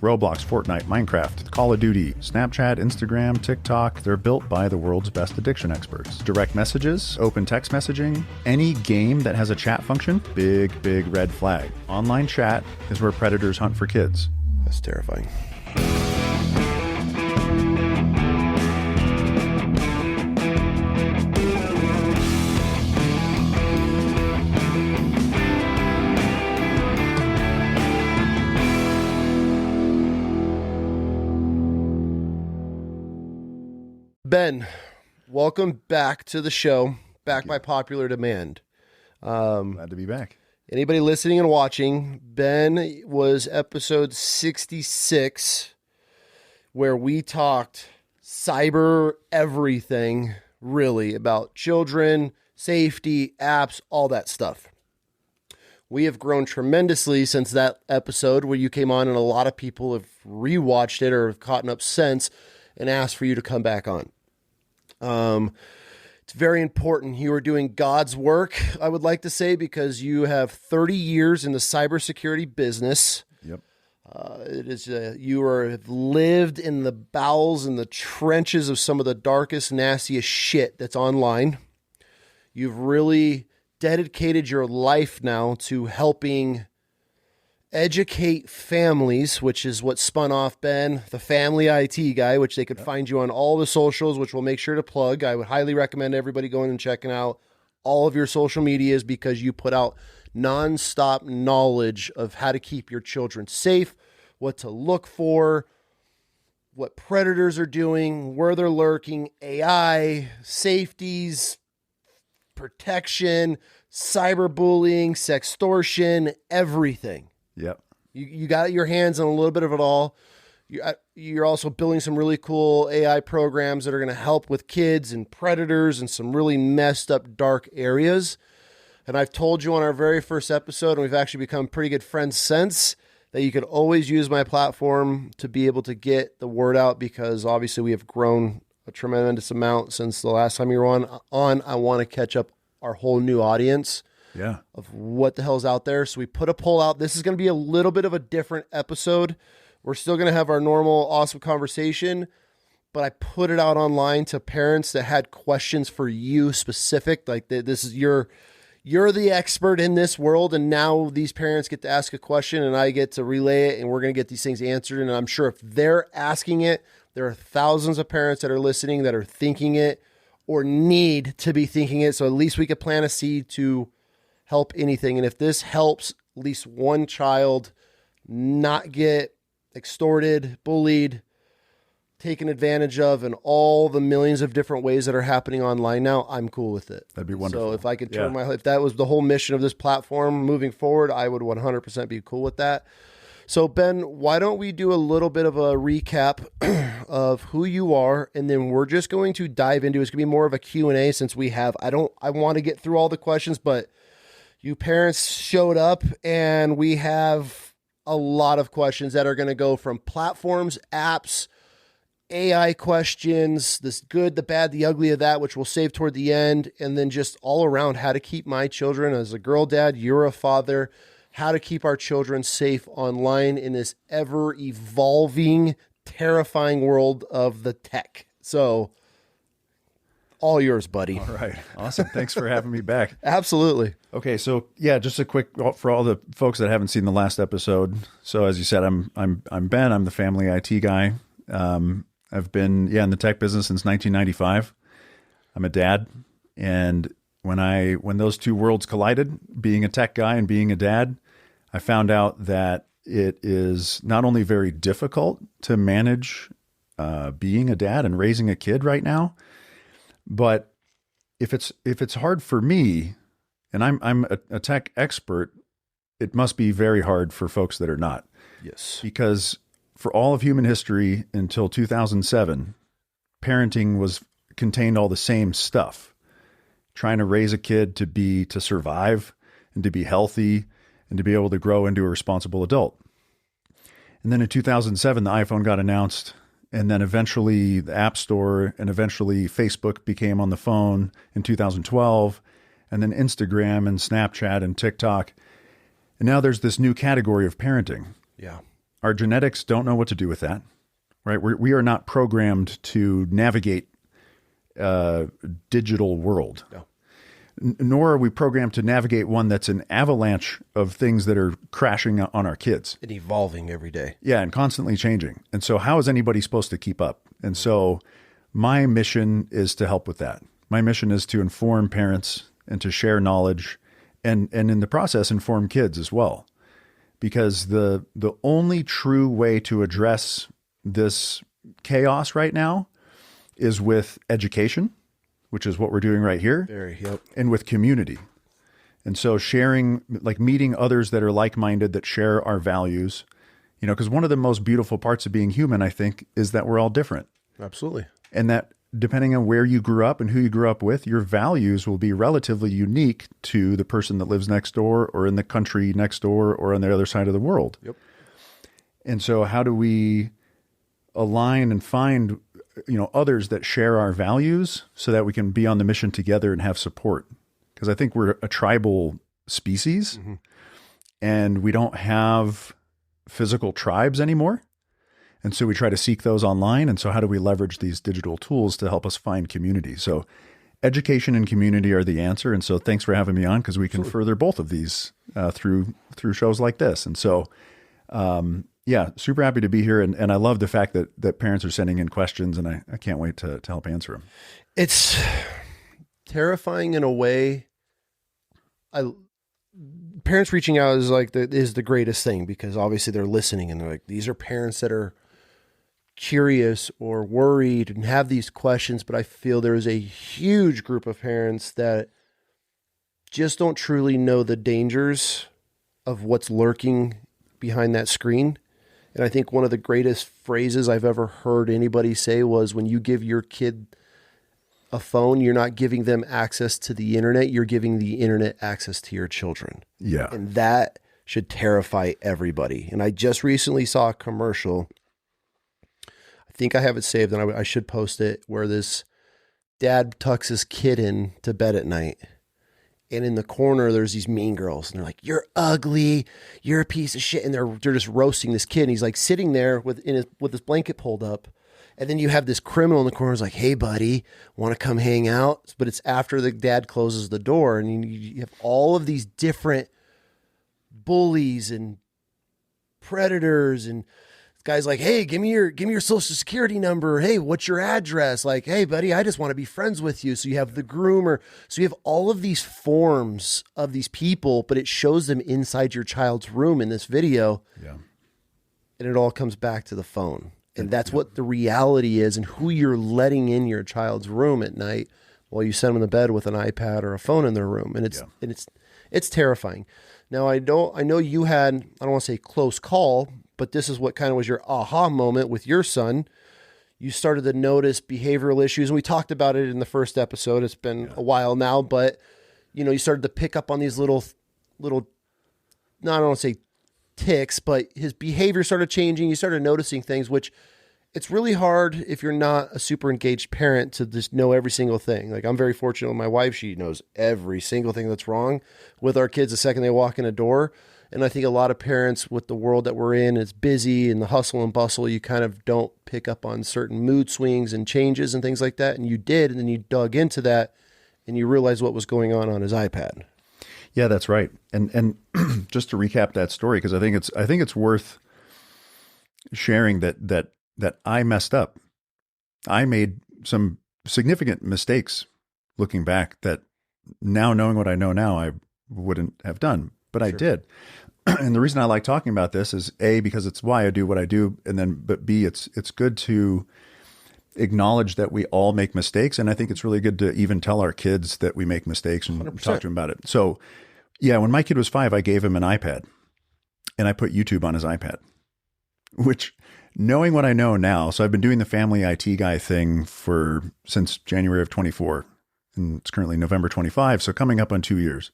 Roblox, Fortnite, Minecraft, Call of Duty, Snapchat, Instagram, TikTok. They're built by the world's best addiction experts. Direct messages, open text messaging, any game that has a chat function, big red flag. Online chat is where predators hunt for kids. That's terrifying. Ben, welcome back to the show, back by popular demand. Glad to be back. Anybody listening and watching, Ben was episode 66, where we talked cyber everything, really, about children, safety, apps, all that stuff. We have grown tremendously since that episode where you came on, and a lot of people have rewatched it or have caught up since and asked for you to come back on. It's very important. You are doing God's work, I would like to say, because you have 30 years in the cybersecurity business. Yep. It is you have lived in the bowels and the trenches of some of the darkest, nastiest shit that's online. You've really dedicated your life now to helping educate families, which is what spun off Ben, the family IT guy, which they could find you on all the socials, which we'll make sure to plug. I would highly recommend everybody going and checking out all of your social medias because you put out nonstop knowledge of how to keep your children safe, what to look for, what predators are doing, where they're lurking, AI, safeties, protection, cyberbullying, sextortion, everything. Yep. You got your hands on a little bit of it all. You're also building some really cool AI programs that are going to help with kids and predators and some really messed up dark areas. And I've told you on our very first episode, and we've actually become pretty good friends since, that you could always use my platform to be able to get the word out because obviously we have grown a tremendous amount since the last time you were on. I want to catch up our whole new audience. Yeah. Of what the hell's out there. So we put a poll out. This is going to be a little bit of a different episode. We're still going to have our normal awesome conversation, but I put it out online to parents that had questions for you specific. Like this is you're the expert in this world. And now these parents get to ask a question and I get to relay it and we're going to get these things answered. And I'm sure if they're asking it, there are thousands of parents that are listening that are thinking it or need to be thinking it. So at least we could plant a seed to help anything. And if this helps at least one child not get extorted, bullied, taken advantage of, and all the millions of different ways that are happening online now, I'm cool with it. That'd be wonderful. So if I could turn if that was the whole mission of this platform moving forward, I would 100% be cool with that. So Ben, why don't we do a little bit of a recap of who you are, and then we're just going to dive into it's going to be more of a Q&A since we have I want to get through all the questions, but you parents showed up and we have a lot of questions that are going to go from platforms, apps, AI questions, this good, the bad, the ugly of that, which we'll save toward the end. And then just all around how to keep my children as a girl dad, you're a father, how to keep our children safe online in this ever evolving, terrifying world of the tech. So all yours, buddy. All right. Awesome. Thanks for having me back. Absolutely. Okay. So yeah, just a quick for all the folks that haven't seen the last episode. So as you said, I'm Ben, I'm the family IT guy. I've been, in the tech business since 1995. I'm a dad. And when those two worlds collided, being a tech guy and being a dad, I found out that it is not only very difficult to manage, being a dad and raising a kid right now, but if it's hard for me, and I'm a tech expert, it must be very hard for folks that are not. Yes. Because for all of human history until 2007, parenting contained all the same stuff. Trying to raise a kid to survive and to be healthy and to be able to grow into a responsible adult. And then in 2007, the iPhone got announced. And then eventually the App Store and eventually Facebook became on the phone in 2012, and then Instagram and Snapchat and TikTok. And now there's this new category of parenting. Yeah. our genetics don't know what to do with that, right? We are not programmed to navigate a digital world. No. Nor are we programmed to navigate one that's an avalanche of things that are crashing on our kids. And evolving every day. Yeah, and constantly changing. And so how is anybody supposed to keep up? And so my mission is to help with that. My mission is to inform parents and to share knowledge and in the process inform kids as well. Because the only true way to address this chaos right now is with education, which is what we're doing right here, and with community. And so sharing, like meeting others that are like-minded, that share our values, because one of the most beautiful parts of being human, I think, is that we're all different. Absolutely. And that depending on where you grew up and who you grew up with, your values will be relatively unique to the person that lives next door or in the country next door or on the other side of the world. Yep. And so how do we align and find others that share our values so that we can be on the mission together and have support? Because I think we're a tribal species and we don't have physical tribes anymore. And so we try to seek those online. And so how do we leverage these digital tools to help us find community? So education and community are the answer. And so thanks for having me on, because we can further both of these through shows like this. And so yeah, super happy to be here. And I love the fact that parents are sending in questions, and I can't wait to help answer them. It's terrifying in a way. Parents reaching out is the greatest thing, because obviously they're listening and they're like, these are parents that are curious or worried and have these questions. But I feel there is a huge group of parents that just don't truly know the dangers of what's lurking behind that screen. And I think one of the greatest phrases I've ever heard anybody say was, when you give your kid a phone, you're not giving them access to the internet, you're giving the internet access to your children. Yeah. And that should terrify everybody. And I just recently saw a commercial. I think I have it saved, and I should post it, where this dad tucks his kid in to bed at night. And in the corner, there's these mean girls, and they're like, "You're ugly, you're a piece of shit," and they're just roasting this kid. And he's like sitting there with his blanket pulled up, and then you have this criminal in the corner who's like, "Hey, buddy, want to come hang out?" But it's after the dad closes the door, and you have all of these different bullies and predators, and guys like, "Hey, give me your social security number. Hey, what's your address?" Like, "Hey, buddy, I just want to be friends with you." So you have the groomer. So you have all of these forms of these people, but it shows them inside your child's room in this video. Yeah. And it all comes back to the phone. And that's what the reality is, and who you're letting in your child's room at night while you send them to bed with an iPad or a phone in their room. And it's terrifying. Now, I know you had, I don't want to say close call, but this is what kind of was your aha moment with your son. You started to notice behavioral issues, and we talked about it in the first episode. It's been a while now, but you started to pick up on these little, no, I don't want to say ticks, but his behavior started changing. You started noticing things, which it's really hard if you're not a super engaged parent to just know every single thing. Like, I'm very fortunate with my wife. She knows every single thing that's wrong with our kids the second they walk in a door. And I think a lot of parents, with the world that we're in, it's busy and the hustle and bustle, you kind of don't pick up on certain mood swings and changes and things like that. And you did, and then you dug into that and you realized what was going on his iPad. Yeah, that's right. And just to recap that story, because I think it's worth sharing that I messed up. I made some significant mistakes looking back that now, knowing what I know now, I wouldn't have done, but I did. And the reason I like talking about this is A, because it's why I do what I do. But B, it's good to acknowledge that we all make mistakes. And I think it's really good to even tell our kids that we make mistakes and 100%. talk to them about it. So yeah, when my kid was 5, I gave him an iPad and I put YouTube on his iPad, which, knowing what I know now, so I've been doing the family IT guy thing since January of 24, and it's currently November 25. So coming up on 2 years.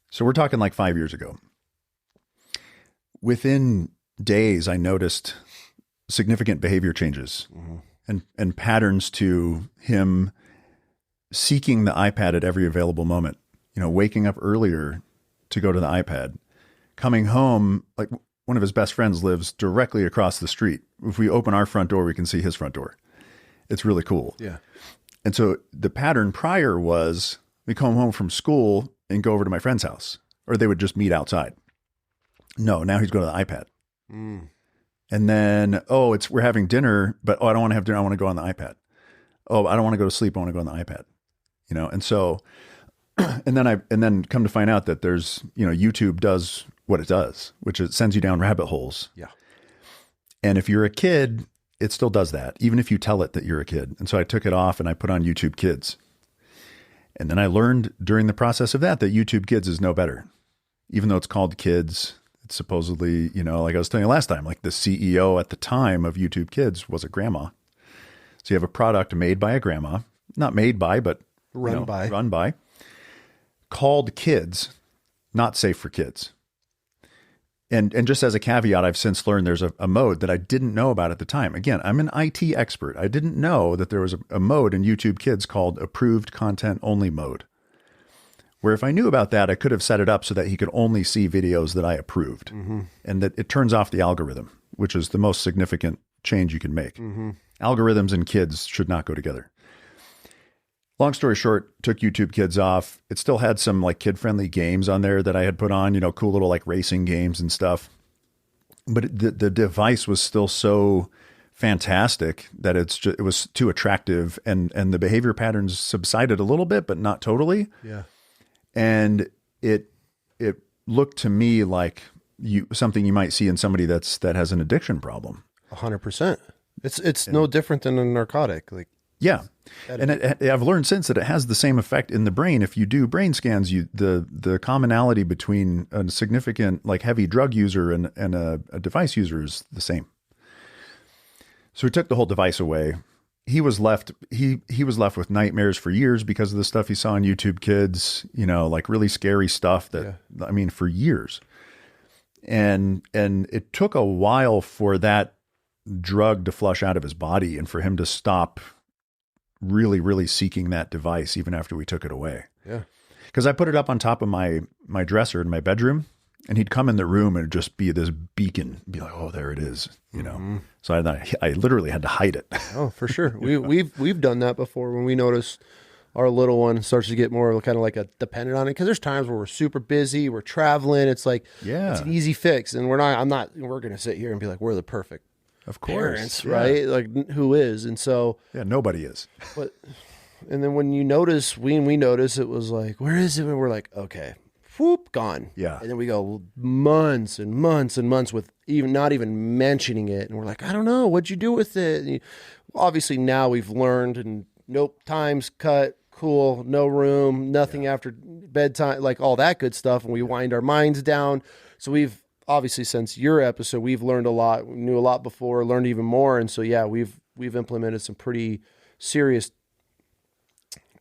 So we're talking like 5 years ago. Within days, I noticed significant behavior changes and patterns to him seeking the iPad at every available moment. Waking up earlier to go to the iPad, coming home. Like, one of his best friends lives directly across the street. If we open our front door, we can see his front door. It's really cool. Yeah. And so the pattern prior was we come home from school and go over to my friend's house, or they would just meet outside. No, now he's going to the iPad. Mm. And then, we're having dinner, but I don't want to have dinner. I want to go on the iPad. Oh, I don't want to go to sleep. I want to go on the iPad. And so, and then come to find out that there's, YouTube does what it does, which it sends you down rabbit holes. Yeah. And if you're a kid, it still does that, even if you tell it that you're a kid. And so I took it off and I put on YouTube Kids. And then I learned during the process of that YouTube Kids is no better. Even though it's called Kids, it's supposedly, like I was telling you last time, like the CEO at the time of YouTube Kids was a grandma. So you have a product made by a grandma, not made by, but run by, called Kids, not safe for kids. And just as a caveat, I've since learned there's a mode that I didn't know about at the time. Again, I'm an IT expert. I didn't know that there was a mode in YouTube Kids called approved content only mode, where if I knew about that, I could have set it up so that he could only see videos that I approved, and that it turns off the algorithm, which is the most significant change you can make. Algorithms and kids should not go together. Long story short, took YouTube Kids off. It still had some like kid-friendly games on there that I had put on, cool little like racing games and stuff. But the device was still so fantastic that it was too attractive, and the behavior patterns subsided a little bit, but not totally. Yeah. And it looked to me like something you might see in somebody that has an addiction problem. 100%. It's no different than a narcotic. Like, yeah. And I've learned since that it has the same effect in the brain. If you do brain scans, the commonality between a significant like heavy drug user and a device user is the same. So we took the whole device away. He was left with nightmares for years because of the stuff he saw on YouTube Kids, like really scary stuff for years. And it took a while for that drug to flush out of his body and for him to stop really, really seeking that device even after we took it away. Yeah. Because I put it up on top of my dresser in my bedroom, and he'd come in the room and just be this beacon, be like, oh, there it is, So I literally had to hide it. Oh, for sure. We've done that before when we notice our little one starts to get more kind of like a dependent on it. Because there's times where we're super busy, we're traveling. It's like, it's an easy fix. And we're going to sit here and be like, we're the perfect parents, right? Like, who is? And so nobody is. And then when we notice, it was like, where is it? And we're like, okay, whoop, gone. Yeah. And then we go months and months and months with not even mentioning it, and we're like, I don't know, what'd you do with it? Obviously now we've learned, and nope, time's cut, cool, no room, nothing after bedtime, like all that good stuff, and we wind our minds down. So we've obviously, since your episode, we've learned a lot. We knew a lot before, learned even more. And so, we've implemented some pretty serious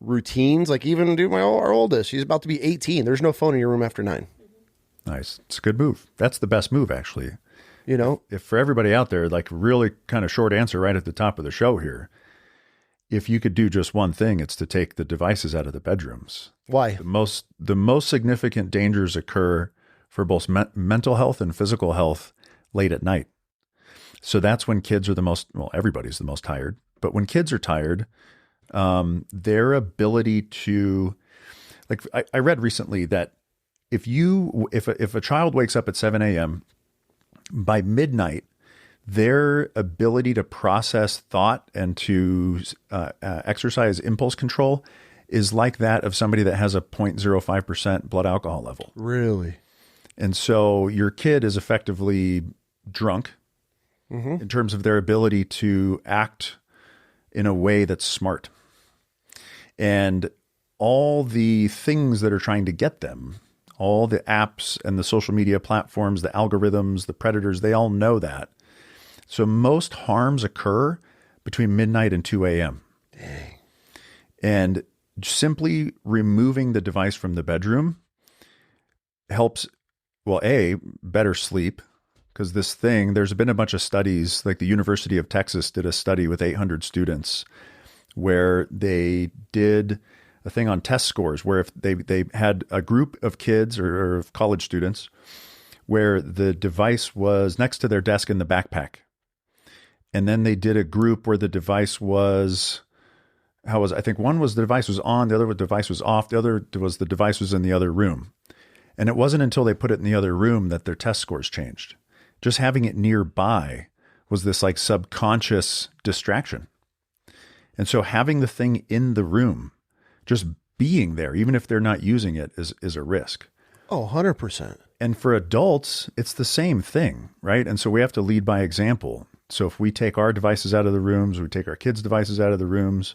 routines. Like even our oldest, she's about to be 18. There's no phone in your room after 9. Nice. It's a good move. That's the best move, actually. If for everybody out there, like really kind of short answer right at the top of the show here, if you could do just one thing, it's to take the devices out of the bedrooms. Why? The most significant dangers occur for both mental health and physical health late at night. So that's when kids are everybody's the most tired. But when kids are tired, their ability to, like, I read recently that if a child wakes up at 7 a.m., by midnight, their ability to process thought and to exercise impulse control is like that of somebody that has a 0.05% blood alcohol level. Really? And so your kid is effectively drunk in terms of their ability to act in a way that's smart. And all the things that are trying to get them, all the apps and the social media platforms, the algorithms, the predators, they all know that. So most harms occur between midnight and 2 a.m. Dang. And simply removing the device from the bedroom helps, better sleep, because there's been a bunch of studies, like the University of Texas did a study with 800 students where they did a thing on test scores, where if they had a group of kids or college students where the device was next to their desk in the backpack. And then they did a group where the device was, I think one was the device was on, the other device was off, the other was the device was in the other room. And it wasn't until they put it in the other room that their test scores changed. Just having it nearby was this like subconscious distraction. And so having the thing in the room, just being there, even if they're not using it, is a risk. Oh, 100%. And for adults, it's the same thing, right? And so we have to lead by example. So if we take our devices out of the rooms, we take our kids' devices out of the rooms,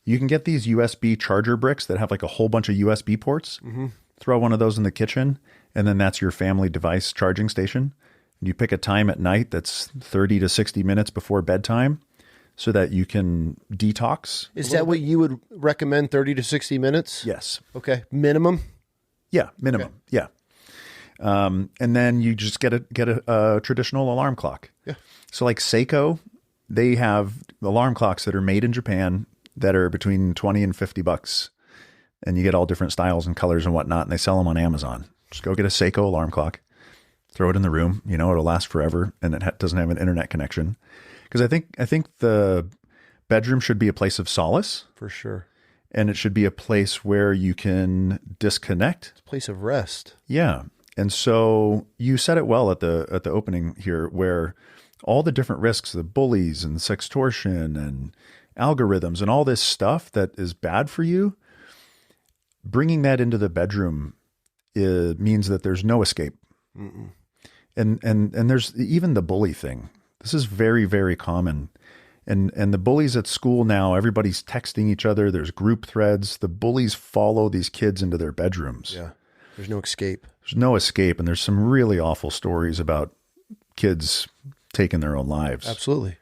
you can get these USB charger bricks that have like a whole bunch of USB ports. Mm-hmm. Throw one of those in the kitchen, and then that's your family device charging station. You pick a time at night that's 30 to 60 minutes before bedtime so that you can detox. Is that what you would recommend, 30 to 60 minutes? Yes. Okay. Minimum? Yeah, minimum. Okay. Yeah. And then you just get a traditional alarm clock. Yeah. So like Seiko, they have alarm clocks that are made in Japan that are between 20 and $50. And you get all different styles and colors and whatnot, and they sell them on Amazon. Just go get a Seiko alarm clock, throw it in the room. You know, it'll last forever, and it doesn't have an internet connection. Because I think the bedroom should be a place of solace. For sure. And it should be a place where you can disconnect. It's a place of rest. Yeah. And so you said it well at the opening here, where all the different risks, the bullies and sextortion and algorithms and all this stuff that is bad for you, bringing that into the bedroom means that there's no escape. Mm-mm. And there's even the bully thing. This is very, very common. And the bullies at school now, everybody's texting each other. There's group threads. The bullies follow these kids into their bedrooms. Yeah. There's no escape. There's no escape. And there's some really awful stories about kids taking their own lives. Absolutely.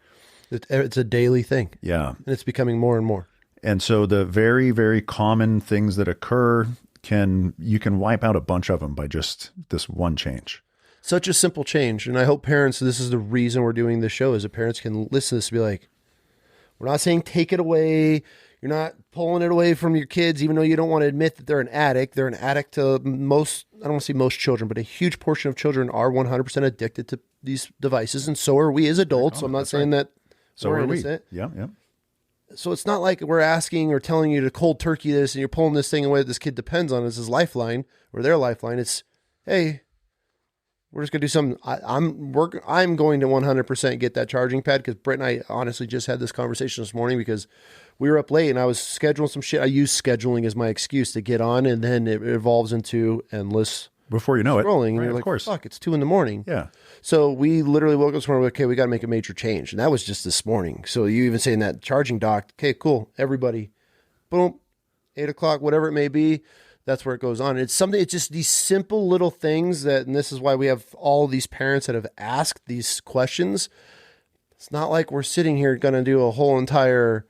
It's a daily thing. Yeah. And it's becoming more and more. And so the very, very common things that occur you can wipe out a bunch of them by just this one change. Such a simple change. And I hope parents, this is the reason we're doing this show, is that parents can listen to this and be like, we're not saying take it away. You're not pulling it away from your kids, even though you don't want to admit that they're an addict. They're an addict to most, I don't want to say most children, but a huge portion of children are 100% addicted to these devices. And so are we as adults. So I'm not saying that so we're are innocent. we. Yeah, yeah. So it's not like we're asking or telling you to cold turkey this and you're pulling this thing away that this kid depends on as his lifeline or their lifeline. It's, hey, we're just going to do something. I'm going to 100% get that charging pad, because Britt and I honestly just had this conversation this morning because we were up late and I was scheduling some shit. I use scheduling as my excuse to get on, and then it evolves into endless before you know scrolling. it. And you're like, course. fuck, it's 2 a.m. Yeah. So we literally woke up this morning, okay, we got to make a major change. And that was just this morning. So you even saying that charging dock, okay, cool. Everybody, boom, 8 o'clock, whatever it may be. That's where it goes on. It's just these simple little things and this is why we have all these parents that have asked these questions. It's not like we're sitting here going to do a whole entire,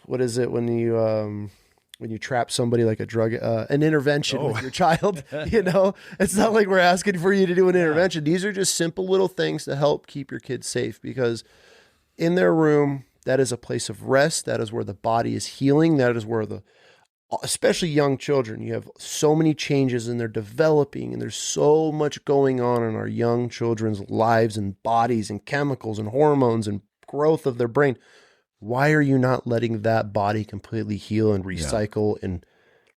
what is it when you trap somebody like a drug, an intervention with your child, it's not like we're asking for you to do an intervention. These are just simple little things to help keep your kids safe, because in their room, that is a place of rest. That is where the body is healing. That is where especially young children, you have so many changes and they're developing, and there's so much going on in our young children's lives and bodies and chemicals and hormones and growth of their brain. Why are you not letting that body completely heal and recycle and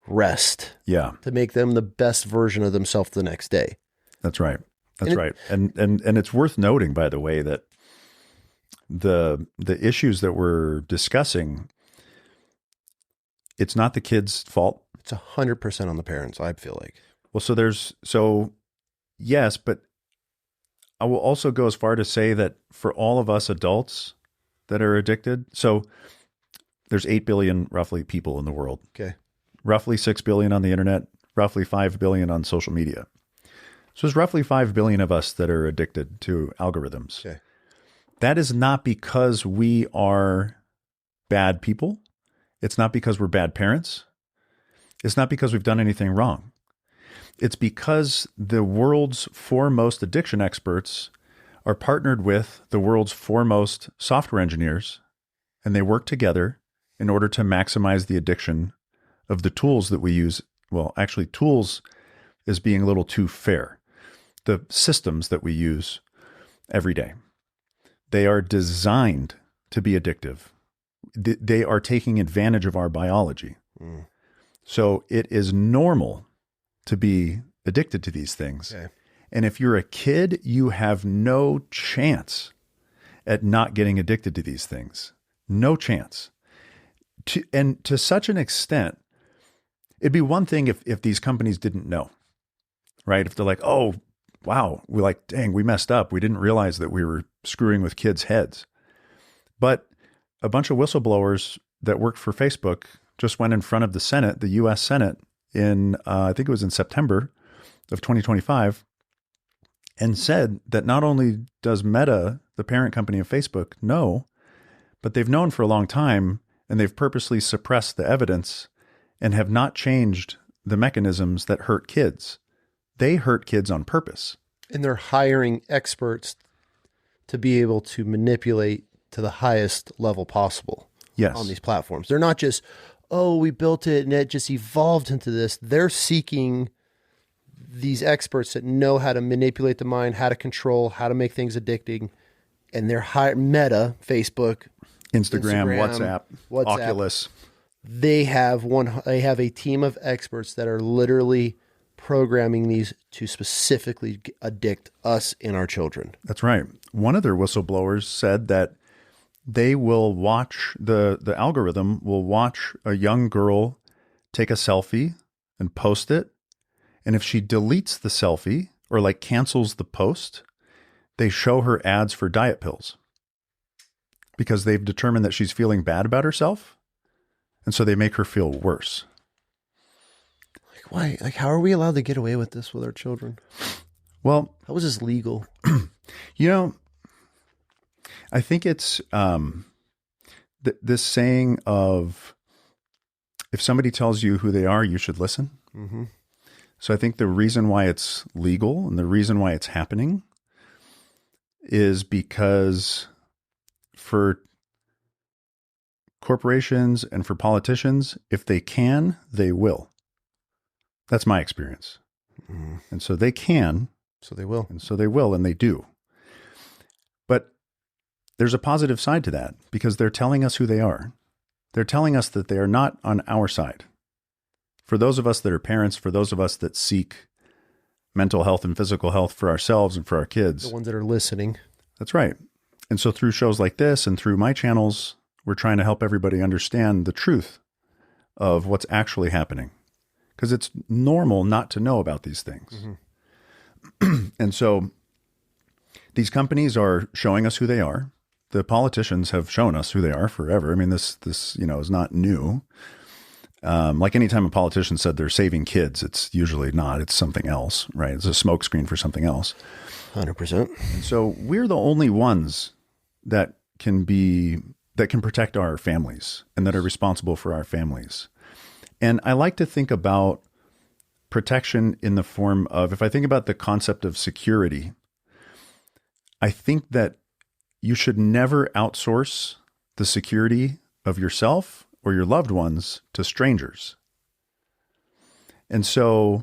rest? Yeah. To make them the best version of themselves the next day. That's right. That's right. And it's worth noting, by the way, that the issues that we're discussing, it's not the kid's fault. It's 100% on the parents, I feel like. Well, yes, but I will also go as far to say that for all of us adults that are addicted, so there's 8 billion roughly people in the world. Okay. Roughly 6 billion on the internet, roughly 5 billion on social media. So there's roughly 5 billion of us that are addicted to algorithms. Okay. That is not because we are bad people. It's not because we're bad parents. It's not because we've done anything wrong. It's because the world's foremost addiction experts are partnered with the world's foremost software engineers, and they work together in order to maximize the addiction of the tools that we use. Well, actually, tools is being a little too fair. the systems that we use every day. They are designed to be addictive. They are taking advantage of our biology. So it is normal to be addicted to these things. Okay. And if you're a kid, you have no chance at not getting addicted to these things. No chance. And to such an extent, it'd be one thing if these companies didn't know, right? If they're like, oh, wow, we're like, dang, we messed up. We didn't realize that we were screwing with kids' heads. But a bunch of whistleblowers that worked for Facebook just went in front of the Senate, the U.S. Senate, in, I think it was in September of 2025, and said that not only does Meta, the parent company of Facebook, know, but they've known for a long time, and they've purposely suppressed the evidence and have not changed the mechanisms that hurt kids. They hurt kids on purpose. And they're hiring experts to be able to manipulate to the highest level possible on these platforms. They're not just, oh, we built it and it just evolved into this. They're seeking these experts that know how to manipulate the mind, how to control, how to make things addicting. And they're Meta, Facebook, Instagram, WhatsApp, Oculus. They have a team of experts that are literally programming these to specifically addict us and our children. That's right. One of their whistleblowers said that they will watch, the algorithm will watch a young girl take a selfie and post it. And if she deletes the selfie or like cancels the post, they show her ads for diet pills because they've determined that she's feeling bad about herself. And so they make her feel worse. Like, why? Like, how are we allowed to get away with this with our children? Well, how is this legal? You know, I think it's this saying of, if somebody tells you who they are, you should listen. Mm-hmm. So I think the reason why it's legal and the reason why it's happening is because for corporations and for politicians, if they can, they will. That's my experience. Mm-hmm. And so they can. So they will. And so they will, and they do. But there's a positive side to that because they're telling us who they are. They're telling us that they are not on our side. For those of us that are parents, for those of us that seek mental health and physical health for ourselves and for our kids. The ones that are listening. That's right. And so through shows like this and through my channels, we're trying to help everybody understand the truth of what's actually happening. Because it's normal not to know about these things. Mm-hmm. And so these companies are showing us who they are. The politicians have shown us who they are forever. I mean, this is not new. Like anytime a politician said they're saving kids, it's usually not. It's something else, right? It's a smokescreen for something else. 100%. And so we're the only ones that can protect our families and that are responsible for our families. And I like to think about protection in the form of, if I think about the concept of security, I think that you should never outsource the security of yourself or your loved ones to strangers. And so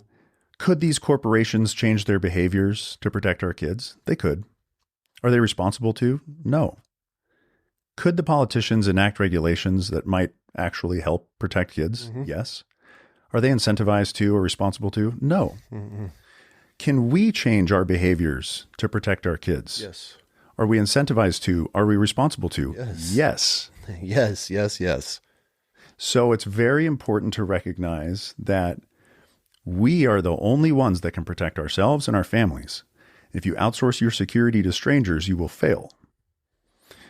could these corporations change their behaviors to protect our kids? They could. Are they responsible to? No. Could the politicians enact regulations that might actually help protect kids? Mm-hmm. Yes. Are they incentivized to or responsible to? No. Mm-hmm. Can we change our behaviors to protect our kids? Yes. Are we incentivized to? Are we responsible to? Yes. Yes. Yes, yes, yes. So it's very important to recognize that we are the only ones that can protect ourselves and our families. If you outsource your security to strangers, you will fail.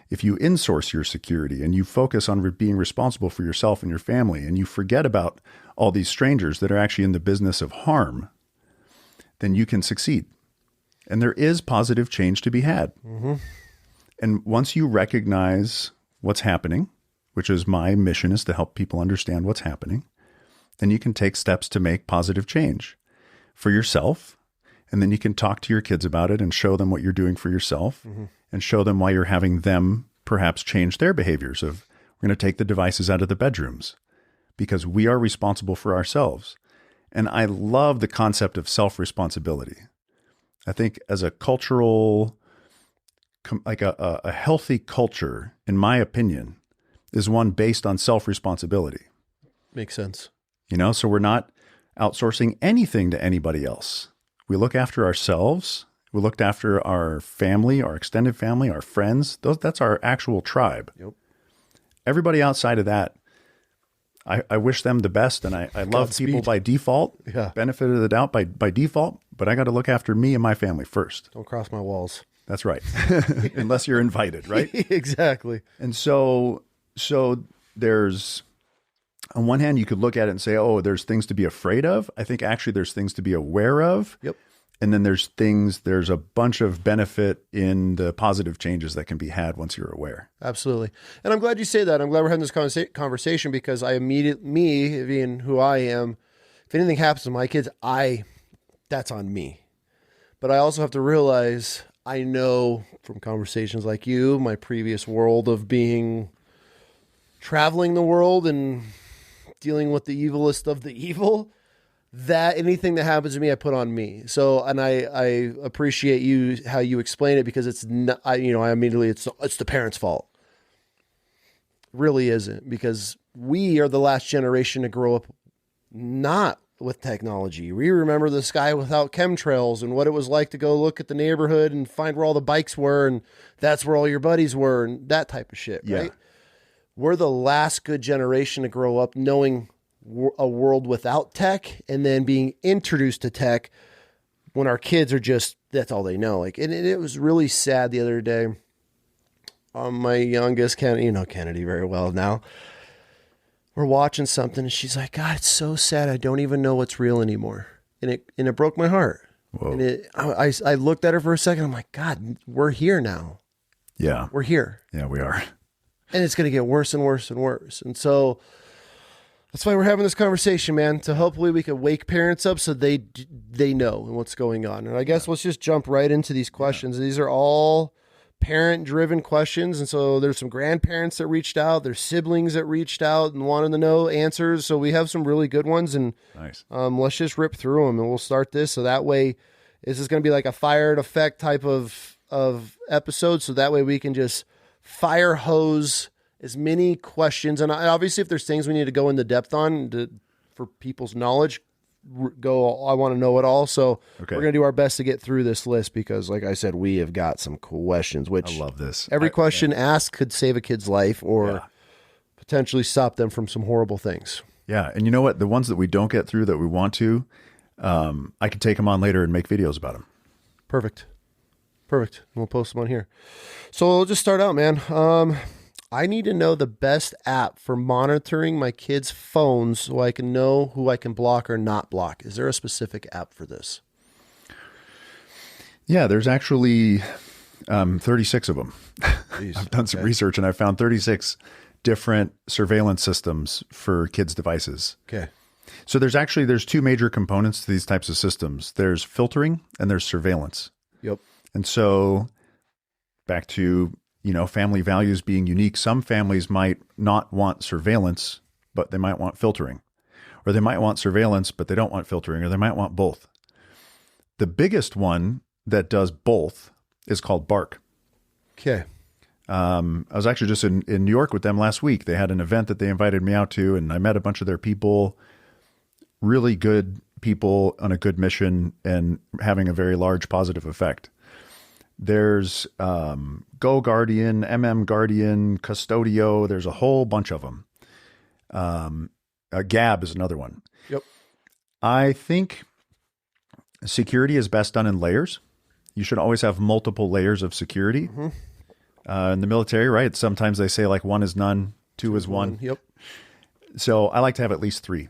If you insource your security and you focus on being responsible for yourself and your family, and you forget about all these strangers that are actually in the business of harm, then you can succeed. And there is positive change to be had. Mm-hmm. And once you recognize what's happening, which is my mission, is to help people understand what's happening, then you can take steps to make positive change for yourself. And then you can talk to your kids about it and show them what you're doing for yourself, mm-hmm. and show them why you're having them perhaps change their behaviors of, we're going to take the devices out of the bedrooms because we are responsible for ourselves. And I love the concept of self-responsibility. I think as a cultural, like a healthy culture, in my opinion, is one based on self-responsibility. Makes sense. You know, so we're not outsourcing anything to anybody else. We look after ourselves. We looked after our family, our extended family, our friends. That's our actual tribe. Yep. Everybody outside of that, I wish them the best, and I love Godspeed. people by default, Yeah. benefit of the doubt by default, but I got to look after me and my family first. Don't cross my walls. That's right. Unless you're invited, right? Exactly. And so there's, on one hand, you could look at it and say, oh, there's things to be afraid of. I think actually there's things to be aware of. Yep. And then there's a bunch of benefit in the positive changes that can be had once you're aware. Absolutely. And I'm glad you say that. I'm glad we're having this conversation because me being who I am, if anything happens to my kids, that's on me. But I also have to realize, I know from conversations like you, my previous world of traveling the world and dealing with the evilest of the evil, that anything that happens to me, I put on me. So, and I appreciate how you explain it, because it's not, I immediately, it's the parents' fault. It really isn't, because we are the last generation to grow up not with technology. We remember the sky without chemtrails and what it was like to go look at the neighborhood and find where all the bikes were, and that's where all your buddies were, and that type of shit, right? We're the last good generation to grow up knowing a world without tech, and then being introduced to tech when our kids are that's all they know. Like, and it was really sad the other day. My youngest, Kennedy, you know Kennedy very well now. We're watching something and she's like, God, it's so sad. I don't even know what's real anymore. And it broke my heart. Whoa. And I looked at her for a second. I'm like, God, we're here now. Yeah. We're here. Yeah, we are. And it's going to get worse and worse and worse. And so that's why we're having this conversation, man, to hopefully we can wake parents up so they know what's going on. And I guess let's just jump right into these questions. These are all parent-driven questions. And so there's some grandparents that reached out. There's siblings that reached out and wanted to know answers. So we have some really good ones. And nice. Let's just rip through them, and we'll start this. So that way, this is going to be like a fired effect type of episode. So that way we can just fire hose as many questions. And obviously, if there's things we need to go into depth on for people's knowledge, I want to know it all. So we're going to do our best to get through this list, because like I said, we have got some questions, which I love this. Every question asked could save a kid's life or potentially stop them from some horrible things. Yeah. And you know what? The ones that we don't get through that we want to, I can take them on later and make videos about them. Perfect. We'll post them on here. So we'll just start out, man. I need to know the best app for monitoring my kids' phones so I can know who I can block or not block. Is there a specific app for this? Yeah, there's actually 36 of them. Jeez, I've done some research and I found 36 different surveillance systems for kids' devices. Okay. So there's two major components to these types of systems. There's filtering and there's surveillance. Yep. And so back to, family values being unique. Some families might not want surveillance, but they might want filtering. Or they might want surveillance, but they don't want filtering. Or they might want both. The biggest one that does both is called Bark. Okay. I was actually just in New York with them last week. They had an event that they invited me out to, and I met a bunch of their people, really good people on a good mission and having a very large positive effect. There's Go Guardian, Guardian, Custodio. There's a whole bunch of them. Gab is another one. Yep. I think security is best done in layers. You should always have multiple layers of security. Mm-hmm. In the military, right? Sometimes they say like 1 is none, 2 is 1. Yep. So I like to have at least 3.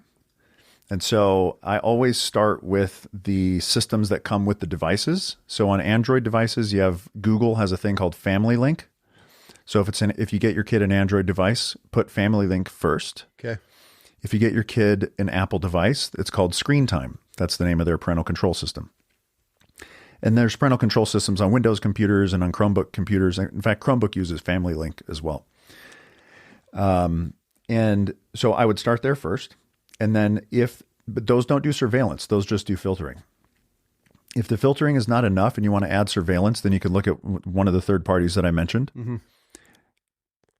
And so I always start with the systems that come with the devices. So on Android devices, Google has a thing called Family Link. So if you get your kid an Android device, put Family Link first. Okay. If you get your kid an Apple device, it's called Screen Time. That's the name of their parental control system. And there's parental control systems on Windows computers and on Chromebook computers. In fact, Chromebook uses Family Link as well. And so I would start there first. And then but those don't do surveillance, those just do filtering. If the filtering is not enough and you want to add surveillance, then you can look at one of the third parties that I mentioned. Mm-hmm.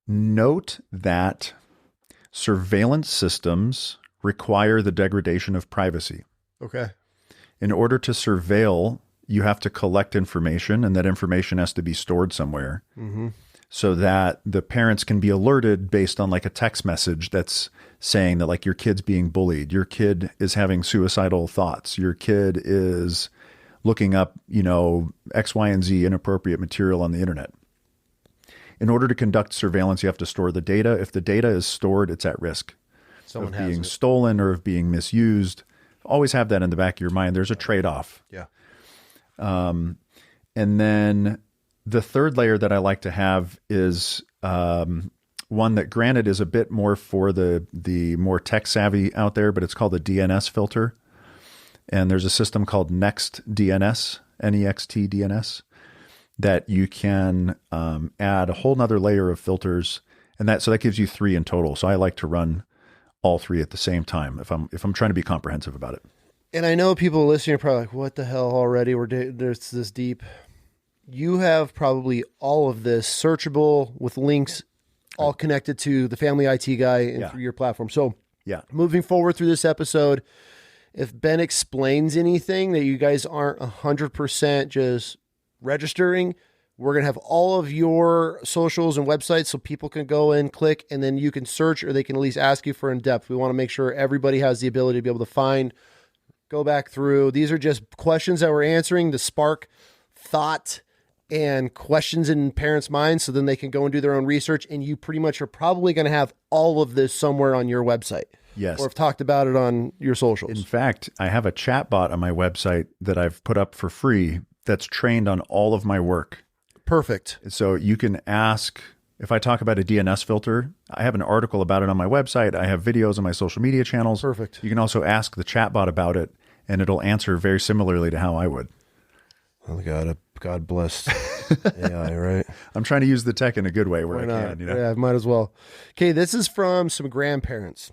Note that surveillance systems require the degradation of privacy. Okay. In order to surveil, you have to collect information, and that information has to be stored somewhere so that the parents can be alerted based on like a text message that's saying that like your kid's being bullied, your kid is having suicidal thoughts, your kid is looking up, X, Y, and Z inappropriate material on the internet. In order to conduct surveillance, you have to store the data. If the data is stored, it's at risk of being stolen or of being misused. Always have that in the back of your mind. There's a trade-off. Yeah. And then the third layer that I like to have is one that, granted, is a bit more for the more tech savvy out there, but it's called a DNS filter. And there's a system called Next DNS, Next DNS, that you can add a whole nother layer of filters, and so that gives you 3 in total. So I like to run all 3 at the same time if I'm trying to be comprehensive about it. And I know people listening are probably like, "What the hell already? There's this deep." You have probably all of this searchable with links, all connected to the Family IT Guy and through your platform. So moving forward through this episode, if Ben explains anything that you guys aren't 100% just registering, we're going to have all of your socials and websites so people can go and click, and then you can search, or they can at least ask you for in-depth. We want to make sure everybody has the ability to be able to find, go back through. These are just questions that we're answering to spark thought and questions in parents' minds, so then they can go and do their own research, and you pretty much are probably going to have all of this somewhere on your website. Yes. Or have talked about it on your socials. In fact, I have a chat bot on my website that I've put up for free that's trained on all of my work. Perfect. So you can ask, if I talk about a DNS filter, I have an article about it on my website. I have videos on my social media channels. Perfect. You can also ask the chatbot about it, and it'll answer very similarly to how I would. Oh, God bless AI, right? I'm trying to use the tech in a good way where I can. Yeah, might as well. Okay, this is from some grandparents.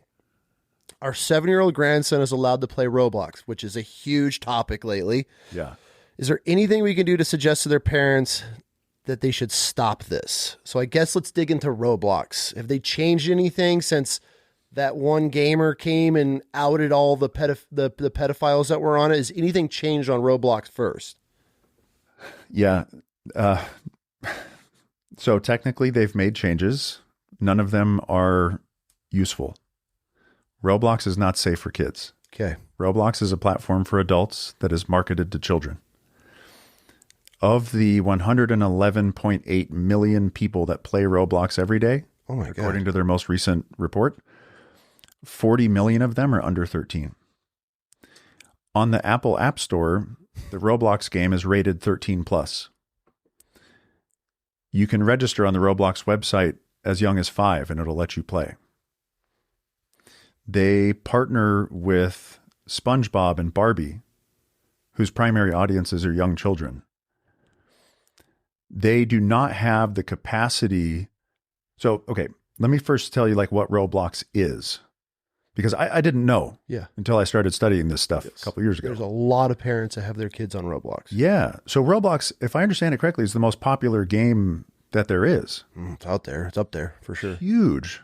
Our 7-year-old grandson is allowed to play Roblox, which is a huge topic lately. Yeah. Is there anything we can do to suggest to their parents that they should stop this? So I guess let's dig into Roblox. Have they changed anything since that one gamer came and outed all the pedophiles that were on it? Is anything changed on Roblox first? Yeah. So technically they've made changes. None of them are useful. Roblox is not safe for kids. Okay. Roblox is a platform for adults that is marketed to children. Of the 111.8 million people that play Roblox every day, according to their most recent report, 40 million of them are under 13. On the Apple App Store, the Roblox game is rated 13 plus. You can register on the Roblox website as young as 5, and it'll let you play. They partner with SpongeBob and Barbie, whose primary audiences are young children. They do not have the capacity. So, okay, let me first tell you like what Roblox is, because I didn't know until I started studying this stuff a couple of years ago. There's a lot of parents that have their kids on Roblox. Yeah. So Roblox, if I understand it correctly, is the most popular game that there is. It's out there. It's up there for sure. Huge.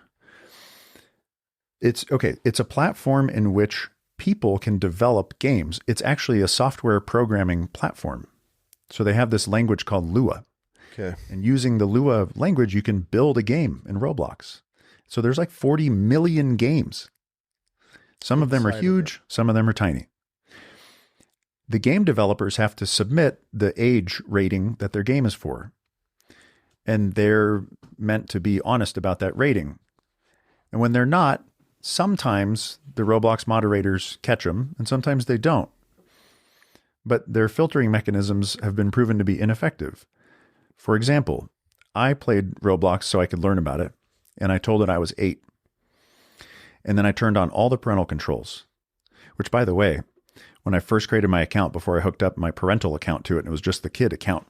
It's a platform in which people can develop games. It's actually a software programming platform. So they have this language called Lua. Okay. And using the Lua language, you can build a game in Roblox. So there's like 40 million games. Some of them are huge, some of them are tiny. The game developers have to submit the age rating that their game is for. And they're meant to be honest about that rating. And when they're not, sometimes the Roblox moderators catch them, and sometimes they don't. But their filtering mechanisms have been proven to be ineffective. For example, I played Roblox so I could learn about it, and I told it I was 8. And then I turned on all the parental controls, which, by the way, when I first created my account before I hooked up my parental account to it, and it was just the kid account,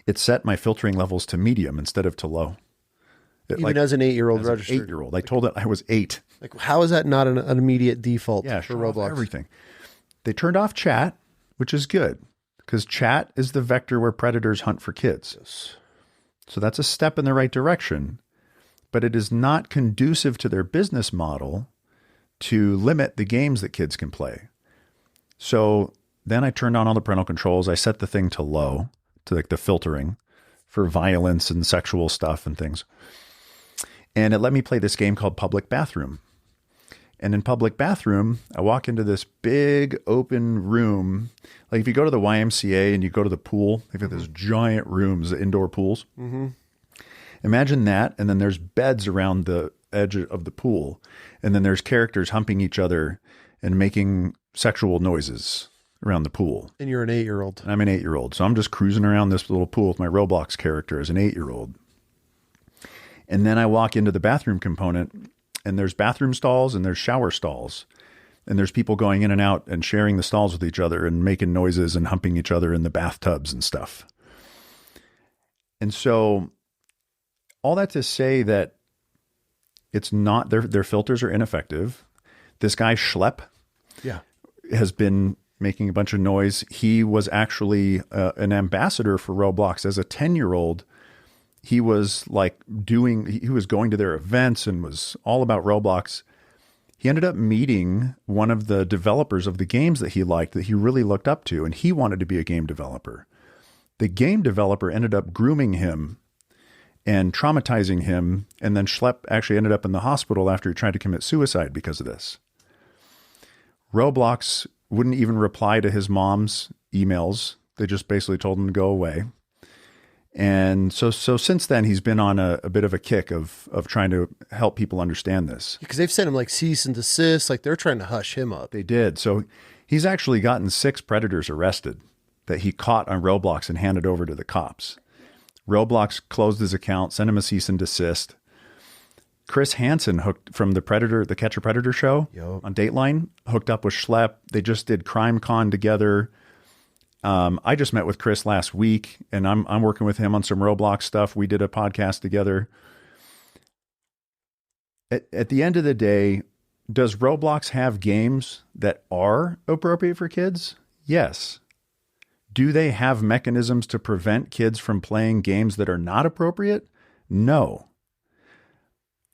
it set my filtering levels to medium instead of to low. Even as an 8-year-old registered. 8-year-old. I told it I was 8. Like, how is that not an immediate default for sure, Roblox? Everything. They turned off chat, which is good because chat is the vector where predators hunt for kids. Yes. So that's a step in the right direction, but it is not conducive to their business model to limit the games that kids can play. So then I turned on all the parental controls. I set the thing to low, to like the filtering for violence and sexual stuff and things. And it let me play this game called Public Bathroom. And in Public Bathroom, I walk into this big open room. Like if you go to the YMCA and you go to the pool, they've got these giant rooms, indoor pools. Mm-hmm. Imagine that. And then there's beds around the edge of the pool. And then there's characters humping each other and making sexual noises around the pool. And you're an 8-year-old. I'm an 8-year-old. So I'm just cruising around this little pool with my Roblox character as an 8-year-old. And then I walk into the bathroom component, and there's bathroom stalls and there's shower stalls. And there's people going in and out and sharing the stalls with each other and making noises and humping each other in the bathtubs and stuff. And so all that to say that it's not, their filters are ineffective. This guy Schlepp has been making a bunch of noise. He was actually an ambassador for Roblox as a 10-year-old. He was he was going to their events and was all about Roblox. He ended up meeting one of the developers of the games that he liked, that he really looked up to, and he wanted to be a game developer. The game developer ended up grooming him and traumatizing him, and then Schlepp actually ended up in the hospital after he tried to commit suicide because of this. Roblox wouldn't even reply to his mom's emails. They just basically told him to go away. And so since then, he's been on a bit of a kick of trying to help people understand this. Because they've sent him like cease and desist, like they're trying to hush him up. They did. So he's actually gotten 6 predators arrested that he caught on Roblox and handed over to the cops. Roblox closed his account, sent him a cease and desist. Chris Hansen hooked from the Catch a Predator show on Dateline, hooked up with Schlepp. They just did CrimeCon together. I just met with Chris last week, and I'm working with him on some Roblox stuff. We did a podcast together. At the end of the day, does Roblox have games that are appropriate for kids? Yes. Do they have mechanisms to prevent kids from playing games that are not appropriate? No.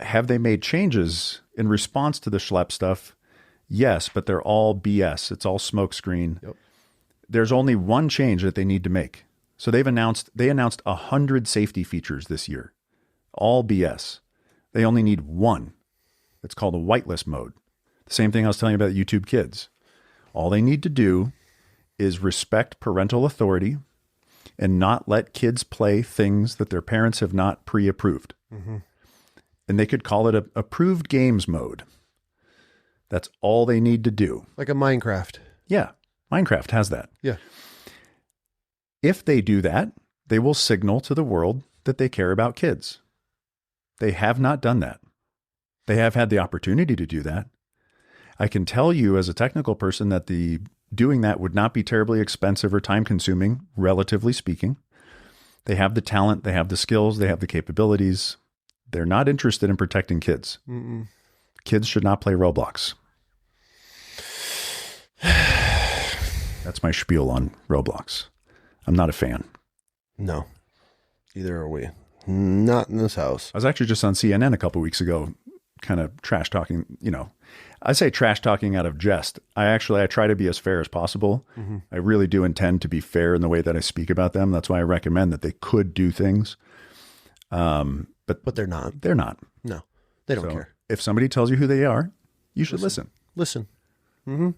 Have they made changes in response to the Schlepp stuff? Yes, but they're all BS. It's all smokescreen. Yep. There's only one change that they need to make. So they announced 100 safety features this year. All BS. They only need one. It's called a whitelist mode. The same thing I was telling you about YouTube Kids. All they need to do is respect parental authority and not let kids play things that their parents have not pre-approved. Mm-hmm. And they could call it a approved games mode. That's all they need to do. Like a Minecraft. Yeah. Minecraft has that. Yeah. If they do that, they will signal to the world that they care about kids. They have not done that. They have had the opportunity to do that. I can tell you as a technical person that doing that would not be terribly expensive or time consuming, relatively speaking. They have the talent, they have the skills, they have the capabilities. They're not interested in protecting kids. Mm-mm. Kids should not play Roblox. That's my spiel on Roblox. I'm not a fan. No, either are we. Not in this house. I was actually just on CNN a couple of weeks ago, kind of trash talking, I say trash talking out of jest. I try to be as fair as possible. Mm-hmm. I really do intend to be fair in the way that I speak about them. That's why I recommend that they could do things. But they're not. They're not. No, they don't care. If somebody tells you who they are, you should listen. Listen. Mm-hmm.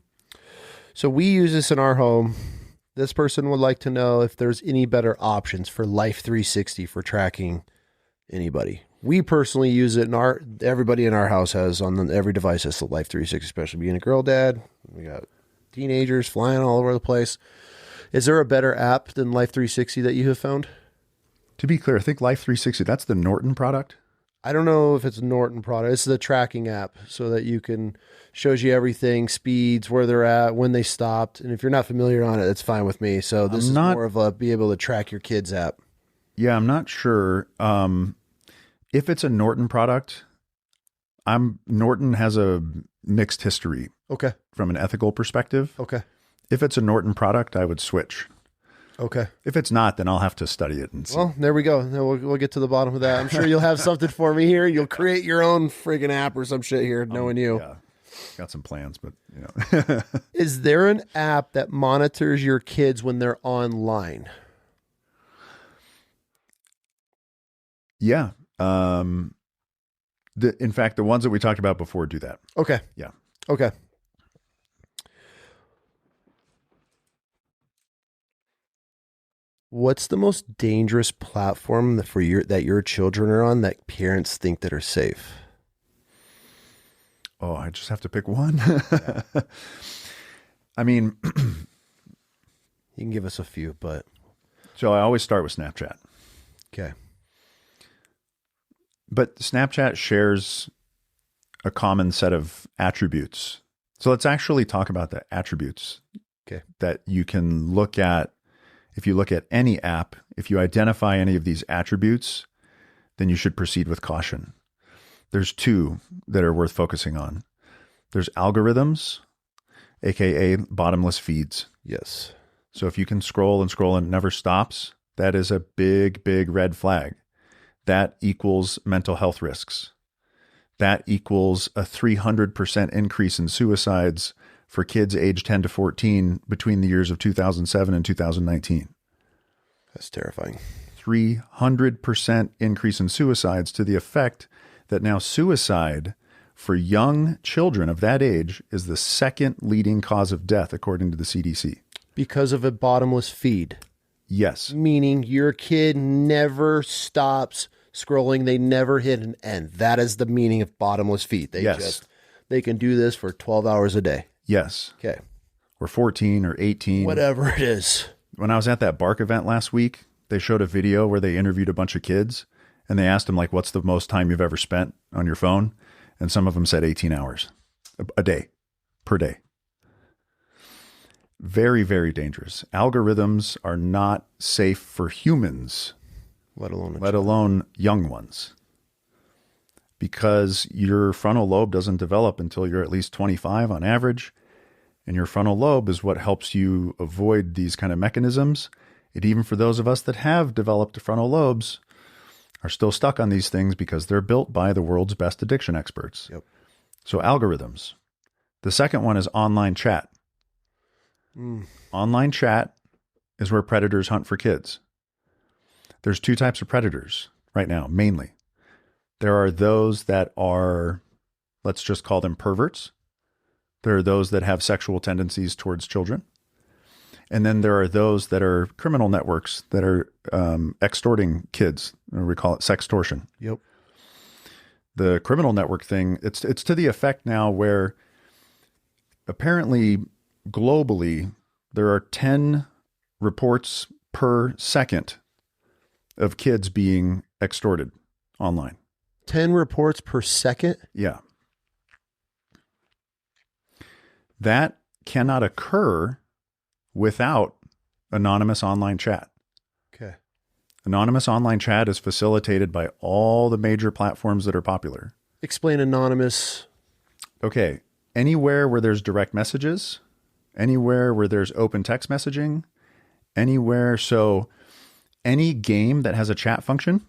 So we use this in our home. This person would like to know if there's any better options for Life 360 for tracking anybody. We personally use it everybody in our house has every device has the Life 360, especially being a girl dad. We got teenagers flying all over the place. Is there a better app than Life 360 that you have found? To be clear, I think Life 360, that's the Norton product. I don't know if it's a Norton product. It's the tracking app so that shows you everything, speeds, where they're at, when they stopped. And if you're not familiar on it, it's fine with me. So this is more of a be able to track your kids app. Yeah, I'm not sure. If it's a Norton product, Norton has a mixed history. Okay. From an ethical perspective. Okay. If it's a Norton product, I would switch. Okay. If it's not, then I'll have to study it and see. Well, there we go. Now we'll get to the bottom of that. I'm sure you'll have something for me here. You'll create your own friggin' app or some shit here, knowing you. Yeah. Got some plans, but Is there an app that monitors your kids when they're online? Yeah. In fact, the ones that we talked about before do that. Okay. Yeah. Okay. What's the most dangerous platform that your children are on that parents think that are safe? Oh, I just have to pick one. I mean, you can give us a few, but so I always start with Snapchat. Okay. But Snapchat shares a common set of attributes. So let's actually talk about the attributes that you can look at. If you look at any app, if you identify any of these attributes, then you should proceed with caution. There's two that are worth focusing on. There's algorithms, aka bottomless feeds. Yes. So if you can scroll and scroll and it never stops, that is a big, big red flag. That equals mental health risks. That equals a 300% increase in suicides for kids aged 10 to 14 between the years of 2007 and 2019. That's terrifying. 300% increase in suicides, to the effect that now suicide for young children of that age is the second leading cause of death, according to the CDC. Because of a bottomless feed. Yes. Meaning your kid never stops scrolling. They never hit an end. That is the meaning of bottomless feed. They can do this for 12 hours a day. Yes. Okay. Or 14 or 18. Whatever it is. When I was at that Bark event last week, they showed a video where they interviewed a bunch of kids and they asked them, like, what's the most time you've ever spent on your phone? And some of them said 18 hours a day, per day. Very, very dangerous. Algorithms are not safe for humans, let alone young ones, because your frontal lobe doesn't develop until you're at least 25 on average. And your frontal lobe is what helps you avoid these kind of mechanisms. And even for those of us that have developed frontal lobes, are still stuck on these things because they're built by the world's best addiction experts. Yep. So algorithms. The second one is online chat. Online chat is where predators hunt for kids. There's two types of predators right now, mainly. There are those that are, let's just call them perverts. There are those that have sexual tendencies towards children. And then there are those that are criminal networks that are extorting kids. We call it sextortion. Yep. The criminal network thing, it's to the effect now where apparently globally there are 10 reports per second of kids being extorted online. 10 reports per second? Yeah. That cannot occur without anonymous online chat. Okay. Anonymous online chat is facilitated by all the major platforms that are popular. Explain anonymous. Okay. Anywhere where there's direct messages, anywhere where there's open text messaging, anywhere. So any game that has a chat function,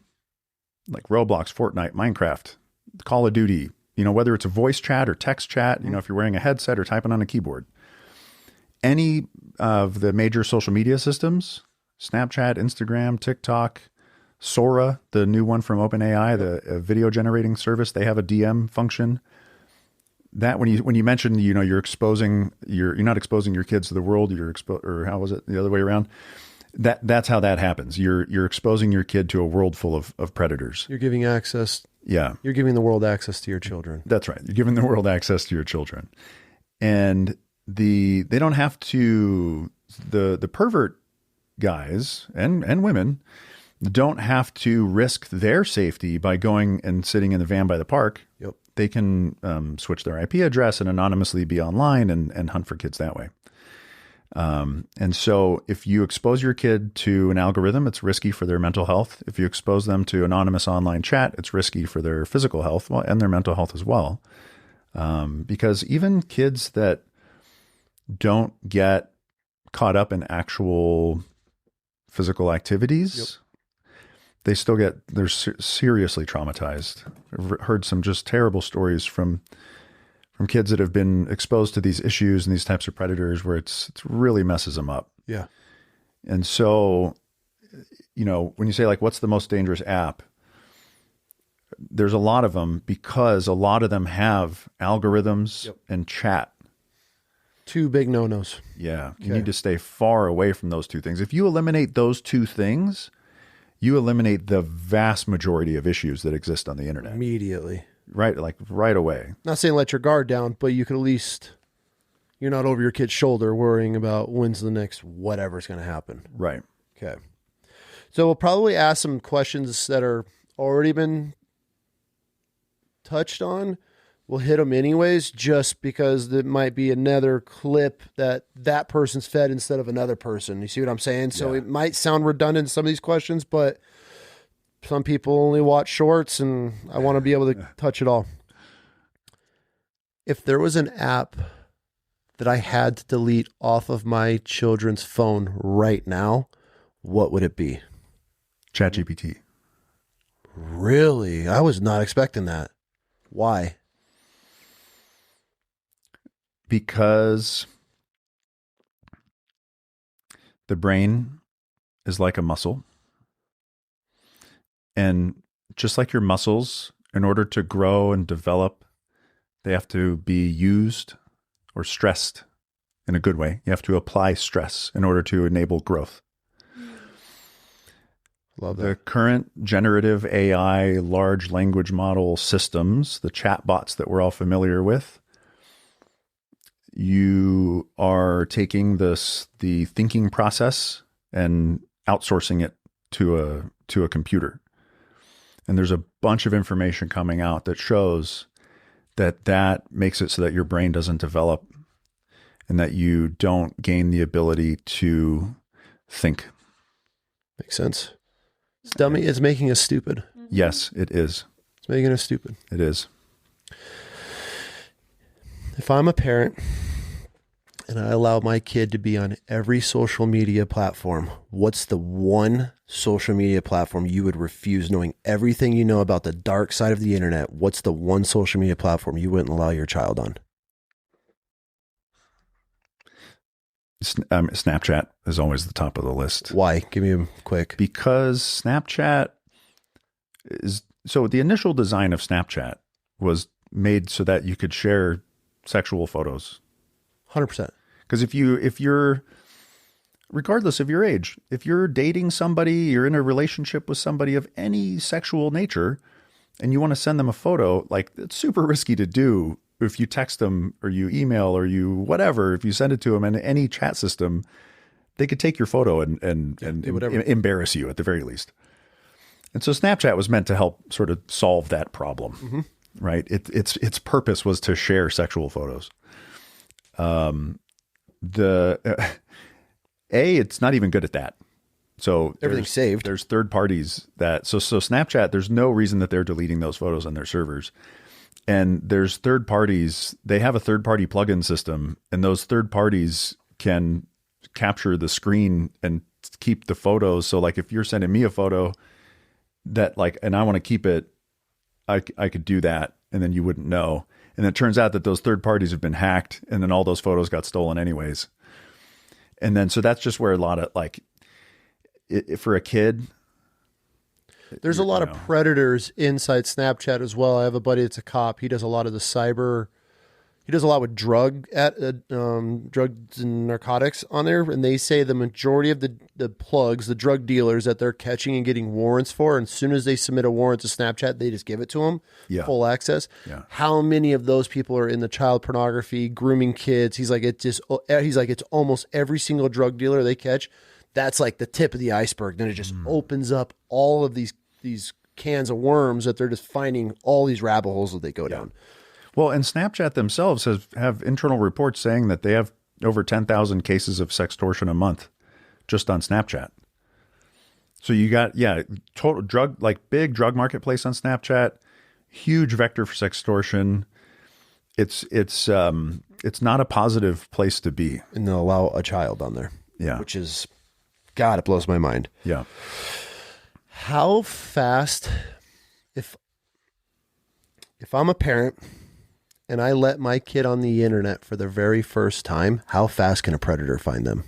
like Roblox, Fortnite, Minecraft, Call of Duty, whether it's a voice chat or text chat, if you're wearing a headset or typing on a keyboard, any of the major social media systems, Snapchat, Instagram, TikTok, Sora, the new one from OpenAI, the video generating service, they have a DM function. That when you mentioned, you're not exposing your kids to the world, or how was it the other way around? That's how that happens. You're exposing your kid to a world full of predators. You're giving access. Yeah. You're giving the world access to your children. That's right. You're giving the world access to your children. And they don't have to, the pervert guys and women don't have to risk their safety by going and sitting in the van by the park. Yep. They can switch their IP address and anonymously be online and hunt for kids that way. And so if you expose your kid to an algorithm, it's risky for their mental health. If you expose them to anonymous online chat, it's risky for their physical health and their mental health as well. Because even kids that don't get caught up in actual physical activities, they're seriously traumatized. I've heard some just terrible stories from kids that have been exposed to these issues and these types of predators where it's really messes them up. Yeah. And so, when you say like, what's the most dangerous app? There's a lot of them because a lot of them have algorithms and chat. Two big no-nos. Yeah. You need to stay far away from those two things. If you eliminate those two things, you eliminate the vast majority of issues that exist on the internet. Immediately. Right. Like right away. Not saying let your guard down, but you could at least, you're not over your kid's shoulder worrying about when's the next whatever's going to happen. Right. Okay. So we'll probably ask some questions that are already been touched on. We'll hit them anyways, just because there might be another clip that person's fed instead of another person. You see what I'm saying? So it might sound redundant, some of these questions, but some people only watch shorts and I want to be able to touch it all. If there was an app that I had to delete off of my children's phone right now, what would it be? ChatGPT. Really? I was not expecting that. Why? Because the brain is like a muscle. And just like your muscles, in order to grow and develop, they have to be used or stressed in a good way. You have to apply stress in order to enable growth. Love that. The current generative AI large language model systems, the chatbots that we're all familiar with, you are taking the thinking process and outsourcing it to a computer. And there's a bunch of information coming out that shows that makes it so that your brain doesn't develop and that you don't gain the ability to think. Makes sense. It's making us stupid. Yes, it is. It's making us stupid. It is. If I'm a parent and I allow my kid to be on every social media platform, what's the one social media platform you would refuse, knowing everything you know about the dark side of the internet? What's the one social media platform you wouldn't allow your child on? Snapchat is always the top of the list. Why? Give me a quick. Because Snapchat so the initial design of Snapchat was made so that you could share sexual photos. 100%. Because if you're, regardless of your age, if you're dating somebody, you're in a relationship with somebody of any sexual nature, and you want to send them a photo, like it's super risky to do. If you text them or you email or you whatever, if you send it to them in any chat system, they could take your photo and embarrass you at the very least. And so Snapchat was meant to help sort of solve that problem, right? Its purpose was to share sexual photos. It's not even good at that. So everything's saved. There's third parties so Snapchat, there's no reason that they're deleting those photos on their servers. And there's third parties, they have a third party plugin system, and those third parties can capture the screen and keep the photos. So like if you're sending me a photo that and I want to keep it, I could do that and then you wouldn't know. And it turns out that those third parties have been hacked and then all those photos got stolen anyways. And then, so that's just where a lot of for a kid, there's a lot of predators inside Snapchat as well. I have a buddy that's a cop. He does a lot of he does a lot with drugs and narcotics on there. And they say the majority of the plugs, the drug dealers that they're catching and getting warrants for, and as soon as they submit a warrant to Snapchat, they just give it to them, full access. Yeah. How many of those people are in the child pornography, grooming kids? He's like, it's almost every single drug dealer they catch. That's like the tip of the iceberg. Then it just opens up all of these cans of worms that they're just finding all these rabbit holes that they go down. Well, and Snapchat themselves have internal reports saying that they have over 10,000 cases of sextortion a month just on Snapchat. So you got, total drug, big drug marketplace on Snapchat, huge vector for sextortion. It's not a positive place to be. And they'll allow a child on there. Yeah. which is, God, it blows my mind. Yeah. How fast, if I'm a parent and I let my kid on the internet for the very first time, how fast can a predator find them?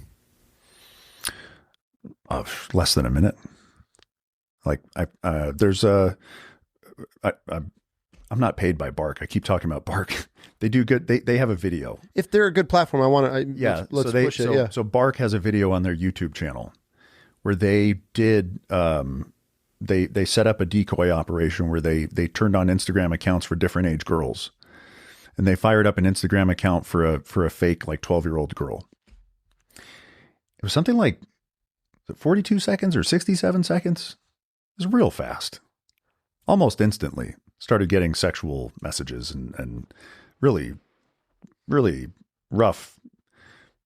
Less than a minute. Like I'm not paid by Bark. I keep talking about Bark. They do good. They have a video. If they're a good platform, I want to. Let's push it. Yeah. So Bark has a video on their YouTube channel where they did. They set up a decoy operation where they turned on Instagram accounts for different age girls, and they fired up an Instagram account for a fake like 12-year-old girl. It was something like 42 seconds or 67 seconds. It was real fast, almost instantly. Started getting sexual messages and really, really rough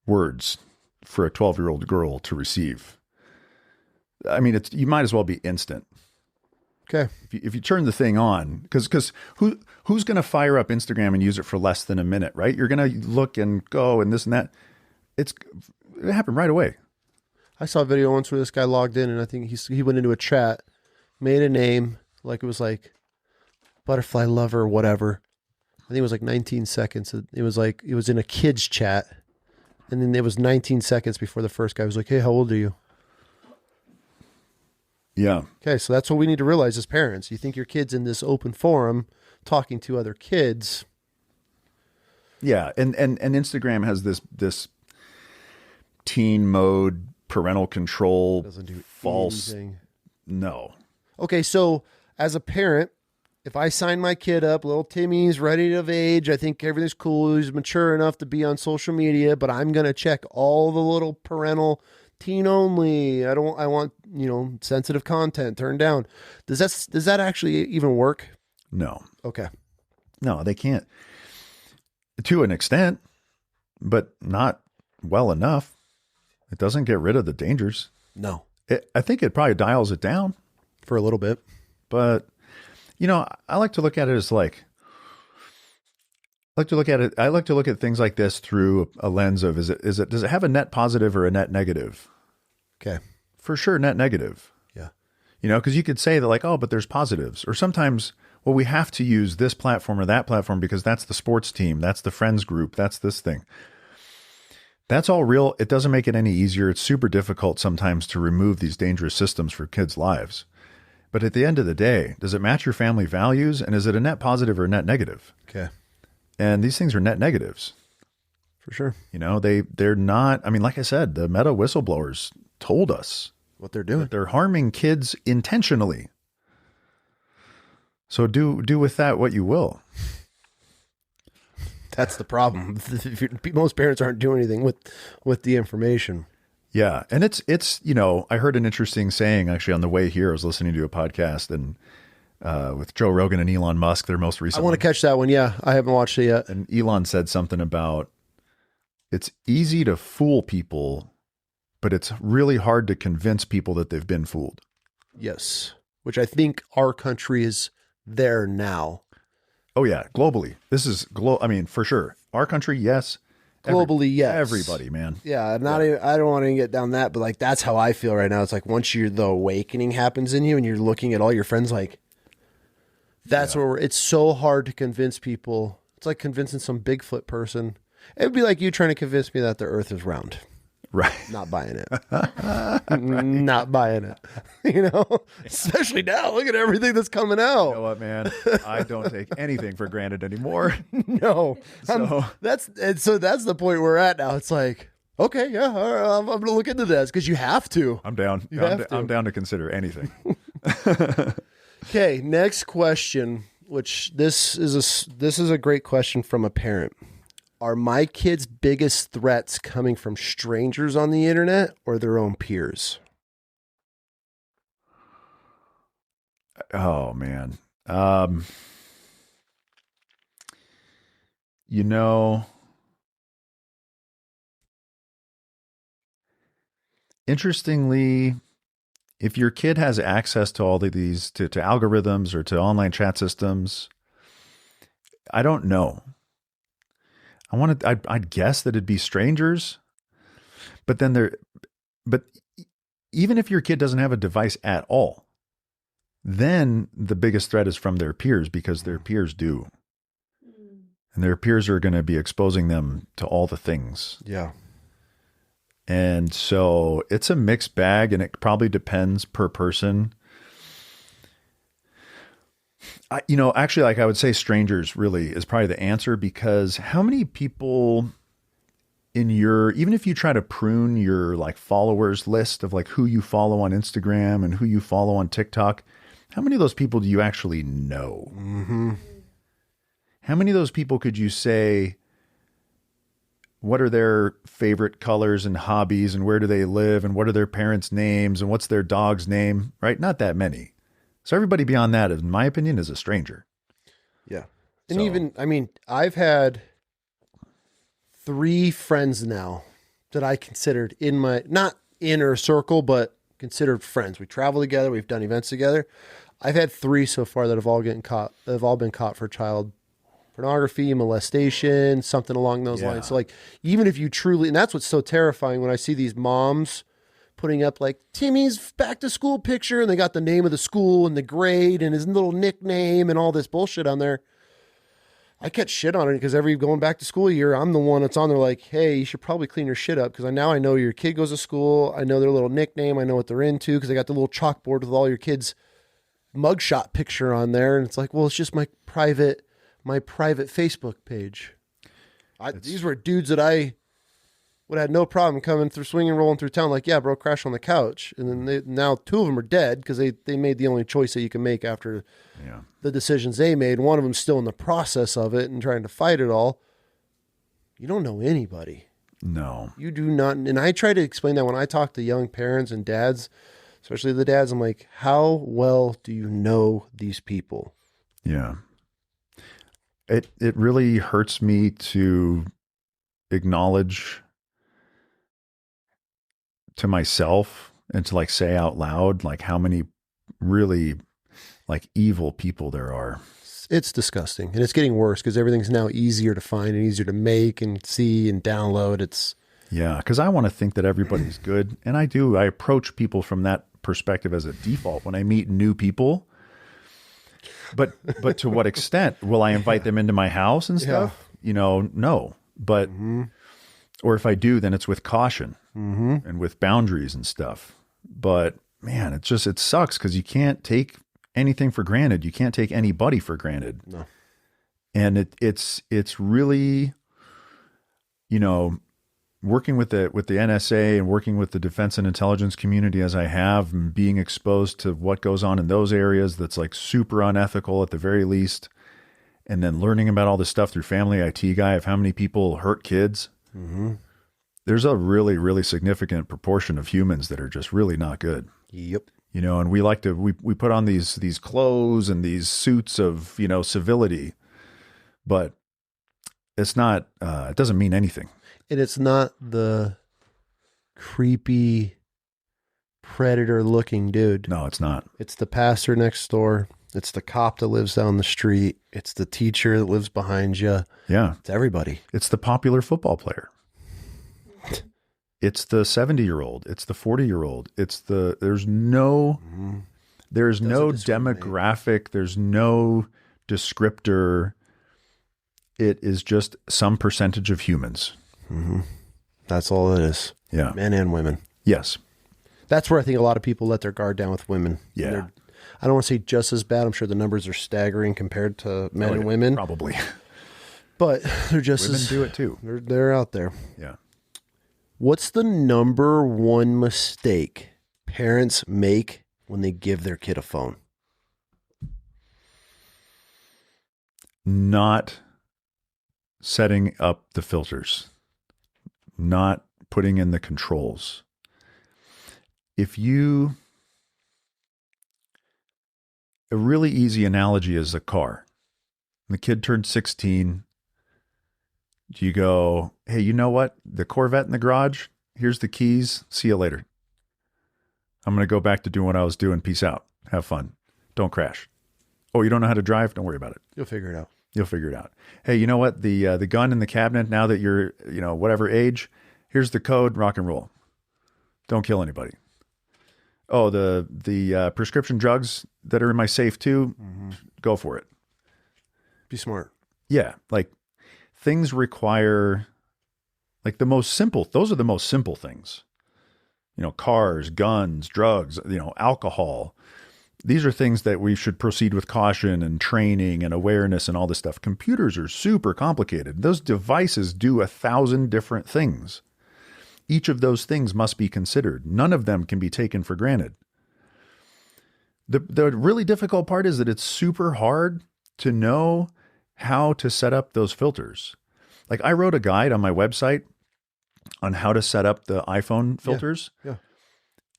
words for a 12-year-old girl to receive. I mean, you might as well be instant. Okay. If you turn the thing on, because who's going to fire up Instagram and use it for less than a minute, right? You're going to look and go and this and that. It happened right away. I saw a video once where this guy logged in and I think he went into a chat, made a name, like it was like Butterfly Lover or whatever. I think it was like 19 seconds. It was like, it was in a kid's chat. And then it was 19 seconds before the first guy was like, hey, how old are you? Yeah. Okay. So that's what we need to realize as parents. You think your kid's in this open forum talking to other kids. Yeah. And Instagram has this teen mode, parental control, Doesn't do false. anything. No. Okay. So as a parent, if I sign my kid up, little Timmy's ready of age, I think everything's cool. He's mature enough to be on social media, but I'm going to check all the little parental teen only. I want, sensitive content turned down. Does that actually even work? No. Okay. No, they can't. To an extent, but not well enough. It doesn't get rid of the dangers. No. I think it probably dials it down For a little bit. but I like to look at it as I like to look at things like this through a lens of, does it have a net positive or a net negative? Okay. For sure, net negative. Yeah. Because you could say that like, oh, but there's positives. Or sometimes, well, we have to use this platform or that platform because that's the sports team, that's the friends group, that's this thing. That's all real. It doesn't make it any easier. It's super difficult sometimes to remove these dangerous systems for kids' lives. But at the end of the day, does it match your family values? And is it a net positive or a net negative? Okay. And these things are net negatives. For sure. They're not, I mean, like I said, the Meta whistleblowers told us What they're doing. that they're harming kids intentionally. So do with that what you will. That's the problem. Most parents aren't doing anything with the information. Yeah. And it's, I heard an interesting saying actually on the way here. I was listening to a podcast and with Joe Rogan and Elon Musk, their most recent. I want to catch that one. Yeah. I haven't watched it yet. And Elon said something about it's easy to fool people, but it's really hard to convince people that they've been fooled. Yes. Which I think our country is there now. Oh yeah. Globally. This is for sure. Our country. Yes. Globally, yes. Everybody, man. Yeah, I don't want to get down that, but like that's how I feel right now. It's like once the awakening happens in you and you're looking at all your friends, like that's where it's so hard to convince people. It's like convincing some Bigfoot person. It would be like you trying to convince me that the earth is round. Right. Not buying it. Not buying it. Especially now. Look at everything that's coming out. You know what, man? I don't take anything for granted anymore. No. That's the point we're at now. It's like, okay, yeah, all right, I'm going to look into this because you have to. I'm down. I'm down to consider anything. Okay, next question, which this is a great question from a parent. Are my kids' biggest threats coming from strangers on the internet or their own peers? Oh, man. Interestingly, if your kid has access to all of these, to algorithms or to online chat systems, I don't know. I'd guess that it'd be strangers, but then but even if your kid doesn't have a device at all, then the biggest threat is from their peers, because their peers do. And their peers are going to be exposing them to all the things. Yeah. And so it's a mixed bag, and it probably depends per person. Actually, like I would say strangers really is probably the answer, because how many people even if you try to prune your like followers list of like who you follow on Instagram and who you follow on TikTok, how many of those people do you actually know? Mm-hmm. How many of those people could you say, what are their favorite colors and hobbies, and where do they live, and what are their parents' names, and what's their dog's name, right? Not that many. So everybody beyond that, in my opinion, is a stranger. Yeah. And I've had 3 friends now that I considered in my, not inner circle, but considered friends. We travel together. We've done events together. I've had 3 so far that have all been caught for child pornography, molestation, something along those lines. So like, even if you truly, and that's what's so terrifying when I see these moms putting up like Timmy's back to school picture, and they got the name of the school and the grade and his little nickname and all this bullshit on there. I catch shit on it because every going back to school year, I'm the one that's on there like, hey, you should probably clean your shit up, because now I know your kid goes to school. I know their little nickname. I know what they're into, because I got the little chalkboard with all your kids' mugshot picture on there. And it's like, well, it's just my private Facebook page. These were dudes that I would have had no problem coming through, swinging, rolling through town like, yeah, bro, crash on the couch. And then now 2 of them are dead because they made the only choice that you can make after the decisions they made. One of them's still in the process of it and trying to fight it all. You don't know anybody. No. You do not. And I try to explain that when I talk to young parents and dads, especially the dads, I'm like, how well do you know these people? Yeah. It really hurts me to acknowledge to myself and to like say out loud like how many really like evil people there are. It's disgusting, and it's getting worse because everything's now easier to find and easier to make and see and download. Because I want to think that everybody's good, and I do. I approach people from that perspective as a default when I meet new people. But to what extent will I invite them into my house and stuff? No. But or if I do, then it's with caution and with boundaries and stuff. But man, it sucks because you can't take anything for granted. You can't take anybody for granted. No. And it's really, working with the NSA and working with the defense and intelligence community as I have, and being exposed to what goes on in those areas that's like super unethical at the very least, and then learning about all this stuff through Family IT Guy of how many people hurt kids. Mm-hmm. There's a really, really significant proportion of humans that are just really not good. Yep. And we like to, we put on these clothes and these suits of, civility, but it's not, it doesn't mean anything. And it's not the creepy predator looking dude. No, it's not. It's the pastor next door. It's the cop that lives down the street. It's the teacher that lives behind you. Yeah. It's everybody. It's the popular football player. It's the 70-year-old. It's the 40-year-old. There's no demographic. There's no descriptor. It is just some percentage of humans. Mm-hmm. That's all it is. Yeah. Men and women. Yes. That's where I think a lot of people let their guard down with women. Yeah. I don't want to say just as bad. I'm sure the numbers are staggering compared to men and women. Probably. But they're just women do it too. They're out there. Yeah. What's the number one mistake parents make when they give their kid a phone? Not setting up the filters. Not putting in the controls. A really easy analogy is a car. The kid turned 16. You go, hey, you know what? The Corvette in the garage, here's the keys. See you later. I'm going to go back to doing what I was doing. Peace out. Have fun. Don't crash. Oh, you don't know how to drive? Don't worry about it. You'll figure it out. You'll figure it out. Hey, you know what? The gun in the cabinet, now that you're, whatever age, here's the code, rock and roll. Don't kill anybody. Oh, the prescription drugs that are in my safe too, go for it. Be smart. Yeah, like things require, like the most simple, those are the most simple things. You know, cars, guns, drugs, you know, alcohol. These are things that we should proceed with caution and training and awareness and all this stuff. Computers are super complicated. Those devices do 1,000 different things. Each of those things must be considered. None of them can be taken for granted. The really difficult part is that it's super hard to know how to set up those filters. Like I wrote a guide on my website on how to set up the iPhone filters. Yeah.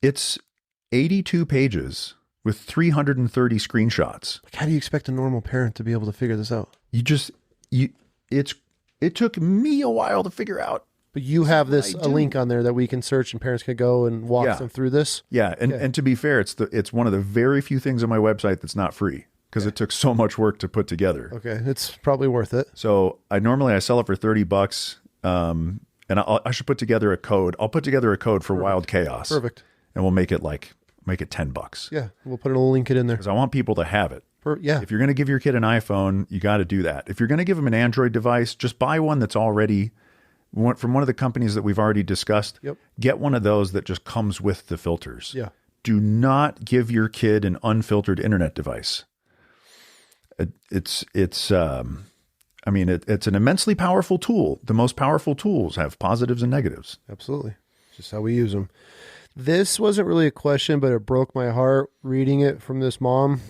It's 82 pages with 330 screenshots. Like, how do you expect a normal parent to be able to figure this out? It took me a while to figure out. But you have a link on there that we can search and parents can go and walk them through this. Yeah. And to be fair, it's one of the very few things on my website that's not free because it took so much work to put together. Okay. It's probably worth it. So I sell it for $30. And I should put together a code. I'll put together a code for Wild Chaos. Perfect. And we'll make it $10. Yeah. We'll put a link it in there. Because I want people to have it. Yeah. If you're going to give your kid an iPhone, you got to do that. If you're going to give them an Android device, just buy one that's already from one of the companies that we've already discussed. Yep. Get one of those that just comes with the filters. Yeah. Do not give your kid an unfiltered internet device. It's an immensely powerful tool. The most powerful tools have positives and negatives. Absolutely. It's just how we use them. This wasn't really a question, but it broke my heart reading it from this mom.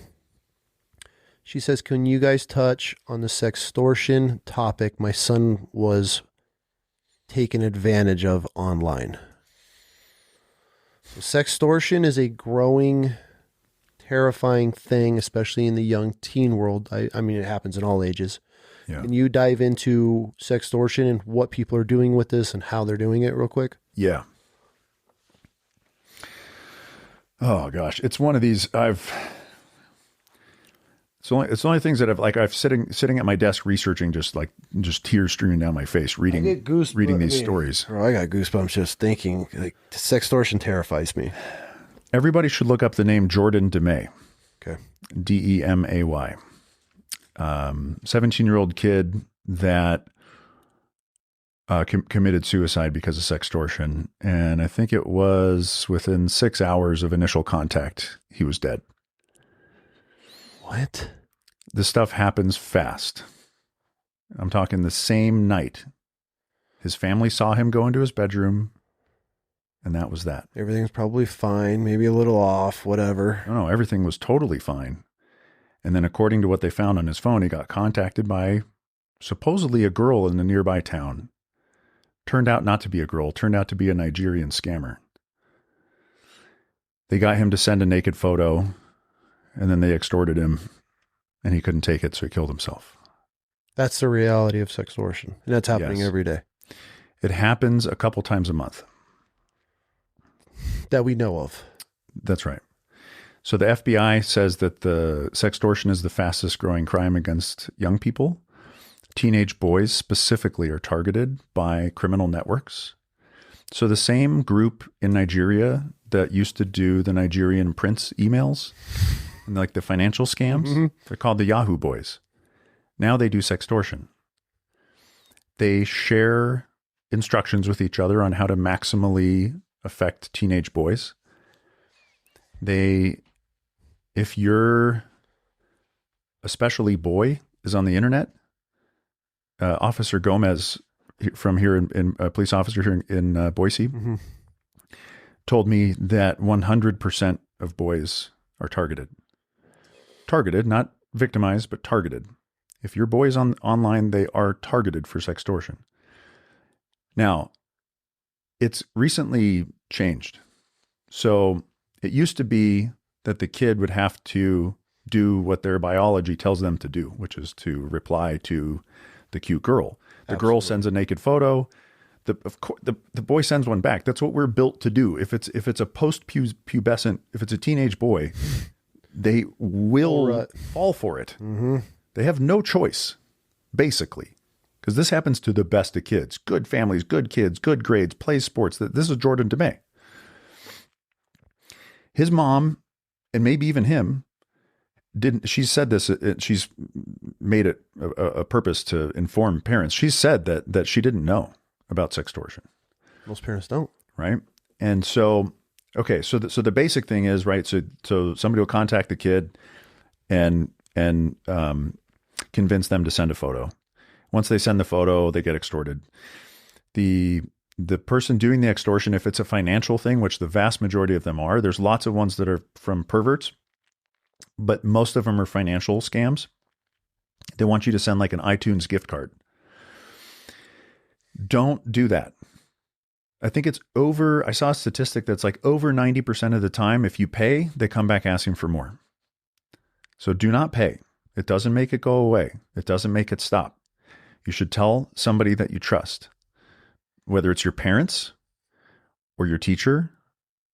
She says, can you guys touch on the sextortion topic my son was taken advantage of online? So sextortion is a growing, terrifying thing, especially in the young teen world. I mean, it happens in all ages. Yeah. Can you dive into sextortion and what people are doing with this and how they're doing it real quick? Yeah. Oh gosh, it's one of these. It's only things that I've sitting at my desk researching, just tears streaming down my face, reading these stories. Bro, I got goosebumps just thinking. Like, sextortion terrifies me. Everybody should look up the name Jordan DeMay. Okay. DEMAY. 17-year-old kid that committed suicide because of sextortion. And I think it was within 6 hours of initial contact, he was dead. What? This stuff happens fast. I'm talking the same night. His family saw him go into his bedroom, and that was that. Everything's probably fine, maybe a little off, whatever. No, everything was totally fine. And then according to what they found on his phone, he got contacted by supposedly a girl in the nearby town. Turned out not to be a girl, turned out to be a Nigerian scammer. They got him to send a naked photo, and then they extorted him, and he couldn't take it, so he killed himself. That's the reality of sextortion, and that's happening every day. It happens a couple times a month. That we know of. That's right. So the FBI says that the sextortion is the fastest growing crime against young people. Teenage boys specifically are targeted by criminal networks. So the same group in Nigeria that used to do the Nigerian prince emails and like the financial scams, they're called the Yahoo Boys. Now they do sextortion. They share instructions with each other on how to maximally affect teenage boys. If your especially boy is on the internet, Officer Gomez from here in police officer here in Boise told me that 100% of boys are targeted. Targeted, not victimized, but targeted. If your boy is online, they are targeted for sextortion. Now, it's recently changed. So it used to be that the kid would have to do what their biology tells them to do, which is to reply to the cute girl. The girl sends a naked photo. The boy sends one back. That's what we're built to do. If it's a post-pubescent, if it's a teenage boy, they will fall for it. Mm-hmm. They have no choice, basically, because this happens to the best of kids. Good families, good kids, good grades, plays sports. This is Jordan DeMay. His mom, and maybe even him, didn't. She said this. She's made it a purpose to inform parents. She said that she didn't know about sextortion. Most parents don't. Right. And so, okay. So the basic thing is, right. So somebody will contact the kid and convince them to send a photo. Once they send the photo, they get extorted. The person doing the extortion, if it's a financial thing, which the vast majority of them are, there's lots of ones that are from perverts, but most of them are financial scams. They want you to send like an iTunes gift card. Don't do that. I think I saw a statistic that's like over 90% of the time, if you pay, they come back asking for more. So do not pay. It doesn't make it go away. It doesn't make it stop. You should tell somebody that you trust, whether it's your parents or your teacher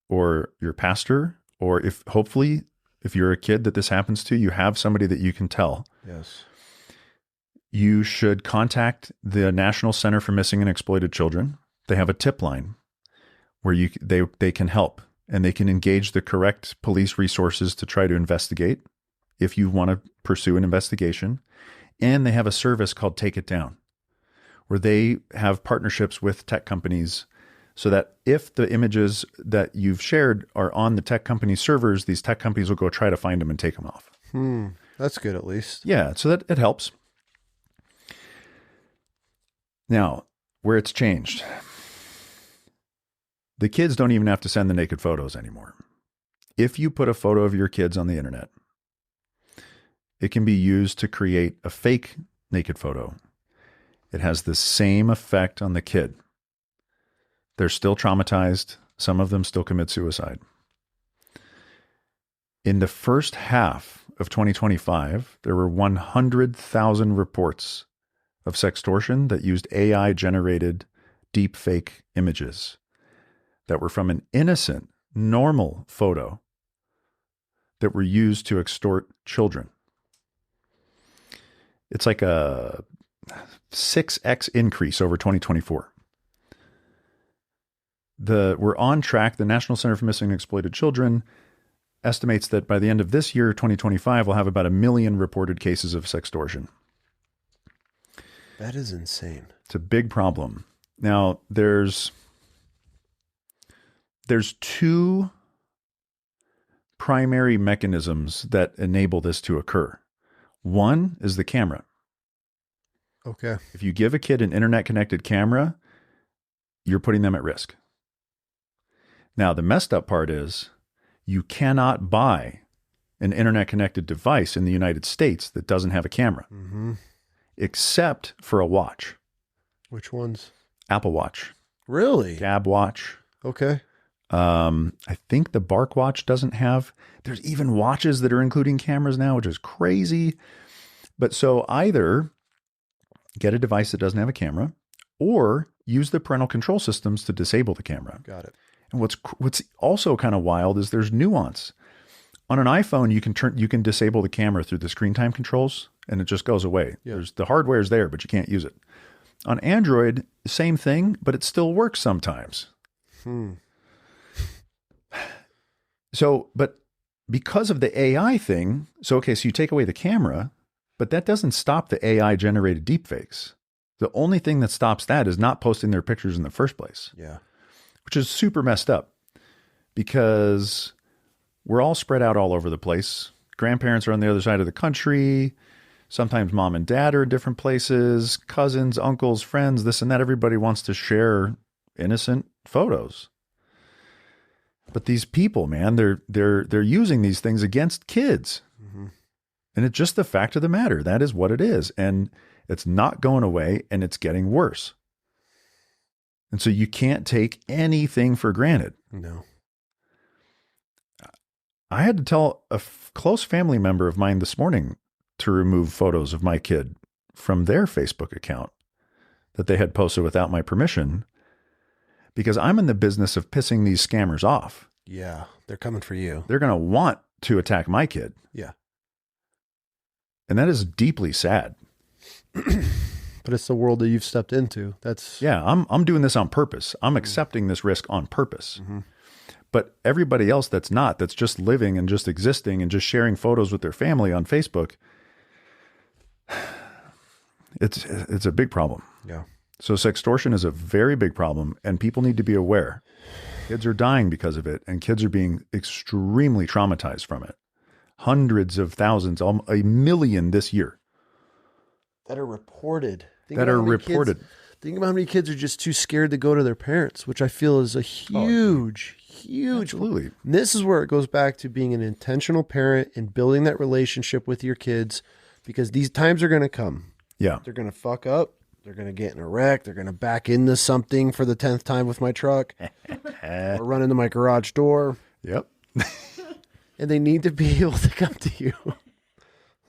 or your pastor, or hopefully if you're a kid that this happens to, you have somebody that you can tell. Yes. You should contact the National Center for Missing and Exploited Children. They have a tip line where they can help, and they can engage the correct police resources to try to investigate if you want to pursue an investigation. And they have a service called Take It Down, where they have partnerships with tech companies so that if the images that you've shared are on the tech company servers, these tech companies will go try to find them and take them off. That's good, at least. Yeah, so that it helps. Now, where it's changed, the kids don't even have to send the naked photos anymore. If you put a photo of your kids on the internet, it can be used to create a fake naked photo. It has the same effect on the kid. They're still traumatized. Some of them still commit suicide. In the first half of 2025, there were 100,000 reports of sextortion that used AI-generated deepfake images that were from an innocent, normal photo that were used to extort children. It's like a 6x increase over 2024. We're on track. The National Center for Missing and Exploited Children estimates that by the end of this year, 2025, we'll have about 1 million reported cases of sextortion. That is insane. It's a big problem. Now, there's two primary mechanisms that enable this to occur. One is the camera. Okay. If you give a kid an internet-connected camera, you're putting them at risk. Now, the messed up part is you cannot buy an internet-connected device in the United States that doesn't have a camera, except for a watch. Which ones? Apple Watch. Really? Gab Watch. Okay. I think the Bark Watch doesn't have. There's even watches that are including cameras now, which is crazy. But so either get a device that doesn't have a camera, or use the parental control systems to disable the camera. Got it. And what's also kind of wild is there's nuance. On an iPhone, you can disable the camera through the screen time controls, and it just goes away. Yeah. The hardware is there, but you can't use it. On Android, same thing, but it still works sometimes. So, but because of the AI thing, so you take away the camera, but that doesn't stop the AI generated deepfakes. The only thing that stops that is not posting their pictures in the first place. Yeah. Which is super messed up because we're all spread out all over the place. Grandparents are on the other side of the country. Sometimes mom and dad are in different places, cousins, uncles, friends, this and that. Everybody wants to share innocent photos. But these people, man, they're using these things against kids. And it's just the fact of the matter. That is what it is. And it's not going away, and it's getting worse. And so you can't take anything for granted. No. I had to tell a close family member of mine this morning to remove photos of my kid from their Facebook account that they had posted without my permission, because I'm in the business of pissing these scammers off. Yeah, they're coming for you. They're going to want to attack my kid. Yeah. And that is deeply sad. But it's the world that you've stepped into. Yeah, I'm doing this on purpose. I'm accepting this risk on purpose. But everybody else that's not, that's just living and just existing and just sharing photos with their family on Facebook, it's a big problem. Yeah. So sextortion is a very big problem, and people need to be aware. Kids are dying because of it, and kids are being extremely traumatized from it. Hundreds of thousands, a million this year. That are reported. Think about how many kids are just too scared to go to their parents, which I feel is a huge. Absolutely. And this is where it goes back to being an intentional parent and building that relationship with your kids, because these times are going to come. Yeah. They're going to fuck up. They're going to get in a wreck. They're going to back into something for the 10th time with my truck or run into my garage door. Yep. And they need to be able to come to you.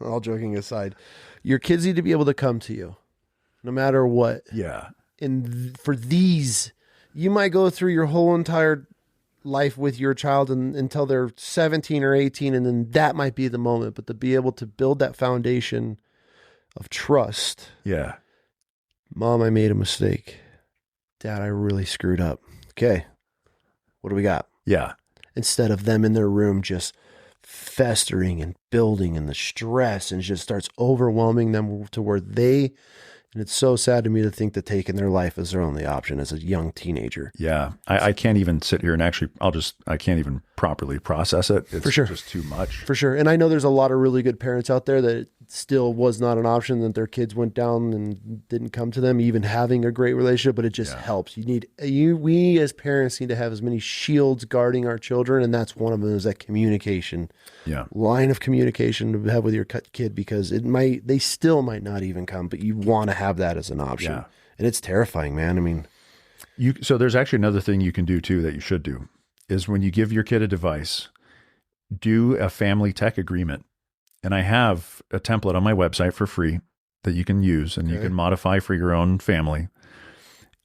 All joking aside, your kids need to be able to come to you no matter what. Yeah. And for these, you might go through your whole entire life with your child until they're 17 or 18, and then that might be the moment. But to be able to build that foundation of trust. Yeah. Mom, I made a mistake. Dad, I really screwed up. Okay. What do we got? Yeah. Instead of them in their room just festering and building and the stress, and just starts overwhelming them to where they, and it's so sad to me to think that taking their life is their only option as a young teenager. Yeah. I can't even sit here and actually, I can't even properly process it. It's For sure. just too much. For sure. And I know there's a lot of really good parents out there that it still was not an option, that their kids went down and didn't come to them, even having a great relationship, but it just helps. We as parents need to have as many shields guarding our children. And that's one of them, is that communication, line of communication to have with your kid, because they still might not even come, but you want to have that as an option. Yeah. And it's terrifying, man. I mean, so there's actually another thing you can do too, that you should do, is when you give your kid a device, do a family tech agreement. And I have a template on my website for free that you can use, and you can modify for your own family,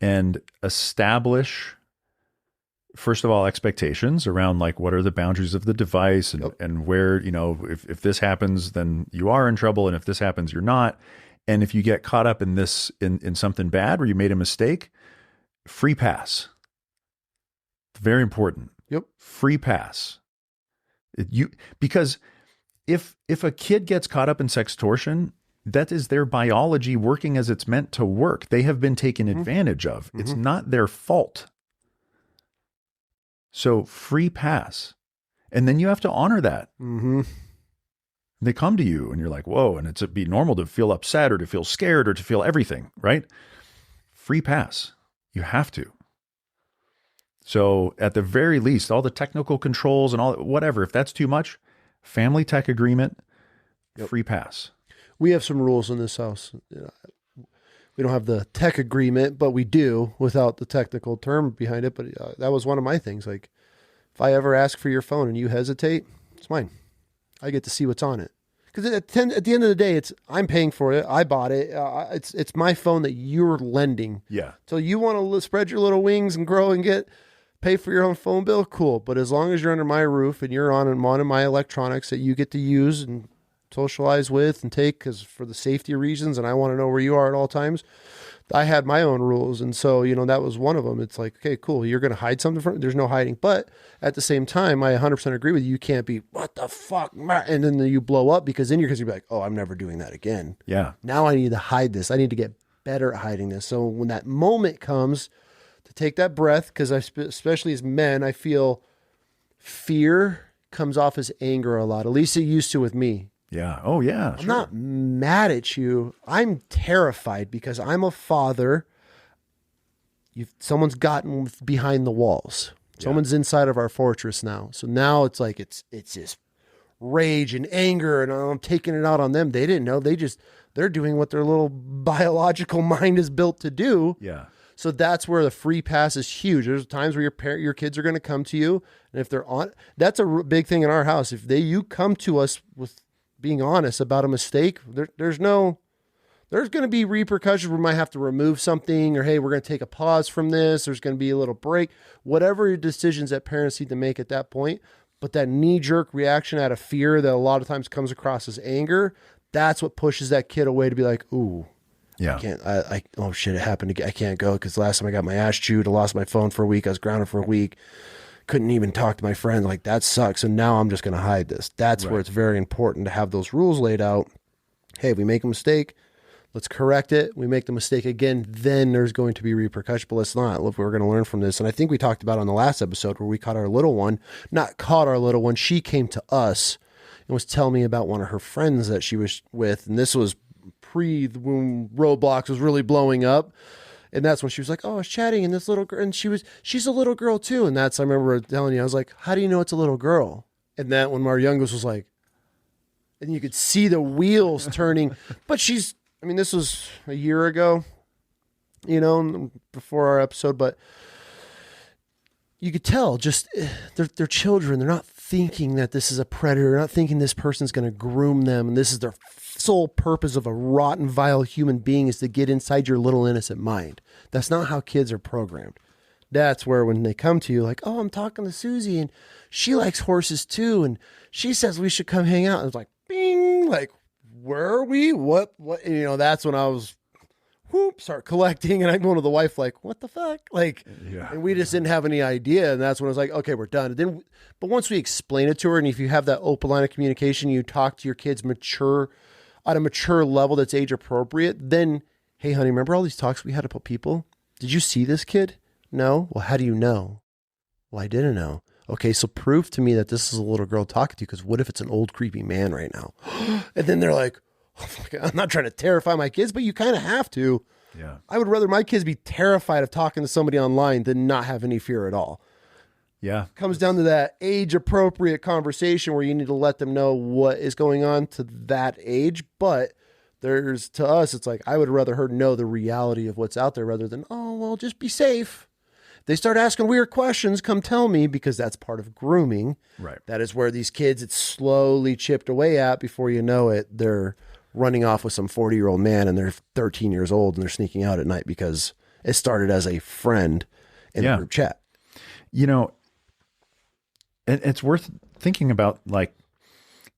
and establish, first of all, expectations around like, what are the boundaries of the device, and where, if this happens, then you are in trouble. And if this happens, you're not. And if you get caught up in this, in something bad where you made a mistake, free pass. Very important. Yep. Free pass. Because if a kid gets caught up in sextortion, that is their biology working as it's meant to work. They have been taken advantage of. It's not their fault. So free pass. And then you have to honor that. They come to you and you're like, whoa, and it'd be normal to feel upset or to feel scared or to feel everything, right? Free pass. You have to. So at the very least, all the technical controls and all, whatever, if that's too much, family tech agreement, free pass. We have some rules in this house. We don't have the tech agreement, but we do, without the technical term behind it. But that was one of my things. Like, if I ever ask for your phone and you hesitate, it's mine. I get to see what's on it. Because at the end of the day, I'm paying for it. I bought it. It's my phone that you're lending. Yeah. So you want to spread your little wings and grow and pay for your own phone bill, cool. But as long as you're under my roof and you're on my electronics that you get to use and socialize with and take, because for the safety reasons, and I want to know where you are at all times, I had my own rules. And so, that was one of them. It's like, okay, cool. You're going to hide something from, there's no hiding. But at the same time, I 100% agree with you. You can't be, what the fuck? And then you blow up, because then you're going to be like, oh, I'm never doing that again. Yeah. Now I need to hide this. I need to get better at hiding this. So when that moment comes, to take that breath, because especially as men, I feel fear comes off as anger a lot. At least it used to with me. Yeah. Oh, yeah. I'm not mad at you. I'm terrified because I'm a father. Someone's gotten behind the walls. Someone's inside of our fortress now. So now it's like it's this rage and anger, and I'm taking it out on them. They didn't know. They're doing what their little biological mind is built to do. Yeah. So that's where the free pass is huge. There's times where your kids are going to come to you, and if they're on, that's a big thing in our house. If you come to us with being honest about a mistake, there's going to be repercussions. We might have to remove something, or, hey, we're going to take a pause from this. There's going to be a little break, whatever your decisions that parents need to make at that point. But that knee-jerk reaction out of fear that a lot of times comes across as anger, that's what pushes that kid away to be like, ooh, yeah, I can't, oh shit, it happened again. I can't go because last time I got my ass chewed, I lost my phone for a week. I was grounded for a week. couldn't even talk to my friend. Like, that sucks. And now I'm just going to hide this. That's where it's very important to have those rules laid out. Hey, we make a mistake, let's correct it. We make the mistake again, then there's going to be repercussions. But let's not. Look, we're going to learn from this. And I think we talked about on the last episode where we caught our little one. Not caught our little one. She came to us and was telling me about one of her friends that she was with. And this was when Roblox was really blowing up. And that's when she was like, oh, I was chatting and this little girl, and she's a little girl too. And that's, I remember telling you, I was like, how do you know it's a little girl? And that when our youngest was like, and you could see the wheels turning, but this was a year ago, before our episode, but you could tell just they're children. They're not thinking that this is a predator. They're not thinking this person's going to groom them. And this is their sole purpose of a rotten, vile human being is to get inside your little innocent mind. That's not how kids are programmed. That's where when they come to you like, oh, I'm talking to Susie and she likes horses too. And she says we should come hang out. And it's like, bing, like, where are we? What? That's when I was, start collecting. And I'm going to the wife like, what the fuck? Like, and we just didn't have any idea. And that's when I was like, okay, we're done. And then, but once we explain it to her, and if you have that open line of communication, you talk to your kids at a mature level that's age appropriate, then, hey, honey, remember all these talks we had about people? Did you see this kid? No? Well, how do you know? Well, I didn't know. Okay, so prove to me that this is a little girl talking to you, because what if it's an old creepy man right now? And then they're like, oh, I'm not trying to terrify my kids, but you kind of have to. Yeah. I would rather my kids be terrified of talking to somebody online than not have any fear at all. Yeah. Comes down to that age appropriate conversation where you need to let them know what is going on to that age. But to us, it's like, I would rather her know the reality of what's out there rather than, oh, well, just be safe. They start asking weird questions, come tell me, because that's part of grooming. Right. That is where these kids, it's slowly chipped away at. Before you know it, they're running off with some 40-year-old man and they're 13 years old and they're sneaking out at night because it started as a friend in a group chat. It's worth thinking about, like,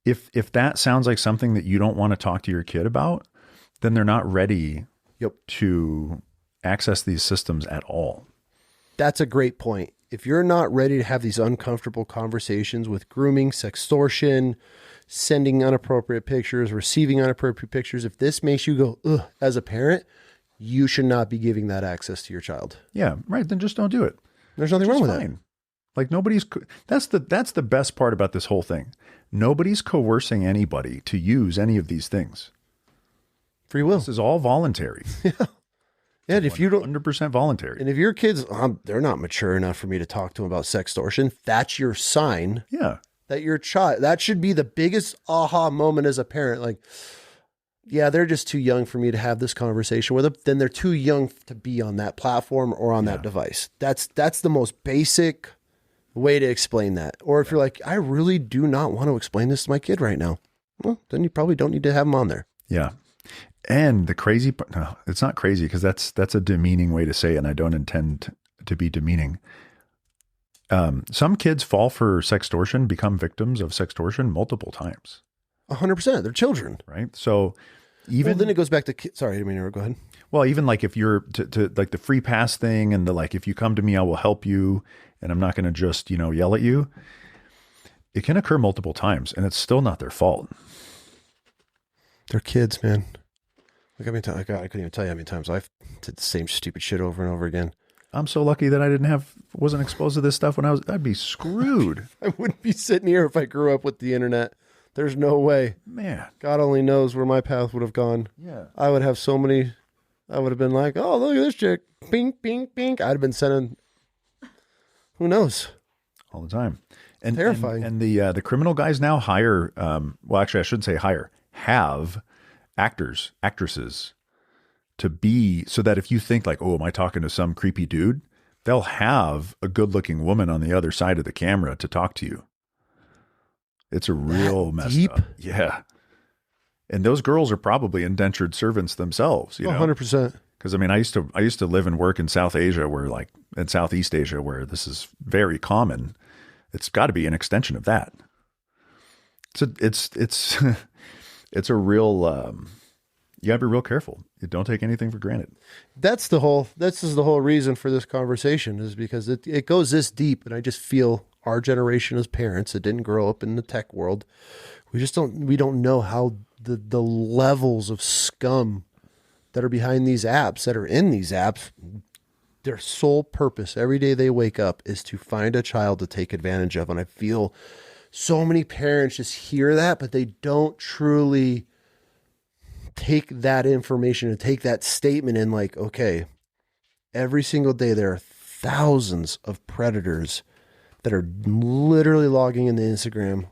if that sounds like something that you don't want to talk to your kid about, then they're not ready to access these systems at all. That's a great point. If you're not ready to have these uncomfortable conversations with grooming, sextortion, sending inappropriate pictures, receiving inappropriate pictures, if this makes you go, ugh, as a parent, you should not be giving that access to your child. Yeah, right. Then just don't do it. There's nothing wrong with that. Like, that's the best part about this whole thing. Nobody's coercing anybody to use any of these things. Free will. This is all voluntary. And if you don't, 100% voluntary. And if your kids, they're not mature enough for me to talk to them about sextortion, that's your sign. Yeah. That your child, that should be the biggest aha moment as a parent. Like, yeah, they're just too young for me to have this conversation with them. Then they're too young to be on that platform or on that device. That's the most basic way to explain that. Or if you're like, I really do not want to explain this to my kid right now, well, then you probably don't need to have them on there. Yeah. And the crazy part, no, it's not crazy, because that's a demeaning way to say it, and I don't intend to be demeaning. Some kids fall for sextortion, become victims of sextortion multiple times. 100%. They're children. Right. So even then it goes back to, sorry, I didn't mean to go ahead. Well, even like if you're to like the free pass thing and the, like, if you come to me, I will help you and I'm not going to just, yell at you. It can occur multiple times and it's still not their fault. They're kids, man. Like, I couldn't even tell you how many times I've did the same stupid shit over and over again. I'm so lucky that I wasn't exposed to this stuff when I'd be screwed. I wouldn't be sitting here if I grew up with the internet. There's no way. Man. God only knows where my path would have gone. Yeah. I would have so many, I would have been like, oh, look at this chick. Pink, pink, pink. I'd have been sending, who knows? All the time. And terrifying. And the criminal guys now hire, well, actually I shouldn't say hire, have actors, actresses to be, so that if you think like, oh, am I talking to some creepy dude? They'll have a good looking woman on the other side of the camera to talk to you. It's a real mess up. Yeah. And those girls are probably indentured servants themselves, 100%. Because I mean, I used to live and work in South Asia in Southeast Asia, where this is very common. It's got to be an extension of that. So it's a real, you gotta be real careful. You don't take anything for granted. This is the whole reason for this conversation, is because it goes this deep. And I just feel our generation as parents that didn't grow up in the tech world, we don't know how the levels of scum that are behind these apps, that are in these apps. Their sole purpose every day they wake up is to find a child to take advantage of. And I feel so many parents just hear that, but they don't truly take that information and take that statement in like, okay, every single day there are thousands of predators that are literally logging into Instagram,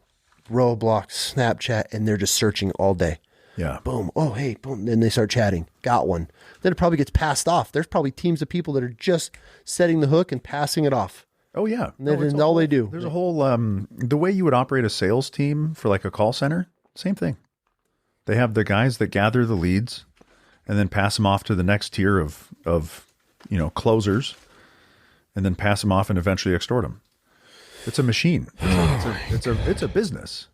Roblox, Snapchat, and they're just searching all day. Yeah. Boom. Oh, hey, boom. Then they start chatting. Got one. Then it probably gets passed off. There's probably teams of people that are just setting the hook and passing it off. Oh yeah. And that's all they do. There's a whole, the way you would operate a sales team for like a call center, same thing. They have the guys that gather the leads and then pass them off to the next tier of closers, and then pass them off and eventually extort them. It's a machine. It's a business.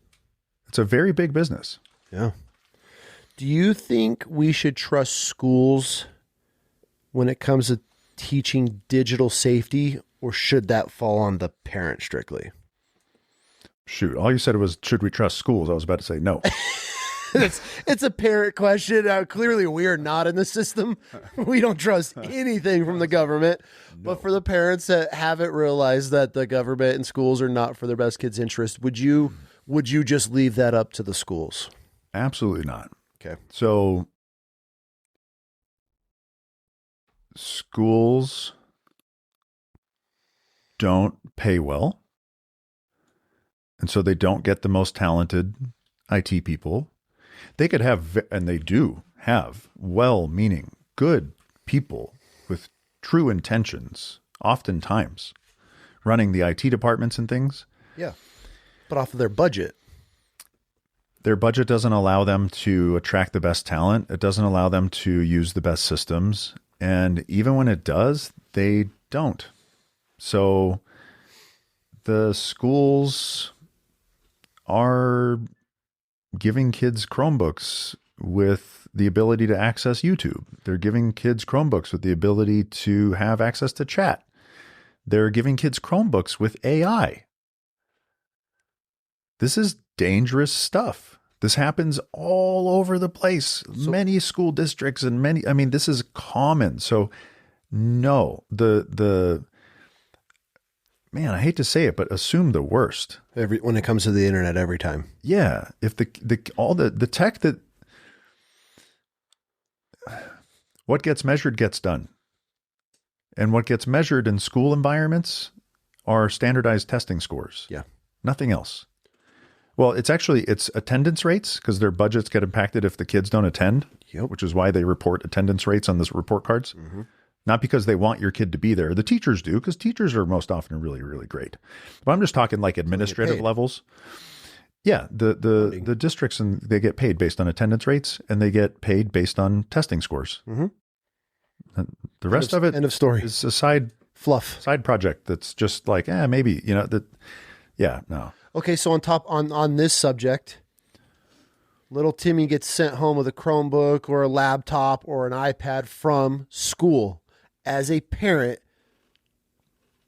It's a very big business. Yeah. Do you think we should trust schools when it comes to teaching digital safety, or should that fall on the parent strictly? Shoot, all you said was, should we trust schools? I was about to say no. It's a parent question. Clearly, we are not in the system. We don't trust anything from the government. No. But for the parents that haven't realized that the government and schools are not for their best kids' interest, would you just leave that up to the schools? Absolutely not. Okay. So schools don't pay well, and so they don't get the most talented IT people. They could have, and they do have, well-meaning, good people with true intentions, oftentimes, running the IT departments and things. Yeah. But off of their budget. Their budget doesn't allow them to attract the best talent. It doesn't allow them to use the best systems. And even when it does, they don't. So the schools are giving kids Chromebooks with the ability to access YouTube. They're giving kids Chromebooks with the ability to have access to chat. They're giving kids Chromebooks with AI. This is dangerous stuff. This happens all over the place. Many school districts and this is common. So no, man, I hate to say it, but assume the worst. When it comes to the internet, every time. Yeah. If the tech that what gets measured gets done. And what gets measured in school environments are standardized testing scores. Yeah. Nothing else. Well, it's attendance rates, because their budgets get impacted if the kids don't attend, which is why they report attendance rates on this report cards. Mm-hmm. Not because they want your kid to be there. The teachers do, because teachers are most often really, really great. But I'm just talking like administrative levels. Yeah, the districts, and they get paid based on attendance rates, and they get paid based on testing scores. Mm-hmm. And the rest of it end of story. Is a side project that's just like, maybe, no. Okay, so on this subject, little Timmy gets sent home with a Chromebook or a laptop or an iPad from school. As a parent,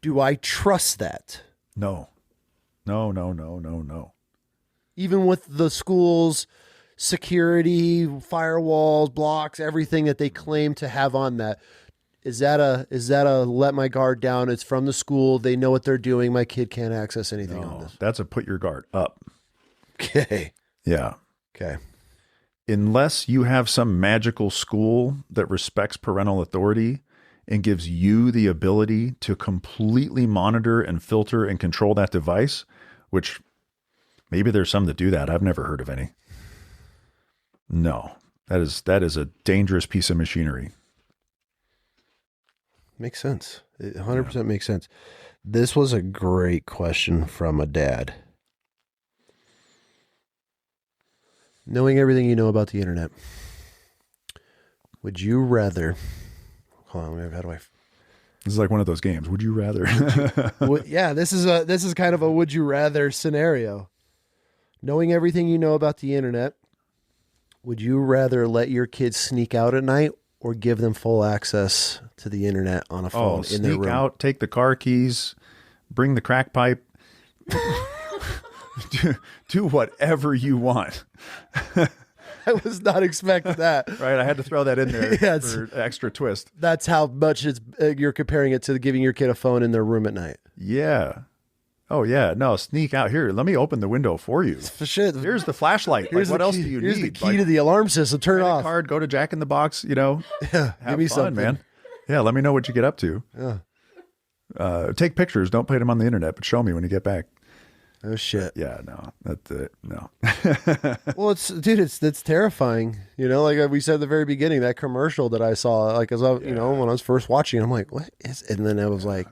do I trust that? No. Even with the school's security, firewalls, blocks, everything that they claim to have on that, is that a let my guard down? It's from the school. They know what they're doing. My kid can't access anything on this. That's a put your guard up. Okay. Yeah. Okay. Unless you have some magical school that respects parental authority and gives you the ability to completely monitor and filter and control that device, which maybe there's some that do that. I've never heard of any. No, that is a dangerous piece of machinery. Makes sense. It 100% makes sense. This was a great question from a dad. Knowing everything you know about the internet, would you rather... Hold on, how do I... This is like one of those games. Would you rather? Yeah, this is kind of a would you rather scenario. Knowing everything you know about the internet, Would you rather let your kids sneak out at night or give them full access to the internet on a phone in their room? Sneak out, take the car keys, bring the crack pipe, do whatever you want. I was not expecting that. Right, I had to throw that in there for extra twist. That's how much you're comparing it to giving your kid a phone in their room at night. Yeah. Oh, yeah. No, sneak out. Here, let me open the window for you. For shit. Here's the flashlight. What else do you need? Here's the key to the alarm system. Turn it off. Card, go to Jack in the Box, Yeah, have give me fun, something, man. Yeah, let me know what you get up to. Yeah. Take pictures. Don't put them on the internet, but show me when you get back. Oh, shit. Yeah, no. No. Well, it's terrifying. Like we said at the very beginning, that commercial that I saw, like, when I was first watching, I'm like, what is it? And then I was like,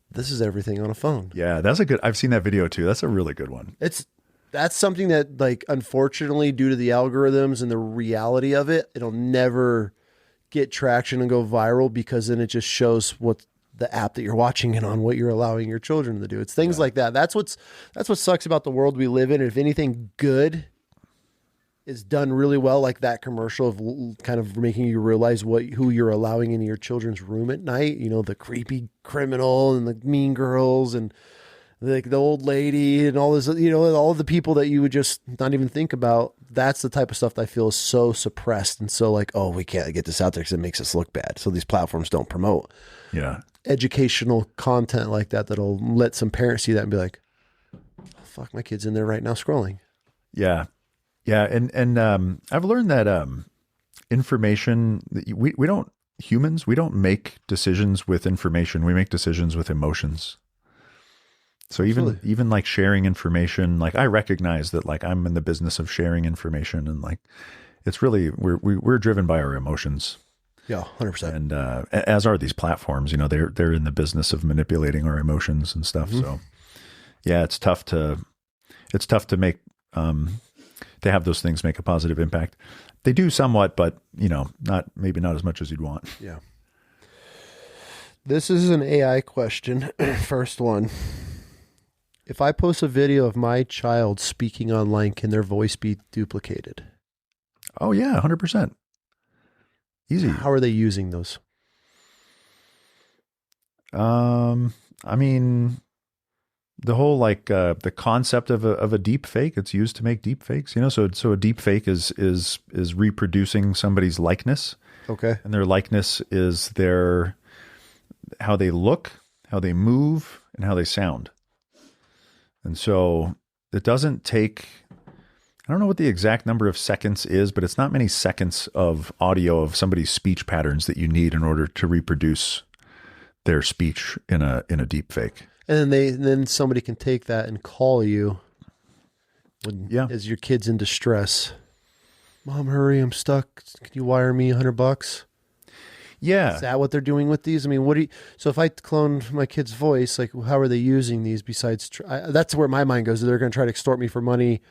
this is everything on a phone. Yeah, I've seen that video too. That's a really good one. That's something that, like, unfortunately, due to the algorithms and the reality of it, it'll never get traction and go viral, because then it just shows what the app that you're watching it on, what you're allowing your children to do. It's things like that. That's what sucks about the world we live in. If anything good is done really well, like that commercial of kind of making you realize who you're allowing into your children's room at night, the creepy criminal and the mean girls and the old lady and all this, all the people that you would just not even think about. That's the type of stuff that I feel is so suppressed and so like, oh, we can't get this out there because it makes us look bad. So these platforms don't promote educational content like that that'll let some parents see that and be like, oh, fuck, my kid's in there right now scrolling. Yeah. Yeah. And I've learned that information, we don't make decisions with information. We make decisions with emotions. So even like sharing information, like I recognize that, like, I'm in the business of sharing information, and like, it's really, we're driven by our emotions. Yeah, 100%. And as are these platforms, they're in the business of manipulating our emotions and stuff. Mm-hmm. So yeah, it's tough to make, to have those things make a positive impact. They do somewhat, but maybe not as much as you'd want. Yeah. This is an AI question. First one. If I post a video of my child speaking online, can their voice be duplicated? Oh yeah, 100%. Easy. How are they using those? I mean, the whole the concept of a deep fake, it's used to make deep fakes, so a deep fake is reproducing somebody's likeness. Okay. And their likeness is how they look, how they move, and how they sound. And so it doesn't take, I don't know what the exact number of seconds is, but it's not many seconds of audio of somebody's speech patterns that you need in order to reproduce their speech in a deep fake. And then somebody can take that and call you as your kid's in distress. Mom, hurry, I'm stuck. Can you wire me $100? Yeah. Is that what they're doing with these? I mean, so if I cloned my kid's voice, like, how are they using these besides, that's where my mind goes. They're going to try to extort me for money,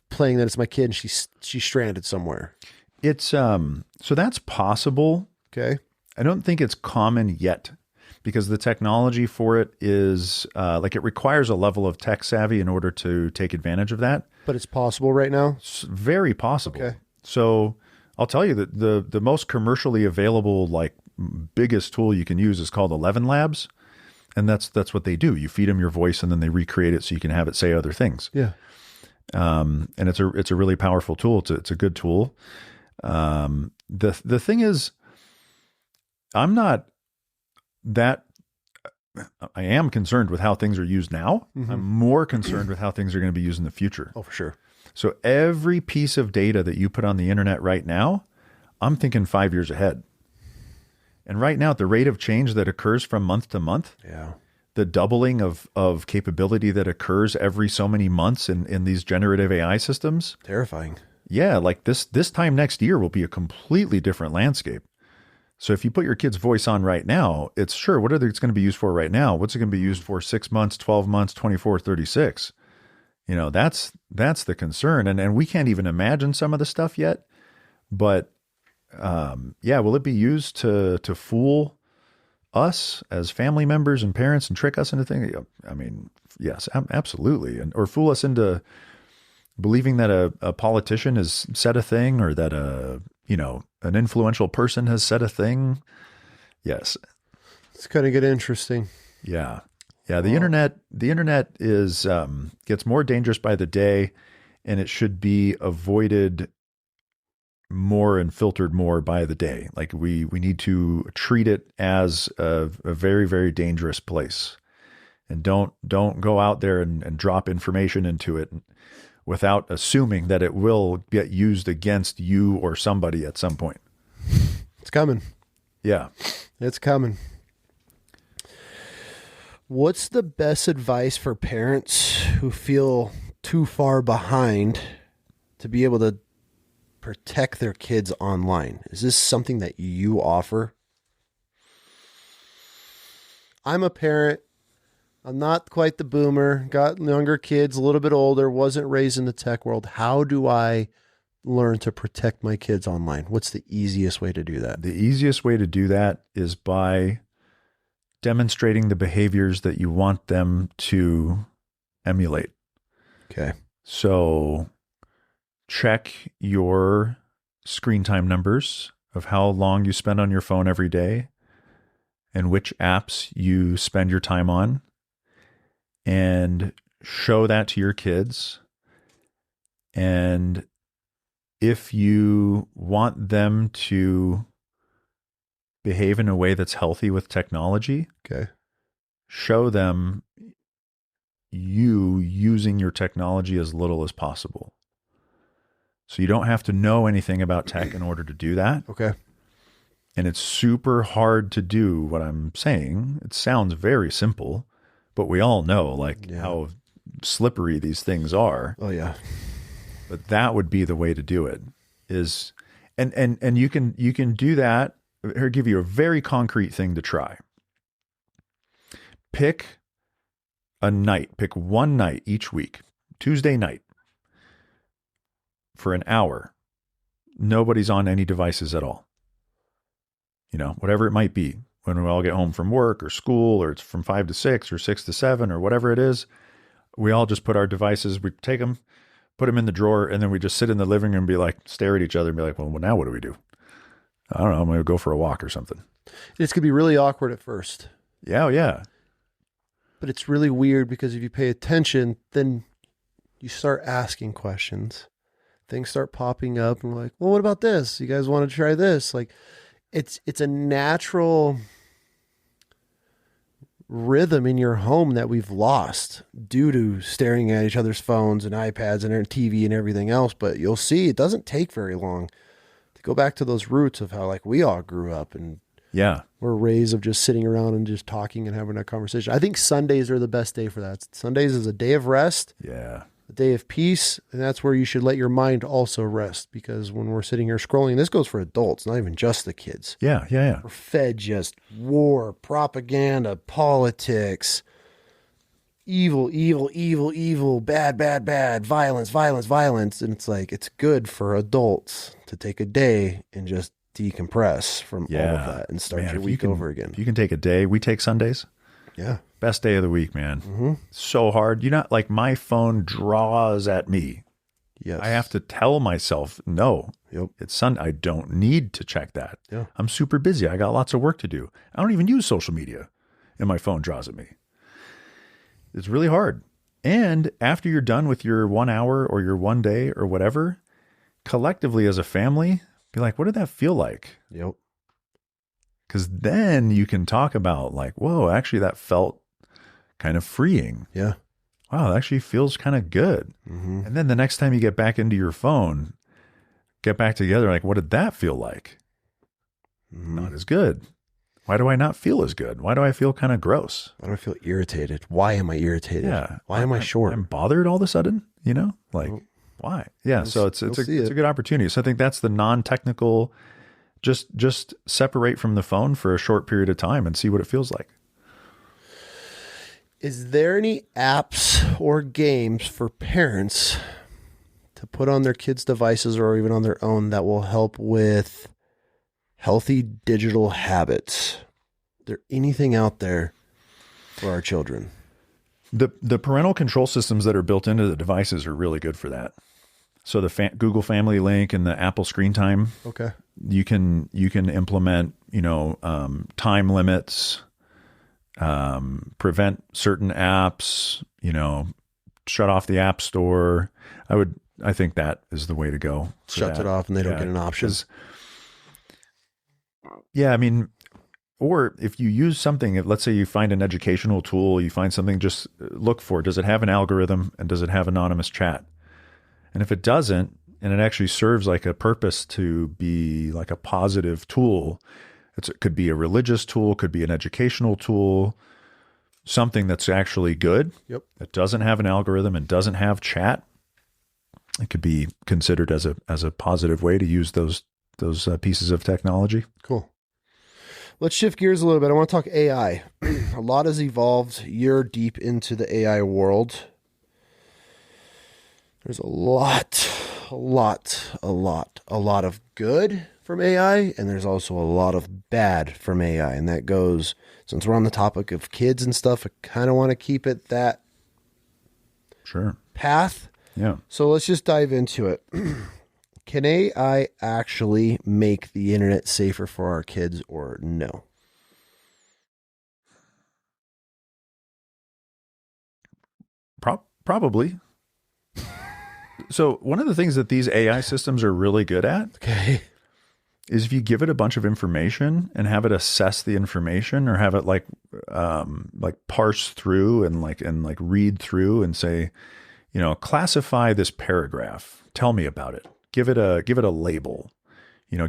playing that it's my kid and she's stranded somewhere. It's, so that's possible. Okay. I don't think it's common yet, because the technology for it is, it requires a level of tech savvy in order to take advantage of that. But it's possible right now? It's very possible. Okay. So I'll tell you that the most commercially available, biggest tool you can use is called 11 Labs. And that's what they do. You feed them your voice and then they recreate it so you can have it say other things. Yeah. And it's a really powerful tool. It's a good tool. The thing is, I am concerned with how things are used now. Mm-hmm. I'm more concerned with how things are going to be used in the future. Oh, for sure. So every piece of data that you put on the internet right now, I'm thinking 5 years ahead. And right now, at the rate of change that occurs from month to month, the doubling of capability that occurs every so many months in these generative AI systems. Terrifying. Yeah, like this time next year will be a completely different landscape. So if you put your kid's voice on right now, it's sure, what are it's going to be used for right now? What's it going to be used for 6 months, 12 months, 24, 36? That's the concern. And we can't even imagine some of the stuff yet. But will it be used to fool us as family members and parents and trick us into things? I mean, yes, absolutely. Or fool us into believing that a politician has said a thing, or that an influential person has said a thing. Yes. It's going to get interesting. Yeah. Yeah. The internet is, gets more dangerous by the day, and it should be avoided more and filtered more by the day. Like we need to treat it as a very, very dangerous place, and don't go out there and drop information into it without assuming that it will get used against you or somebody at some point. It's coming. Yeah. It's coming. What's the best advice for parents who feel too far behind to be able to protect their kids online? Is this something that you offer? I'm a parent. I'm not quite the boomer, got younger kids, a little bit older, wasn't raised in the tech world. How do I learn to protect my kids online? What's the easiest way to do that? The easiest way to do that is by demonstrating the behaviors that you want them to emulate. Okay. So check your screen time numbers of how long you spend on your phone every day and which apps you spend your time on, and show that to your kids. And if you want them to behave in a way that's healthy with technology, okay, show them you using your technology as little as possible. So you don't have to know anything about tech in order to do that. Okay. And it's super hard to do what I'm saying. It sounds very simple, but we all know how slippery these things are. Oh yeah. But that would be the way to do it. Is and you can do that. I'll give you a very concrete thing to try. Pick a night. Pick one night each week, Tuesday night, for an hour. Nobody's on any devices at all. Whatever it might be. When we all get home from work or school, or it's from 5 to 6 or 6 to 7 or whatever it is, we all just put our devices, we take them, put them in the drawer, and then we just sit in the living room and be like, stare at each other and be like, well, now what do we do? I don't know. I'm going to go for a walk or something. It's going to be really awkward at first. Yeah. Yeah. But it's really weird because if you pay attention, then you start asking questions. Things start popping up and we're like, well, what about this? You guys want to try this? Like it's a natural rhythm in your home that we've lost due to staring at each other's phones and iPads and TV and everything else. But you'll see it doesn't take very long to go back to those roots of how we all grew up, and we're raised of just sitting around and just talking and having a conversation. I think Sundays are the best day for that. Sundays is a day of rest. Yeah. A day of peace. And that's where you should let your mind also rest, because when we're sitting here scrolling, this goes for adults, not even just the kids. Yeah. Yeah. We're fed just war, propaganda, politics, evil, bad, violence. And it's like, it's good for adults to take a day and just decompress from all of that and start your week over again. If you can take a day, we take Sundays. Yeah. Best day of the week, man. So hard. My phone draws at me. Yes. I have to tell myself, no, it's Sunday. I don't need to check that. Yeah. I'm super busy. I got lots of work to do. I don't even use social media, and my phone draws at me. It's really hard. And after you're done with your 1 hour or your 1 day or whatever, collectively as a family, be like, what did that feel like? Yep. Because then you can talk about whoa, actually that felt kind of freeing. Yeah. Wow, it actually feels kind of good. And then the next time you get back into your phone, get back together, what did that feel like? Not as good. Why do I not feel as good? Why do I feel kind of gross? Why do I feel irritated? Why am I irritated? Yeah. Why am I short? I'm bothered all of a sudden, why? Yeah. So it's a good opportunity. So I think that's the non-technical, just separate from the phone for a short period of time and see what it feels like. Is there any apps or games for parents to put on their kids' devices or even on their own that will help with healthy digital habits? Is there anything out there for our children? The parental control systems that are built into the devices are really good for that. So the Google Family Link and the Apple Screen Time, Okay. you can implement, time limits, prevent certain apps, shut off the App Store. I think that is the way to go. Shuts it off and they don't get an option. Yeah, I mean, or if you use something, let's say you find an educational tool, you find something, just look for, does it have an algorithm and does it have anonymous chat? And if it doesn't, and it actually serves like a purpose to be like a positive tool, it could be a religious tool, could be an educational tool, something that's actually good. Yep. It doesn't have an algorithm and doesn't have chat. It could be considered as a positive way to use those pieces of technology. Cool. Let's shift gears a little bit. I want to talk AI. A lot has evolved. You're deep into the AI world. There's a lot of good from AI, and there's also a lot of bad from AI. And that goes, since we're on the topic of kids and stuff, I kind of want to keep it that path. Yeah. So let's just dive into it. Can AI actually make the internet safer for our kids or no? Probably. So one of the things that these AI systems are really good at is if you give it a bunch of information and have it assess the information, or have it like parse through and read through and say, classify this paragraph. Tell me about it. Give it a label,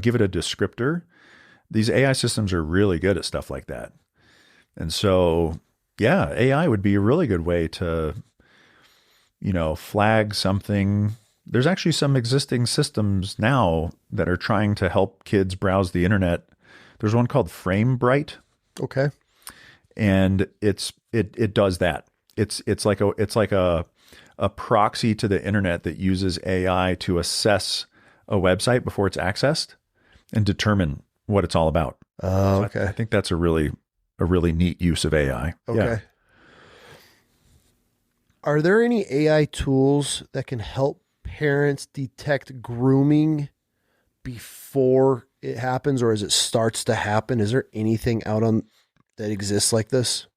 give it a descriptor. These AI systems are really good at stuff like that. And so, yeah, AI would be a really good way to, flag something. There's actually some existing systems now that are trying to help kids browse the internet. There's one called FrameBright. Okay. And it does that. It's like a proxy to the internet that uses AI to assess a website before it's accessed and determine what it's all about. Oh, okay. So I think that's a really neat use of AI. Okay. Yeah. Are there any AI tools that can help parents detect grooming before it happens, or as it starts to happen? Is there anything out on that exists like this?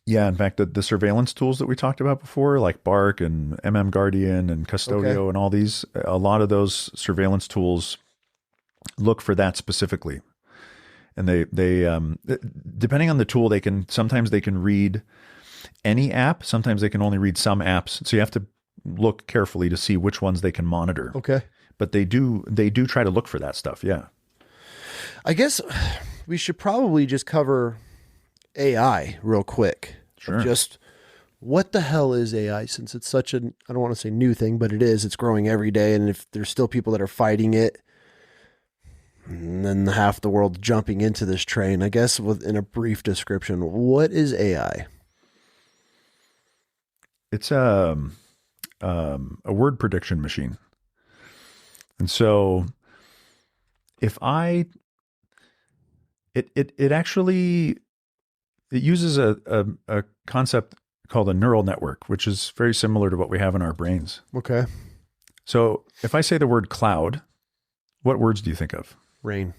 Yeah, in fact, the surveillance tools that we talked about before, like Bark and Guardian and Custodio and all these, a lot of those surveillance tools look for that specifically. And they depending on the tool, sometimes they can read any app. Sometimes they can only read some apps. So you have to look carefully to see which ones they can monitor. Okay. But they do try to look for that stuff. Yeah. I guess we should probably just cover AI real quick. Sure. Just what the hell is AI, since it's such I don't want to say new thing, but it's growing every day. And if there's still people that are fighting it, and then half the world jumping into this train, I guess in a brief description, what is AI? It's a word prediction machine. And so if it uses a concept called a neural network, which is very similar to what we have in our brains. Okay. So if I say the word cloud, what words do you think of? Rain.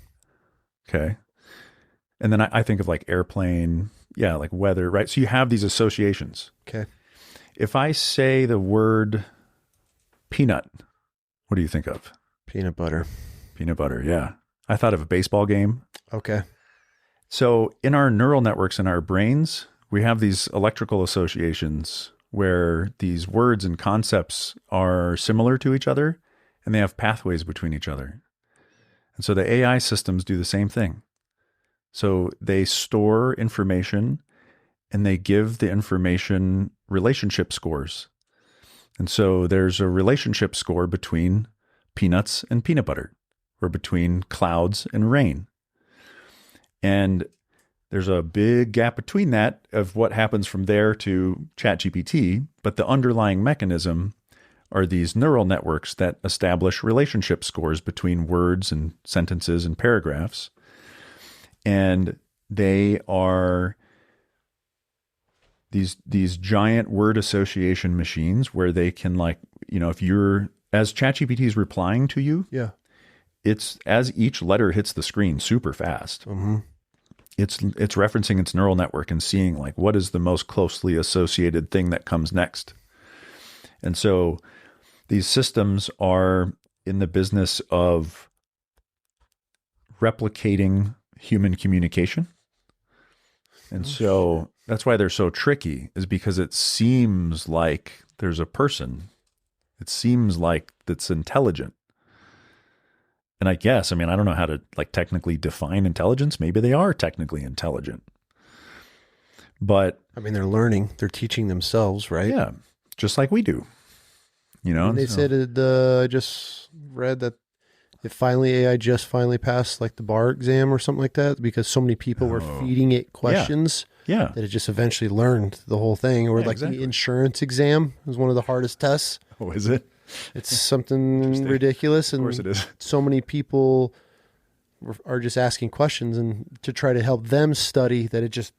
Okay. And then I think of like airplane, like weather, right? So you have these associations. Okay. If I say the word peanut, what do you think of? Peanut butter. Peanut butter, yeah. I thought of a baseball game. Okay. So in our neural networks in our brains, we have these electrical associations where these words and concepts are similar to each other and they have pathways between each other. And so the AI systems do the same thing. So they store information and they give the information relationship scores. And so there's a relationship score between peanuts and peanut butter, or between clouds and rain. And there's a big gap between that of what happens from there to ChatGPT, but the underlying mechanism are these neural networks that establish relationship scores between words and sentences and paragraphs. And they are these giant word association machines where they can, like, if you're as ChatGPT is replying to you, Yeah. it's as each letter hits the screen super fast. It's referencing its neural network and seeing like what is the most closely associated thing that comes next. And so these systems are in the business of replicating human communication. And so that's why they're so tricky, is because it seems like there's a person. It seems like it's intelligent. And I guess, I mean, I don't know how to like technically define intelligence. Maybe they are technically intelligent. But I mean, they're learning, they're teaching themselves, right? yeah, just like we do. You know, And they said I just read that AI just finally passed like the bar exam or something like that, because so many people were feeding it questions that it just eventually learned the whole thing. Or like the insurance exam was one of the hardest tests. Oh, is it? It's something ridiculous. And of course it is. So many people are just asking questions and to try to help them study that it just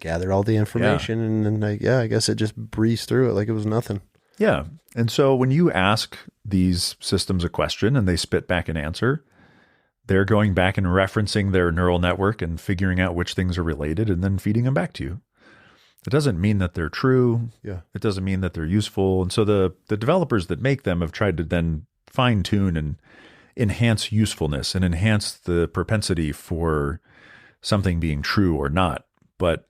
gathered all the information. And then I guess it just breezed through it like it was nothing. Yeah. And so when you ask these systems a question and they spit back an answer, they're going back and referencing their neural network and figuring out which things are related and then feeding them back to you. It doesn't mean that they're true. Yeah. It doesn't mean that they're useful. And so the developers that make them have tried to then fine tune and enhance usefulness and enhance the propensity for something being true or not. But,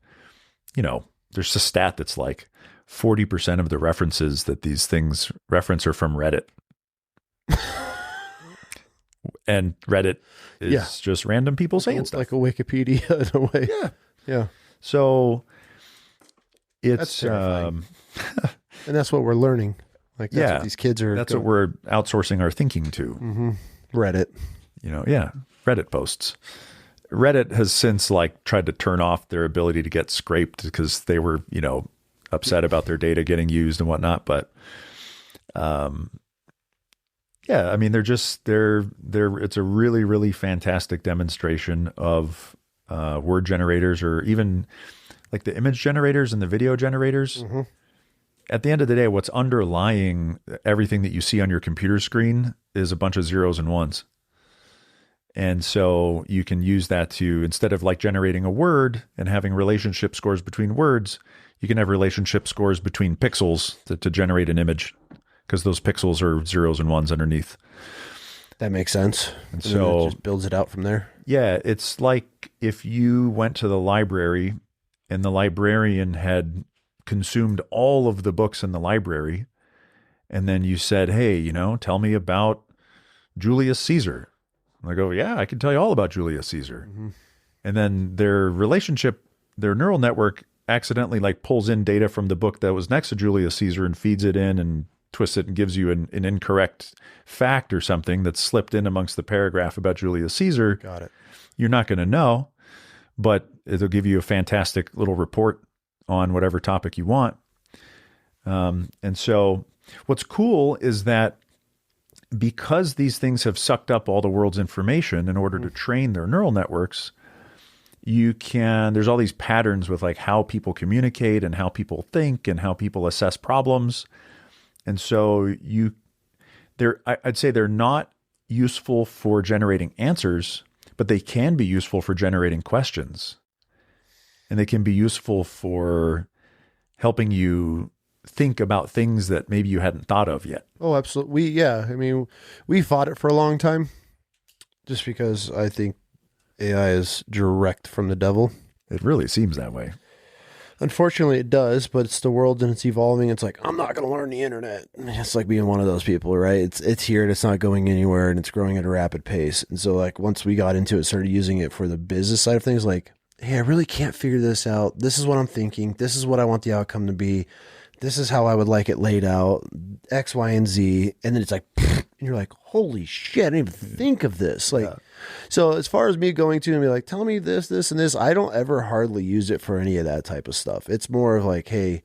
you know, there's a stat that's like 40% of the references that these things reference are from Reddit. And Reddit is just random people saying stuff. Like a Wikipedia in a way. Yeah. Yeah. So it's That's terrifying. And that's what we're learning. Like that's what these kids are. That's what we're outsourcing our thinking to. Reddit. You know, Reddit posts. Reddit has since like tried to turn off their ability to get scraped because they were, you know, upset about their data getting used and whatnot. But yeah, I mean, it's a really, really fantastic demonstration of word generators, or even like the image generators and the video generators. At the end of the day, what's underlying everything that you see on your computer screen is a bunch of zeros and ones. And so you can use that to, instead of like generating a word and having relationship scores between words, you can have relationship scores between pixels to generate an image, because those pixels are zeros and ones underneath. That makes sense. And so it just builds it out from there. Yeah, it's like if you went to the library and the librarian had consumed all of the books in the library, and then you said, hey, you know, tell me about Julius Caesar. And I go, yeah, I can tell you all about Julius Caesar. And then their neural network accidentally like pulls in data from the book that was next to Julius Caesar and feeds it in and twists it and gives you an incorrect fact or something that's slipped in amongst the paragraph about Julius Caesar. Got it. You're not going to know, but it'll give you a fantastic little report on whatever topic you want. And so what's cool is that because these things have sucked up all the world's information in order to train their neural networks, there's all these patterns with like how people communicate and how people think and how people assess problems. And so I'd say they're not useful for generating answers, but they can be useful for generating questions. And they can be useful for helping you think about things that maybe you hadn't thought of yet. Oh, absolutely. I mean, we fought it for a long time just because I think AI is direct from the devil. It really seems that way. Unfortunately, it does, but it's the world and it's evolving. It's like, I'm not going to learn the internet. It's like being one of those people, right? It's here and it's not going anywhere and it's growing at a rapid pace. And so like once we got into it, started using it for the business side of things, like, hey, I really can't figure this out. This is what I'm thinking. This is what I want the outcome to be. This is how I would like it laid out, X, Y, and Z. And then it's like, and you're like, holy shit, I didn't even think of this. Like, so as far as me going to and be like, tell me this, this, and this, I don't ever hardly use it for any of that type of stuff. It's more of like, hey,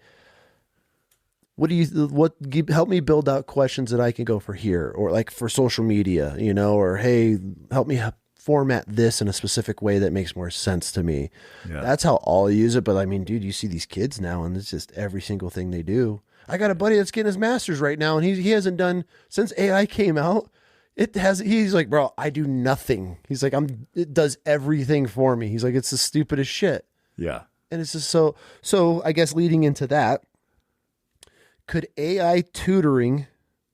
help me build out questions that I can go for here, or like for social media, you know, or hey, help me format this in a specific way that makes more sense to me. Yeah. That's how I'll use it. But I mean, dude, you see these kids now and it's just every single thing they do. I got a buddy that's getting his master's right now, and he hasn't done since AI came out. He's like, bro, I do nothing. He's like, it does everything for me. He's like, it's the stupidest shit. Yeah. And it's just so I guess leading into that, could AI tutoring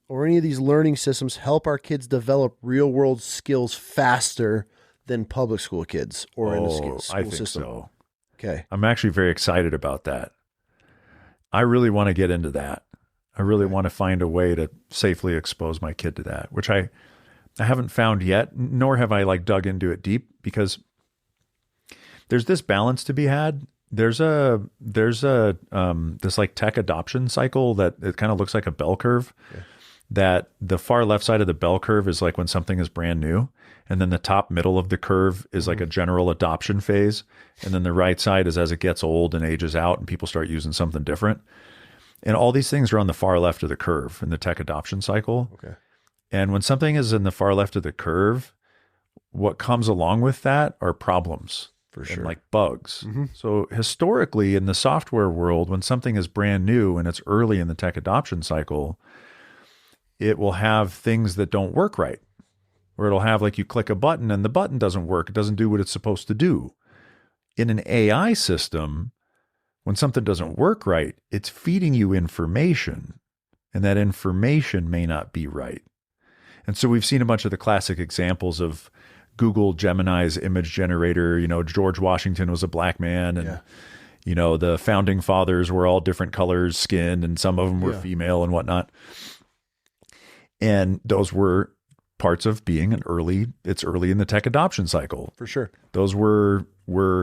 or any of these learning systems help our kids develop real world skills faster than public school kids or in the school I think system? so. Okay. I'm actually very excited about that. I really want to get into that. I really want to find a way to safely expose my kid to that, which I haven't found yet, nor have I like dug into it deep, because there's this balance to be had. There's this like tech adoption cycle that it kind of looks like a bell curve. Yeah. That the far left side of the bell curve is like when something is brand new, and then the top middle of the curve is like a general adoption phase, and then the right side is as it gets old and ages out and people start using something different. And all these things are on the far left of the curve in the tech adoption cycle. Okay. And when something is in the far left of the curve, what comes along with that are problems. For sure. And like bugs. So historically in the software world, when something is brand new and it's early in the tech adoption cycle, it will have things that don't work right. Or it'll have like you click a button and the button doesn't work. It doesn't do what it's supposed to do. In an AI system, when something doesn't work right, it's feeding you information, and that information may not be right. And so we've seen a bunch of the classic examples of Google Gemini's image generator. You know, George Washington was a black man, and you know, the founding fathers were all different colors skinned, and some of them were female and whatnot. And those were parts of being it's early in the tech adoption cycle. For sure. Those were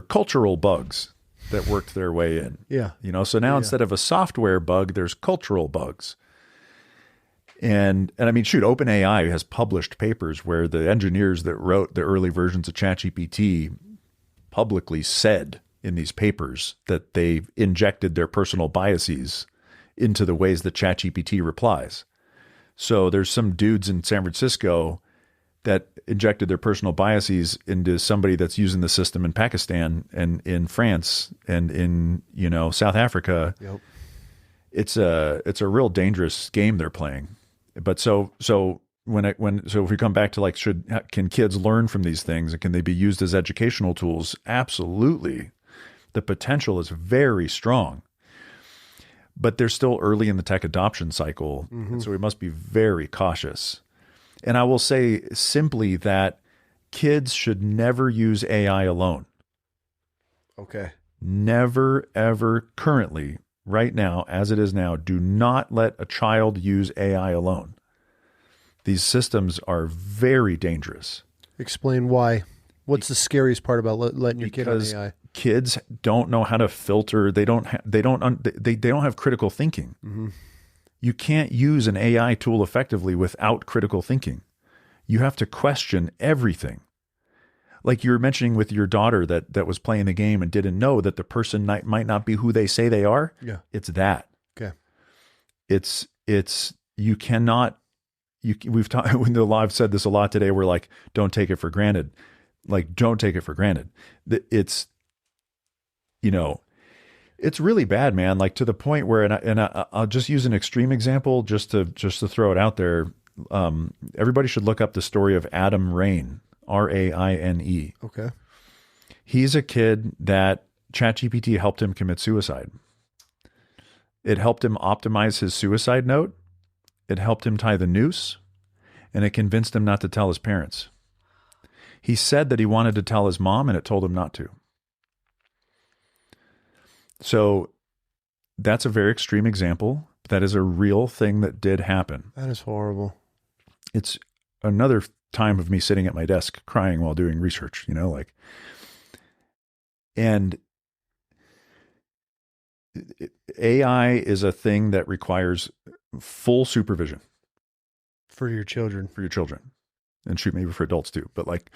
cultural bugs that worked their way in. Yeah. You know, so now instead of a software bug, there's cultural bugs. And I mean, shoot, OpenAI has published papers where the engineers that wrote the early versions of ChatGPT publicly said in these papers that they injected their personal biases into the ways that ChatGPT replies. So there's some dudes in San Francisco that injected their personal biases into somebody that's using the system in Pakistan and in France and in, you know, South Africa. Yep. It's a real dangerous game they're playing. But so if we come back to like, can kids learn from these things and can they be used as educational tools? Absolutely. The potential is very strong, but they're still early in the tech adoption cycle. And so we must be very cautious. And I will say simply that kids should never use AI alone. Okay. Never, ever currently, right now, as it is now, do not let a child use AI alone. These systems are very dangerous. Explain why. What's the scariest part about letting your kid on AI? Kids don't know how to filter. They don't have critical thinking. You can't use an AI tool effectively without critical thinking. You have to question everything. Like you were mentioning with your daughter that was playing the game and didn't know that the person might not be who they say they are. Yeah. It's that. Okay. You cannot, we've talked, when I've said this a lot today, we're like, don't take it for granted. Like, don't take it for granted. It's, you know, it's really bad, man. Like to the point where, and I'll just use an extreme example just to throw it out there. Everybody should look up the story of Adam Raine, Raine. Okay. He's a kid that ChatGPT helped him commit suicide. It helped him optimize his suicide note. It helped him tie the noose, and it convinced him not to tell his parents. He said that he wanted to tell his mom, and it told him not to. So that's a very extreme example. But that is a real thing that did happen. That is horrible. It's another time of me sitting at my desk crying while doing research, you know, like, and AI is a thing that requires full supervision for your children, and shoot, maybe for adults too. But like,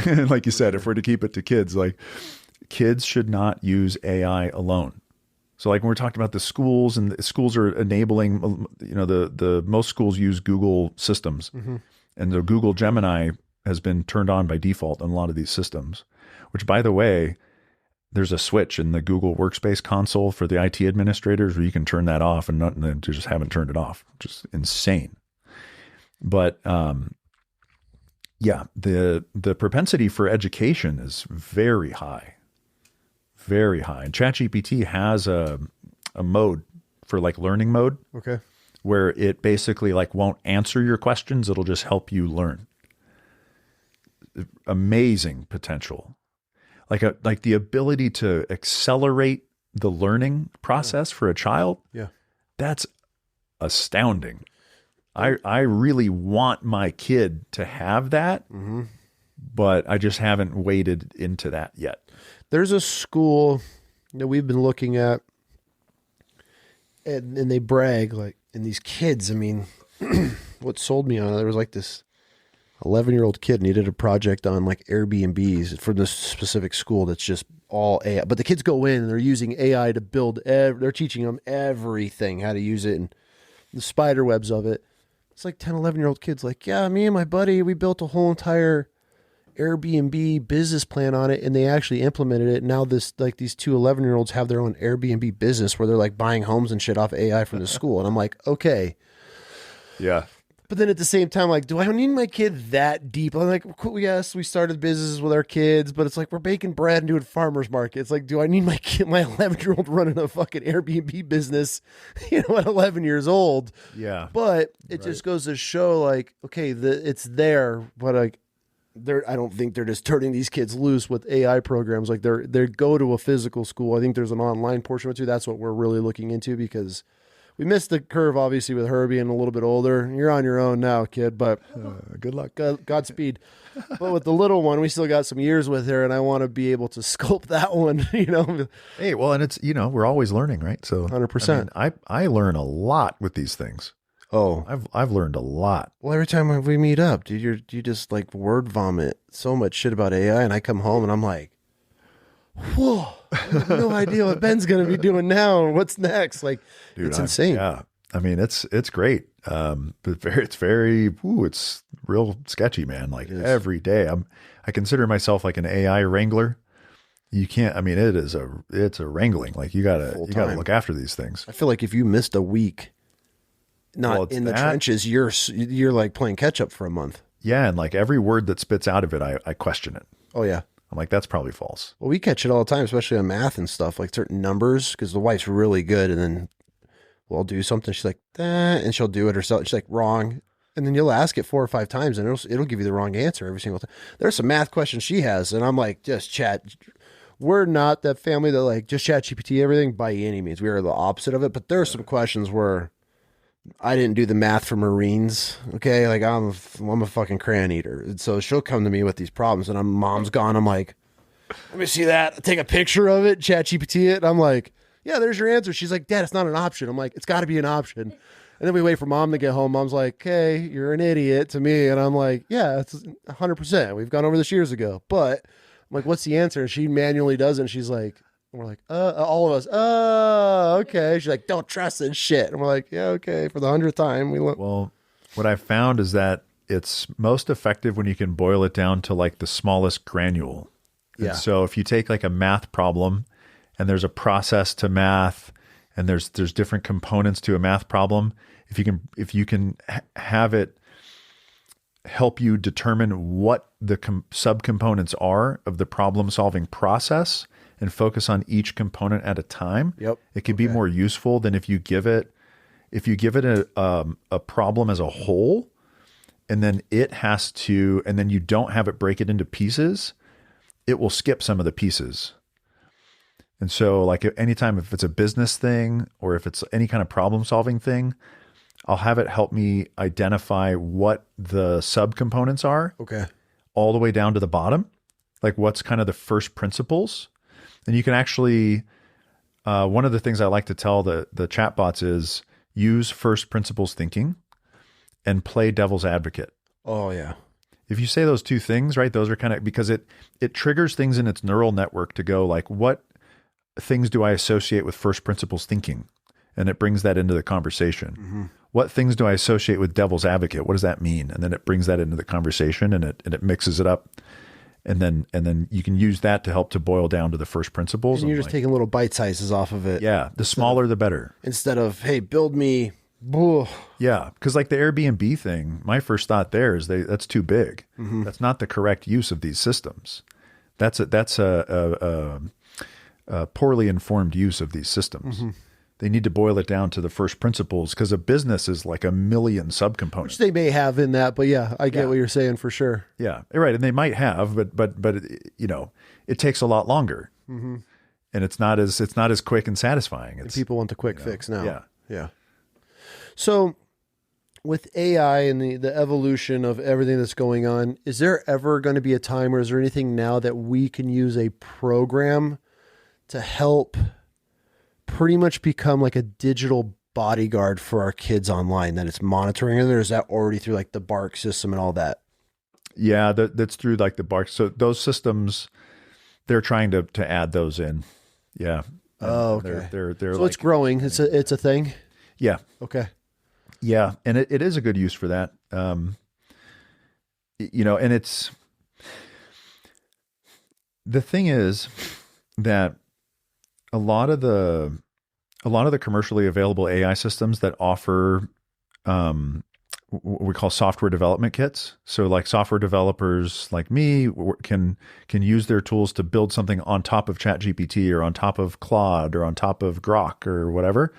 like you said, if we're to keep it to kids, like kids should not use AI alone. So like when we're talking about the schools, and the schools are enabling, you know, the most schools use Google systems. And the Google Gemini has been turned on by default in a lot of these systems, which by the way, there's a switch in the Google Workspace console for the IT administrators where you can turn that off, and they just haven't turned it off. Just insane. But yeah, the propensity for education is very high, very high. And ChatGPT has a mode for like learning mode. Okay. Where it basically like won't answer your questions. It'll just help you learn. Amazing potential. Like the ability to accelerate the learning process for a child. Yeah. That's astounding. I really want my kid to have that, but I just haven't waded into that yet. There's a school that we've been looking at, and they brag like, and these kids, I mean, what sold me on it, there was like this 11-year-old kid, and he did a project on like Airbnbs for this specific school that's just all AI. But the kids go in and they're using AI to build, they're teaching them everything, how to use it and the spider webs of it. It's like 10, 11-year-old kids like, yeah, me and my buddy, we built a whole entire Airbnb business plan on it, and they actually implemented it. Now these two 11-year-olds have their own Airbnb business where they're like buying homes and shit off AI from the school. And I'm like, okay. Yeah. But then at the same time, like, do I need my kid that deep? I'm like, yes, we started businesses with our kids, but it's like we're baking bread and doing farmers markets. Like, do I need my kid, my 11-year-old running a fucking Airbnb business, at 11 years old? Yeah. But it just goes to show, like, okay, it's there, but like, I don't think they're just turning these kids loose with AI programs. Like they go to a physical school. I think there's an online portion of it too. That's what we're really looking into, because we missed the curve, obviously, with her being a little bit older. You're on your own now, kid, but good luck. Godspeed. But with the little one, we still got some years with her, and I want to be able to sculpt that one, Hey, well, and it's, we're always learning, right? So 100%. I learn a lot with these things. Oh, I've learned a lot. Well, every time we meet up, dude, you just like word vomit so much shit about AI, and I come home and I'm like, whoa, I have no idea what Ben's gonna be doing now or what's next. Like, dude, it's insane. Yeah, I mean, it's great. But it's real sketchy, man. Like every day, I consider myself like an AI wrangler. You can't. I mean, it's a wrangling. Like you gotta look after these things. I feel like if you missed a week. In the trenches, you're like playing catch up for a month. Yeah, and like every word that spits out of it, I question it. Oh yeah, I'm like, that's probably false. Well, we catch it all the time, especially on math and stuff, like certain numbers, because the wife's really good, and then we'll do something. She's like, and she'll do it herself. She's like, wrong, and then you'll ask it 4 or 5 times, and it'll give you the wrong answer every single time. There's some math questions she has, and I'm like, just chat. We're not that family that like just chat GPT everything by any means. We are the opposite of it, but there are some questions where I didn't do the math for Marines. Okay. Like I'm a fucking crayon eater. And so she'll come to me with these problems, and mom's gone. I'm like, let me see that. I take a picture of it, chat GPT it. And I'm like, yeah, there's your answer. She's like, Dad, it's not an option. I'm like, it's gotta be an option. And then we wait for Mom to get home. Mom's like, okay, you're an idiot to me. And I'm like, yeah, it's 100%. We've gone over this years ago, but I'm like, what's the answer? And she manually does it. And she's like, and we're like, all of us, okay. She's like, don't trust this shit. And we're like, yeah, okay. For the 100th time, Well, what I found is that it's most effective when you can boil it down to like the smallest granule. Yeah. And so if you take like a math problem, and there's a process to math, and there's different components to a math problem, if you can have it help you determine what the subcomponents are of the problem solving process, and focus on each component at a time. Yep. It could be more useful than if you give it a problem as a whole, and then and then you don't have it break it into pieces. It will skip some of the pieces. And so like anytime, if it's a business thing or if it's any kind of problem solving thing, I'll have it help me identify what the subcomponents are. Okay. All the way down to the bottom. Like what's kind of the first principles. And you can actually, one of the things I like to tell the chatbots is use first principles thinking and play devil's advocate. Oh yeah. If you say those two things, right, those are kind of, because it triggers things in its neural network to go like, what things do I associate with first principles thinking? And it brings that into the conversation. Mm-hmm. What things do I associate with devil's advocate? What does that mean? And then it brings that into the conversation, and it mixes it up. And then you can use that to help to boil down to the first principles. And you're just taking little bite sizes off of it. Yeah. The smaller, the better. Instead of, hey, build me. Yeah. Because like the Airbnb thing, my first thought there is that's too big. That's not the correct use of these systems. That's a poorly informed use of these systems. They need to boil it down to the first principles, because a business is like a million subcomponents. Which they may have in that, but yeah, I get what you're saying for sure. Yeah, right. And they might have, but you know, it takes a lot longer, and it's not as quick and satisfying. And people want the quick fix now. Yeah, yeah. So, with AI and the evolution of everything that's going on, is there ever going to be a time, or is there anything now that we can use a program to help pretty much become like a digital bodyguard for our kids online, that it's monitoring, or is that already through like the Bark system and all that? Yeah, that's through like the Bark. So those systems, they're trying to add those in. Yeah. Oh, okay. They're so it's growing. It's a thing. Yeah. Okay. Yeah, and it is a good use for that. You know, and the thing is that a lot of the commercially available AI systems that offer what we call software development kits. So like software developers like me can use their tools to build something on top of ChatGPT or on top of Claude or on top of Grok or whatever.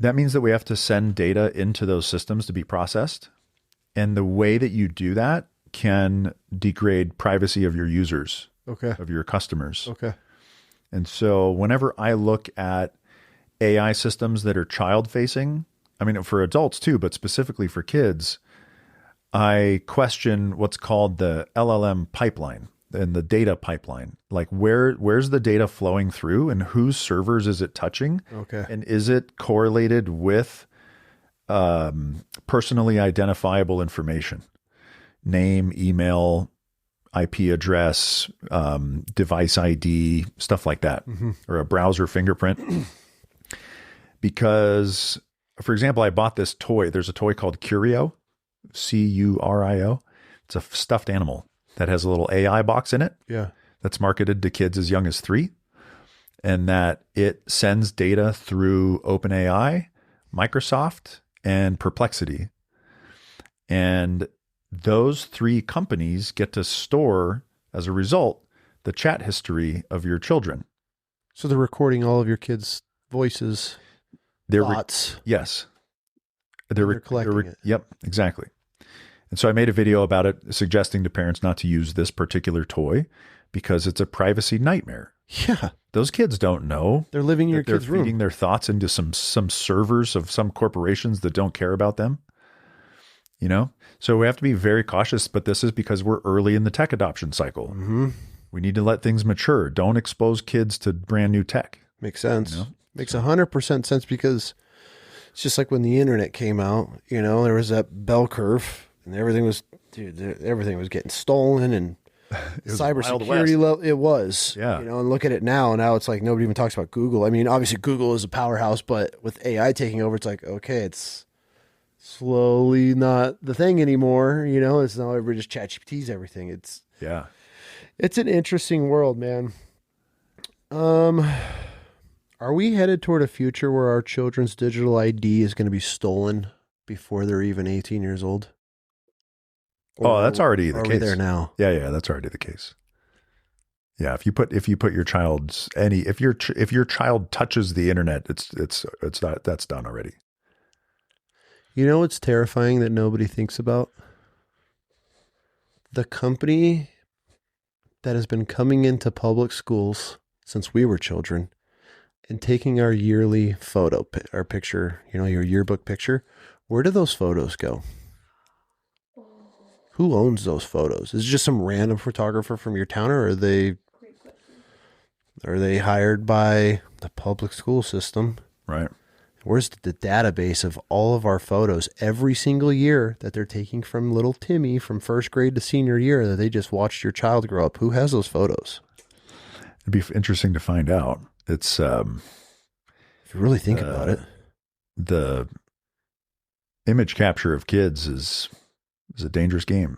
That means that we have to send data into those systems to be processed. And the way that you do that can degrade privacy of your users, of your customers. And so whenever I look at AI systems that are child-facing, I mean, for adults too, but specifically for kids, I question what's called the LLM pipeline and the data pipeline. Like where's the data flowing through, and whose servers is it touching? And is it correlated with personally identifiable information? Name, email, IP address, device ID, stuff like that, or a browser fingerprint. Because, for example, I bought this toy. There's a toy called Curio, Curio. It's a stuffed animal that has a little AI box in it. Yeah. That's marketed to kids as young as 3, and that it sends data through OpenAI, Microsoft, and Perplexity. And those 3 companies get to store, as a result, the chat history of your children. So they're recording all of your kids' voices, thoughts. Yes. They're collecting it. Yep, exactly. And so I made a video about it, suggesting to parents not to use this particular toy because it's a privacy nightmare. Yeah. Those kids don't know. They're living in your kids' room. They're feeding their thoughts into some servers of some corporations that don't care about them. You know? So we have to be very cautious, but this is because we're early in the tech adoption cycle. We need to let things mature. Don't expose kids to brand new tech. Makes sense. You know? Makes 100% sense, because it's just like when the internet came out, you know, there was that bell curve and everything was getting stolen, and cybersecurity level. It was, you know, and look at it now. Now it's like nobody even talks about Google. I mean, obviously Google is a powerhouse, but with AI taking over, it's like, okay, it's slowly not the thing anymore. You know, it's now everybody just ChatGPT's everything. It's an interesting world, man. Are we headed toward a future where our children's digital ID is going to be stolen before they're even 18 years old? Or that's already the case. Are we there now? Yeah, that's already the case. Yeah, if you put your child's if your child touches the internet, that's done already. You know what's terrifying that nobody thinks about? The company that has been coming into public schools since we were children and taking our yearly photo, our picture, you know, your yearbook picture. Where do those photos go? Who owns those photos? Is it just some random photographer from your town, or are they hired by the public school system? Right. Where's the database of all of our photos every single year that they're taking from little Timmy from first grade to senior year that they just watched your child grow up? Who has those photos? It'd be interesting to find out. It's if you really think about it, the image capture of kids is a dangerous game.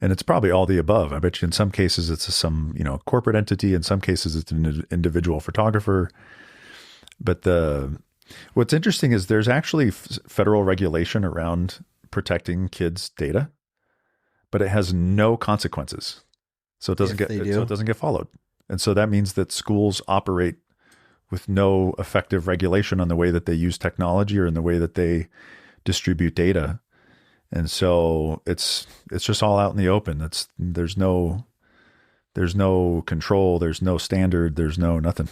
And it's probably all the above. I bet you in some cases it's some, corporate entity. In some cases it's an individual photographer. But what's interesting is there's actually federal regulation around protecting kids' data, but it has no consequences. So it doesn't get followed. And so that means that schools operate with no effective regulation on the way that they use technology or in the way that they distribute data. And so it's just all out in the open. There's no control, there's no standard, there's no nothing.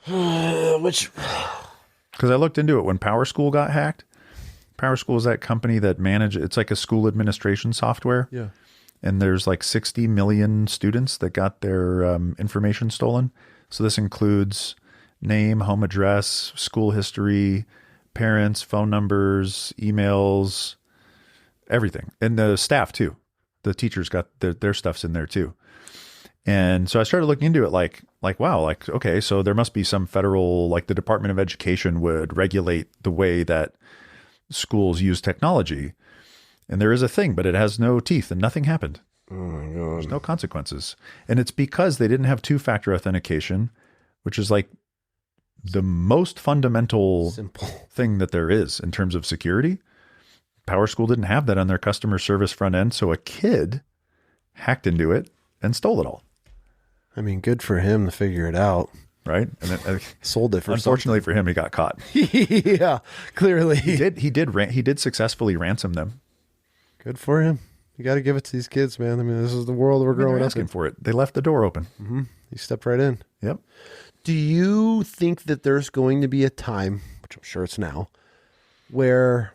Because I looked into it when PowerSchool got hacked. PowerSchool is that company that it's like a school administration software. Yeah. And there's like 60 million students that got their information stolen. So this includes name, home address, school history, parents, phone numbers, emails, everything. And the staff too. The teachers got their stuff's in there too. And so I started looking into it like, wow, like, okay, so there must be some federal, like the Department of Education would regulate the way that schools use technology. And there is a thing, but it has no teeth and nothing happened. Oh my God. There's no consequences. And it's because they didn't have two-factor authentication, which is like the most fundamental thing that there is in terms of security. PowerSchool didn't have that on their customer service front end. So a kid hacked into it and stole it all. I mean, good for him to figure it out. Right. And it sold it for unfortunately for him, he got caught. Yeah, clearly. He did successfully ransom them. Good for him. You got to give it to these kids, man. I mean, this is the world we're growing up in. For it. They left the door open. Mm-hmm. He stepped right in. Yep. Do you think that there's going to be a time, which I'm sure it's now, where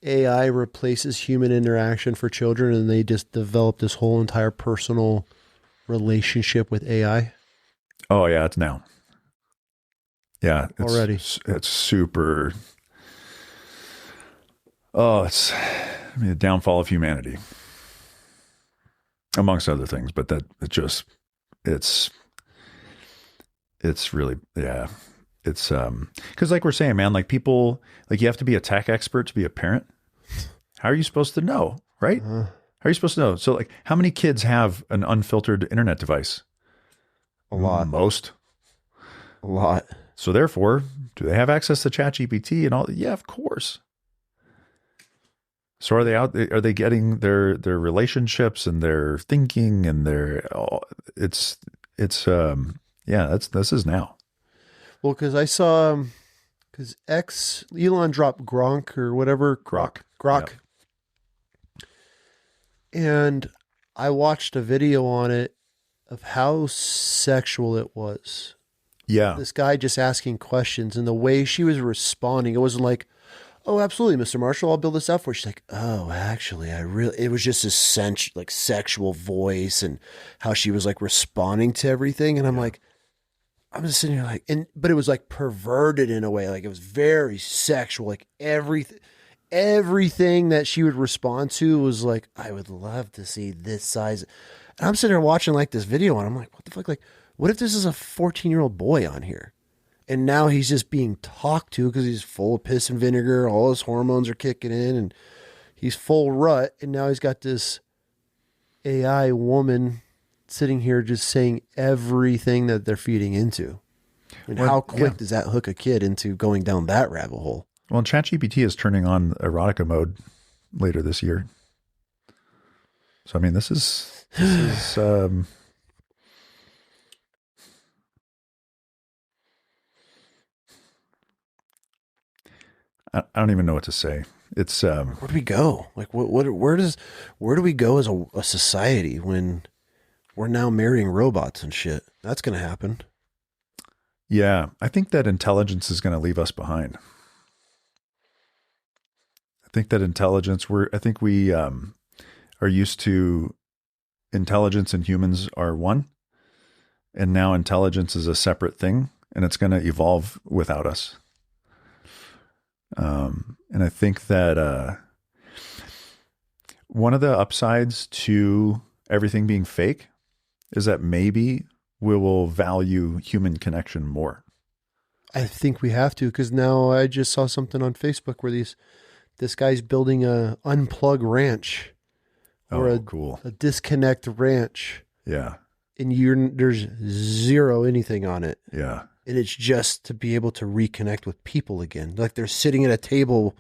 AI replaces human interaction for children and they just develop this whole entire personal relationship with AI? Oh, yeah, it's now. Yeah. Already. It's super. Oh, the downfall of humanity, amongst other things. But it's really, yeah. It's, because like we're saying, man, like people, like you have to be a tech expert to be a parent. How are you supposed to know, right? How are you supposed to know? So like how many kids have an unfiltered internet device? A lot. Most. A lot. So therefore, do they have access to ChatGPT and all? Yeah, of course. So are they getting their relationships and their thinking and this is now. Well, because I saw, Elon dropped Gronk or whatever. Grok. Yep. And I watched a video on it of how sexual it was. Yeah. This guy just asking questions and the way she was responding, it wasn't like, oh, absolutely, Mr. Marshall, I'll build this out for you. She's like, oh, actually, it was just a sexual voice and how she was like responding to everything. And I'm like, I'm just sitting here like, but it was like perverted in a way. Like it was very sexual. Like everything that she would respond to was like, I would love to see this size. And I'm sitting there watching like this video and I'm like, what the fuck? Like, what if this is a 14-year-old boy on here? And now he's just being talked to because he's full of piss and vinegar. All his hormones are kicking in and he's full rut. And now he's got this AI woman sitting here just saying everything that they're feeding into. And how quick does that hook a kid into going down that rabbit hole? Well, ChatGPT is turning on erotica mode later this year. So, I mean, this is I don't even know what to say. It's where do we go? Like where do we go as a society when we're now marrying robots and shit? That's going to happen. Yeah, I think that intelligence is going to leave us behind. I think that we are used to intelligence and humans are one, and now intelligence is a separate thing, and it's going to evolve without us. And I think that one of the upsides to everything being fake is that maybe we will value human connection more. I think we have to, because now I just saw something on Facebook where this guy's building a unplug ranch or cool. a disconnect ranch, Yeah. and there's zero anything on it. Yeah. And it's just to be able to reconnect with people again. Like they're sitting at a table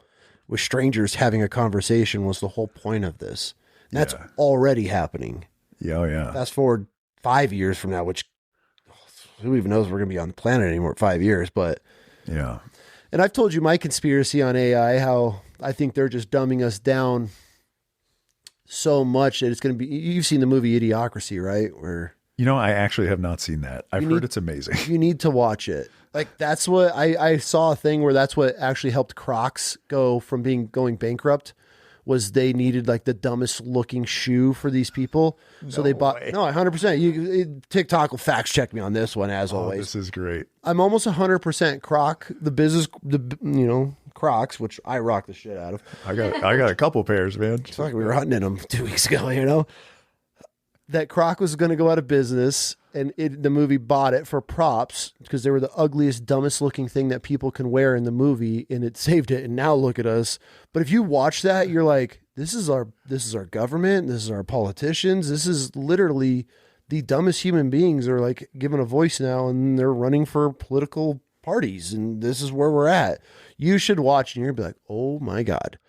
with strangers having a conversation was the whole point of this. And that's already happening. Yeah. Oh, yeah. Fast forward 5 years from now, which who even knows if we're going to be on the planet anymore 5 years, but yeah. And I've told you my conspiracy on AI, how I think they're just dumbing us down so much that it's going to be, you've seen the movie Idiocracy, right? Where, I actually have not seen that. I've heard it's amazing. You need to watch it. Like that's what I saw a thing where that's what actually helped Crocs go from going bankrupt, was they needed like the dumbest looking shoe for these people. So they bought, 100%. TikTok will fact check me on this one as always. This is great. I'm almost 100% Croc, the business, Crocs, which I rock the shit out of. I got a couple pairs, man. It's like we were hunting in them 2 weeks ago, that Croc was going to go out of business, and the movie bought it for props because they were the ugliest, dumbest looking thing that people can wear in the movie, and it saved it. And now look at us. But if you watch that, you're like, this is our government, this is our politicians, this is literally the dumbest human beings are like given a voice now, and they're running for political parties, and this is where we're at. You should watch, and you're gonna be like, oh my God.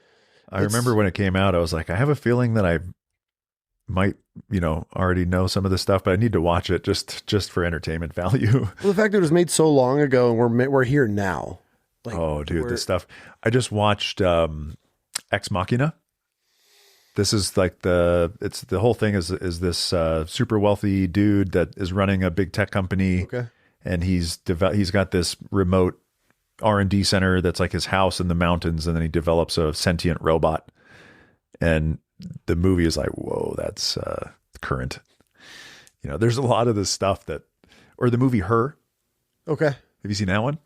I remember when it came out, I was like, I have a feeling that I might, already know some of this stuff, but I need to watch it just for entertainment value. Well, the fact that it was made so long ago and we're here now. Like, oh, dude, this stuff. I just watched Ex Machina. This is like the whole thing is this super wealthy dude that is running a big tech company. Okay. And he's got this remote R&D center that's like his house in the mountains, and then he develops a sentient robot. And the movie is like, whoa, that's current. There's a lot of this stuff or the movie Her. Okay. Have you seen that one?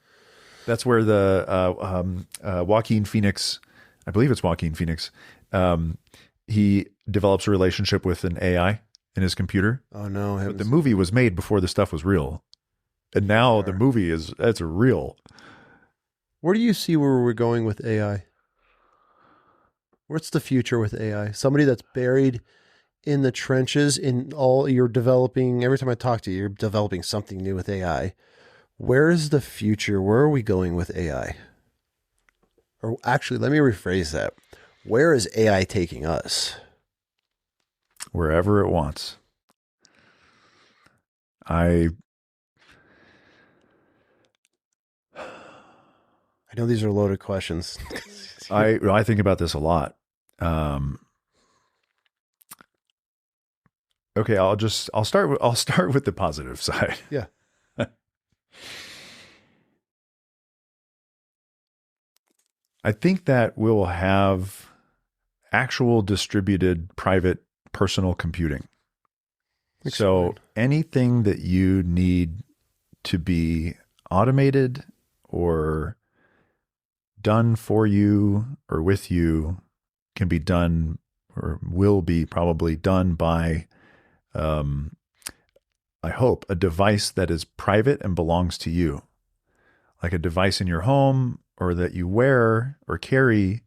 That's where the Joaquin Phoenix, I believe it's Joaquin Phoenix, he develops a relationship with an AI in his computer. Oh no. But the movie was made before the stuff was real. And now the movie it's real. Where do you see where we're going with AI? What's the future with AI? Somebody that's buried in the trenches you're developing, every time I talk to you, you're developing something new with AI. Where is the future? Where are we going with AI? Or actually, let me rephrase that. Where is AI taking us? Wherever it wants. I know these are loaded questions. I think about this a lot. Okay, I'll start with the positive side. Yeah. I think that we'll have actual distributed private personal computing. So anything that you need to be automated or done for you or with you can be done or will be probably done by, I hope, a device that is private and belongs to you. Like a device in your home or that you wear or carry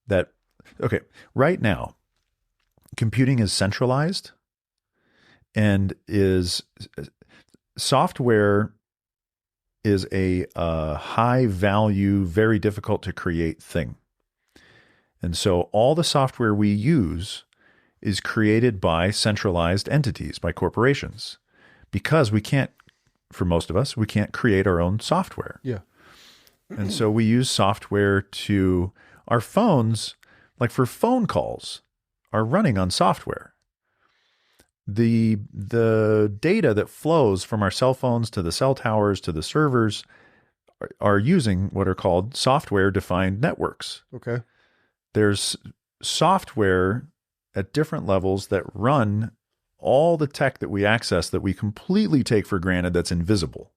that. Okay, right now, computing is centralized and software is a high value, very difficult to create thing. And so all the software we use is created by centralized entities, by corporations, because for most of us, we can't create our own software. Yeah. And so we use software our phones, like for phone calls, are running on software. The data that flows from our cell phones to the cell towers to the servers are using what are called software-defined networks. Okay. There's software at different levels that run all the tech that we access that we completely take for granted that's invisible.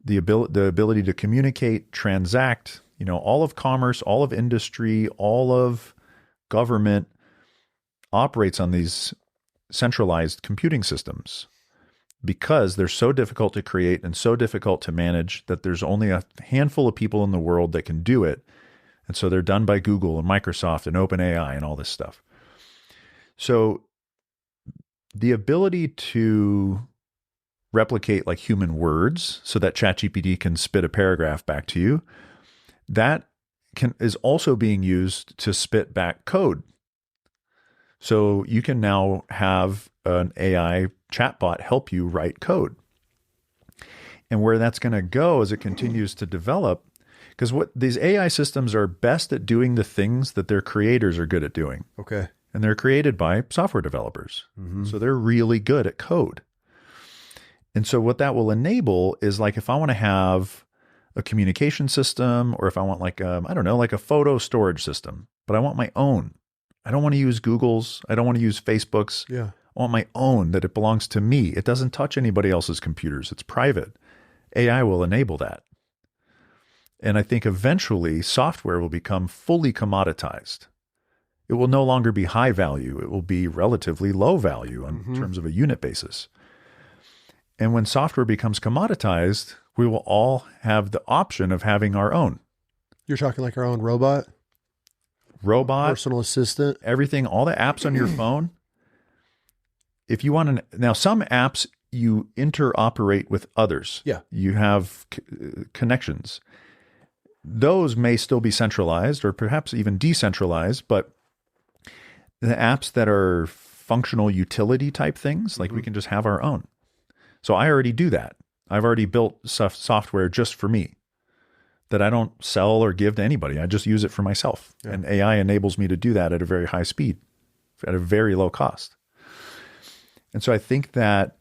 The ability to communicate, transact, all of commerce, all of industry, all of government operates on these centralized computing systems because they're so difficult to create and so difficult to manage that there's only a handful of people in the world that can do it. And so they're done by Google and Microsoft and OpenAI and all this stuff. So the ability to replicate like human words so that ChatGPT can spit a paragraph back to you, that is also being used to spit back code. So you can now have an AI chatbot help you write code. And where that's going to go as it continues to develop, because what these AI systems are best at doing the things that their creators are good at doing. Okay. And they're created by software developers. So they're really good at code. And so what that will enable is like if I want to have a communication system, or if I want like I don't know, like a photo storage system, but I want my own. I don't want to use Google's. I don't want to use Facebook's. Yeah. I want my own, that it belongs to me. It doesn't touch anybody else's computers. It's private. AI will enable that. And I think eventually software will become fully commoditized. It will no longer be high value. It will be relatively low value in terms of a unit basis. And when software becomes commoditized, we will all have the option of having our own. You're talking like our own robot, personal assistant, everything, all the apps on your phone. If you want to, now some apps you interoperate with others. Yeah. You have connections. Those may still be centralized or perhaps even decentralized, but the apps that are functional utility type things, like we can just have our own. So I already do that. I've already built software just for me that I don't sell or give to anybody. I just use it for myself. Yeah. And AI enables me to do that at a very high speed, at a very low cost. And so I think that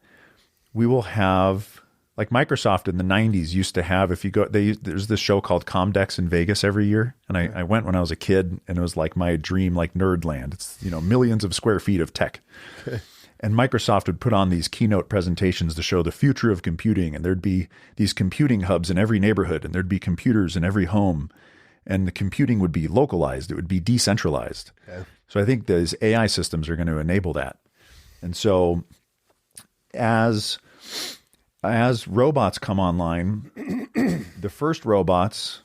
we will have, like Microsoft in the 90s used to have, if you go, there's this show called Comdex in Vegas every year. And I went when I was a kid, and it was like my dream, like Nerdland. It's, millions of square feet of tech. Okay. And Microsoft would put on these keynote presentations to show the future of computing. And there'd be these computing hubs in every neighborhood, and there'd be computers in every home. And the computing would be localized. It would be decentralized. Okay. So I think these AI systems are going to enable that. And so as robots come online, the first robots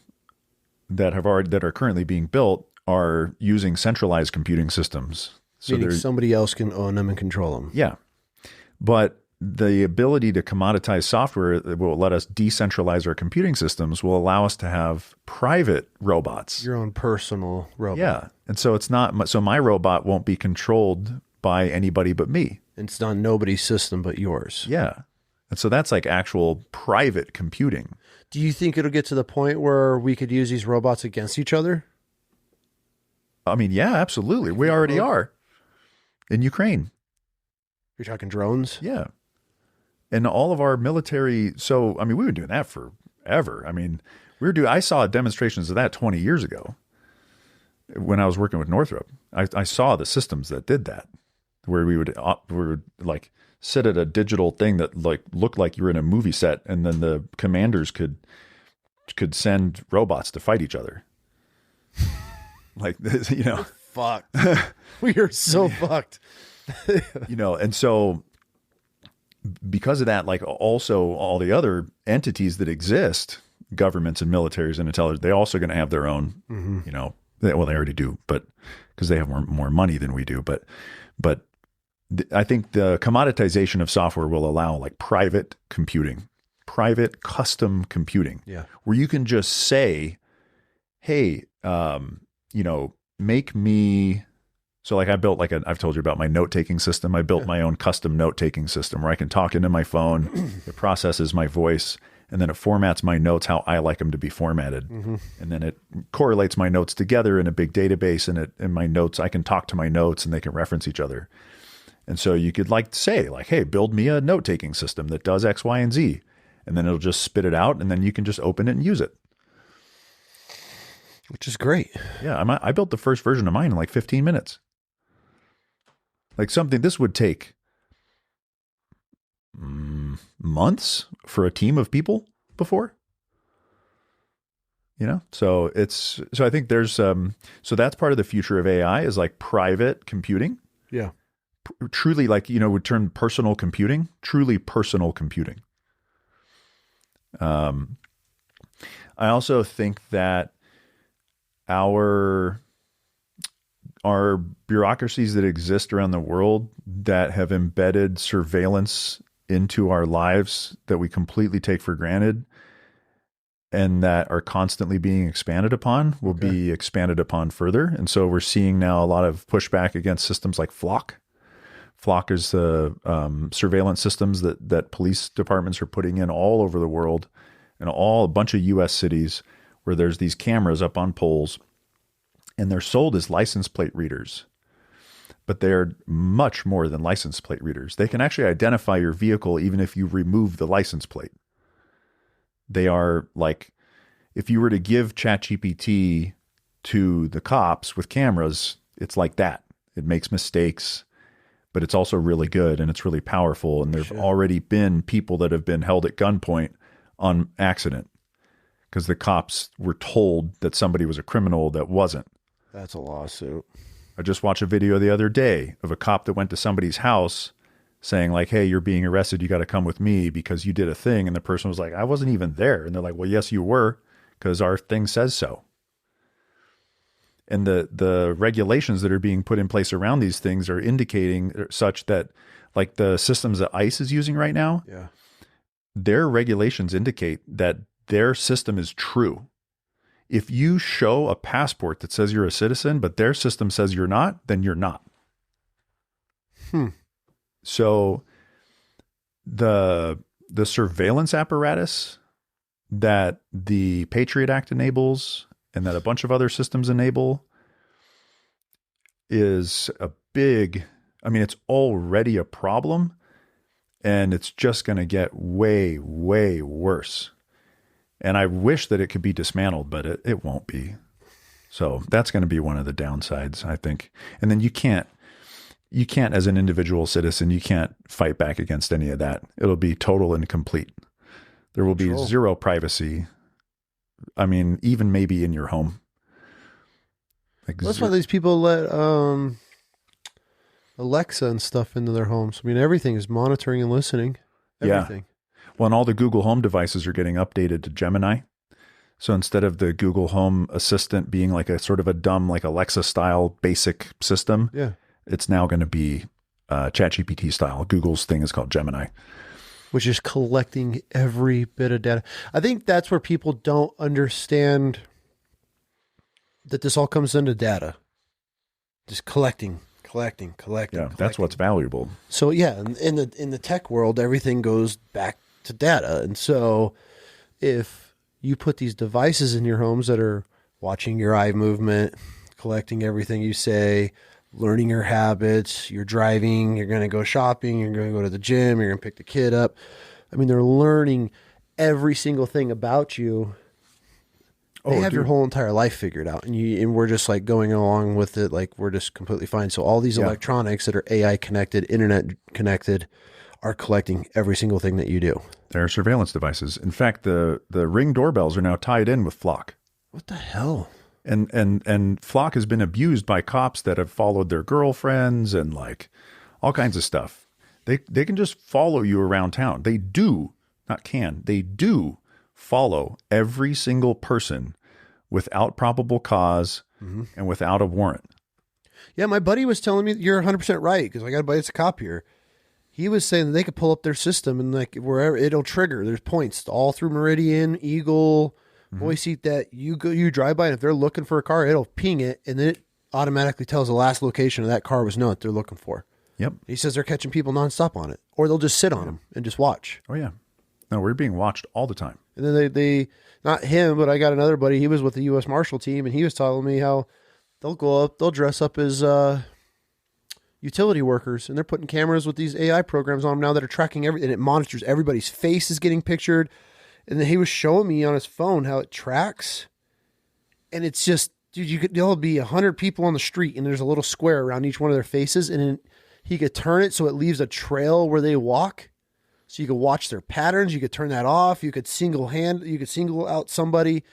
that are currently being built are using centralized computing systems. So somebody else can own them and control them. Yeah. But the ability to commoditize software that will let us decentralize our computing systems will allow us to have private robots. Your own personal robot. Yeah. And so my robot won't be controlled by anybody but me. It's not nobody's system but yours. Yeah. And so that's like actual private computing. Do you think it'll get to the point where we could use these robots against each other? I mean, yeah, absolutely. We already are. In Ukraine. You're talking drones? Yeah. And all of our military, so, I mean, we've been doing that forever. I mean, I saw demonstrations of that 20 years ago when I was working with Northrop. I saw the systems that did that, where we would like sit at a digital thing that like looked like you were in a movie set, and then the commanders could send robots to fight each other. Like this, fucked. We are so fucked. And so because of that, like also all the other entities that exist, governments and militaries and intelligence, they're also going to have their own, they already do, but because they have more money than we do. But I think the commoditization of software will allow like private computing, private custom computing, where you can just say, hey, make me. So like I built I've told you about my note-taking system. I built my own custom note-taking system where I can talk into my phone, it processes my voice, and then it formats my notes how I like them to be formatted. And then it correlates my notes together in a big database, and in my notes, I can talk to my notes and they can reference each other. And so you could say, hey, build me a note-taking system that does X, Y, and Z. And then it'll just spit it out, and then you can just open it and use it. Which is great. Yeah, I built the first version of mine in like 15 minutes. Like this would take months for a team of people before. So I think there's so that's part of the future of AI is like private computing. Yeah. Truly would turn personal computing, truly personal computing. I also think that our are bureaucracies that exist around the world that have embedded surveillance into our lives that we completely take for granted and that are constantly being expanded upon will be expanded upon further. And so we're seeing now a lot of pushback against systems like Flock. Flock is the surveillance systems that police departments are putting in all over the world and a bunch of U.S. cities where there's these cameras up on poles and they're sold as license plate readers. But they're much more than license plate readers. They can actually identify your vehicle even if you remove the license plate. They are like, if you were to give ChatGPT to the cops with cameras, it's like that. It makes mistakes, but it's also really good and it's really powerful. And there've already been people that have been held at gunpoint on accident because the cops were told that somebody was a criminal that wasn't. That's a lawsuit. I just watched a video the other day of a cop that went to somebody's house saying like, hey, you're being arrested. You got to come with me because you did a thing. And the person was like, I wasn't even there. And they're like, well, yes, you were because our thing says so. And the regulations that are being put in place around these things are indicating such that like the systems that ICE is using right now, their regulations indicate that their system is true. If you show a passport that says you're a citizen, but their system says you're not, then you're not. So the surveillance apparatus that the Patriot Act enables and that a bunch of other systems enable is it's already a problem and it's just going to get way, way worse. And I wish that it could be dismantled, but it won't be. So that's going to be one of the downsides, I think. And then you can't, as an individual citizen, you can't fight back against any of that. It'll be total and complete. There will be zero privacy. I mean, even maybe in your home. Like that's why these people let Alexa and stuff into their homes. I mean, everything is monitoring and listening. Everything. Yeah. Well, and all the Google Home devices are getting updated to Gemini. So instead of the Google Home Assistant being like a sort of a dumb, like Alexa style basic system, it's now going to be ChatGPT style. Google's thing is called Gemini. Which is collecting every bit of data. I think that's where people don't understand that this all comes into data. Just collecting. Yeah, that's what's valuable. So yeah, in the tech world, everything goes back to data. And so if you put these devices in your homes that are watching your eye movement, collecting everything you say, learning your habits, you're driving, you're going to go shopping, you're going to go to the gym, you're going to pick the kid up. I mean, they're learning every single thing about you. They have your whole entire life figured out, and we're just like going along with it. Like we're just completely fine. So all these electronics that are AI connected, internet connected, are collecting every single thing that you do. They're surveillance devices. In fact, the Ring doorbells are now tied in with Flock. What the hell? And Flock has been abused by cops that have followed their girlfriends and like all kinds of stuff. They can just follow you around town. They do follow every single person without probable cause and without a warrant. Yeah, my buddy was telling me you're 100% right because I got a buddy that's a cop here. He was saying that they could pull up their system and like wherever it'll trigger. There's points all through Meridian, Eagle, Boise that you drive by, and if they're looking for a car, it'll ping it, and then it automatically tells the last location of that car was known that they're looking for. Yep. He says they're catching people nonstop on it, or they'll just sit on them and just watch. Oh yeah. No, we're being watched all the time. And then they not him, but I got another buddy. He was with the U.S. Marshal team, and he was telling me how they'll go up, they'll dress up as utility workers, and they're putting cameras with these AI programs on them now that are tracking everything, and it monitors everybody's face is getting pictured. And then he was showing me on his phone how it tracks, and it's just, dude, there'll be 100 people on the street, and there's a little square around each one of their faces, and then he could turn it so it leaves a trail where they walk. So you could watch their patterns. You could turn that off. You could single out somebody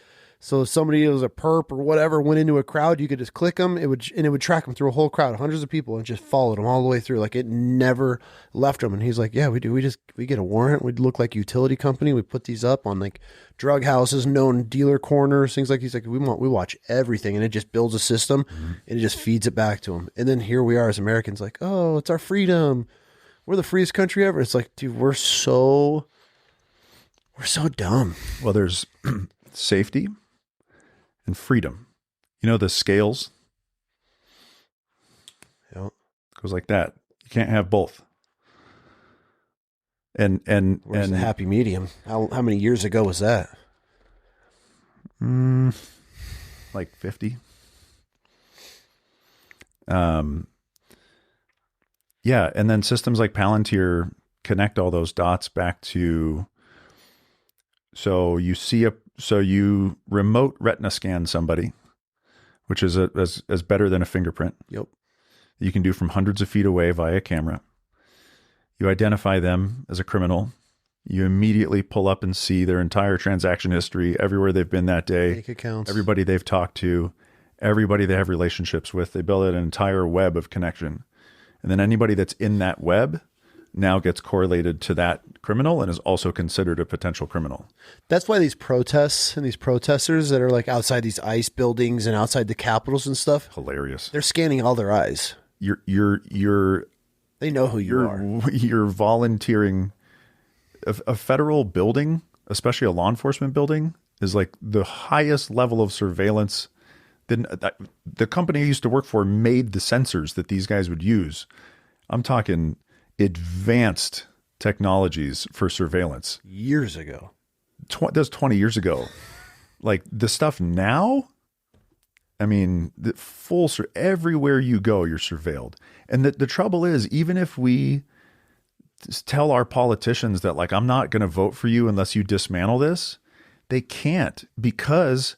So if somebody was a perp or whatever went into a crowd, you could just click them. It would track them through a whole crowd, hundreds of people, and just followed them all the way through. Like it never left them. And he's like, yeah, we do. We get a warrant. We'd look like a utility company. We put these up on like drug houses, known dealer corners, things like these. Like we watch everything, and it just builds a system and it just feeds it back to them. And then here we are as Americans, like, oh, it's our freedom. We're the freest country ever. It's like, dude, we're so dumb. Well, there's safety and freedom. You know the scales? Yep. Goes like that. You can't have both. And Where's the happy medium? How many years ago was that? Like 50. Yeah, and then systems like Palantir connect all those dots back to. So you remote retina scan somebody, which is as better than a fingerprint. Yep. You can do from hundreds of feet away via camera. You identify them as a criminal. You immediately pull up and see their entire transaction history, everywhere they've been that day, Bank accounts, everybody they've talked to, everybody they have relationships with. They build an entire web of connection. And then anybody that's in that web now gets correlated to that criminal and is also considered a potential criminal. That's why these protests and these protesters that are like outside these ICE buildings and outside the capitals and stuff, Hilarious. they're scanning all their eyes. They know who you are. You're volunteering. A federal building, especially a law enforcement building, is like the highest level of surveillance. The company I used to work for made the sensors that these guys would use. I'm talking advanced technologies for surveillance. Years ago. That's 20 years ago. Like the stuff now, I mean, everywhere you go, you're surveilled. And the trouble is, even if we tell our politicians that, like, I'm not going to vote for you unless you dismantle this, they can't, because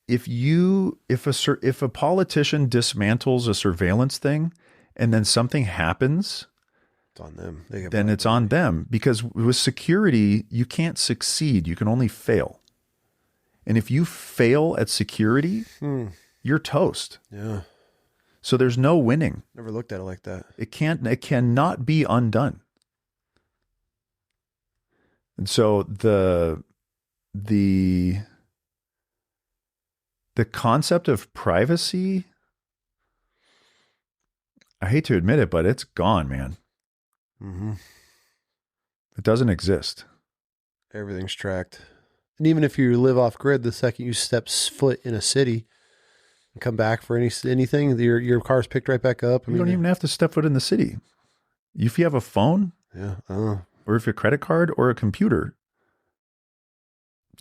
if a politician dismantles a surveillance thing and then something happens, it's on them. Then it's on them, because with security, you can't succeed. You can only fail. And if you fail at security, you're toast. Yeah. So there's no winning. Never looked at it like that. It cannot be undone. And so the concept of privacy, I hate to admit it, but it's gone, man. Mm-hmm. It doesn't exist. Everything's tracked. And even if you live off grid, the second you step foot in a city and come back for anything, your car's picked right back up. You don't even have to step foot in the city. If you have a phone, or if you have a credit card or a computer,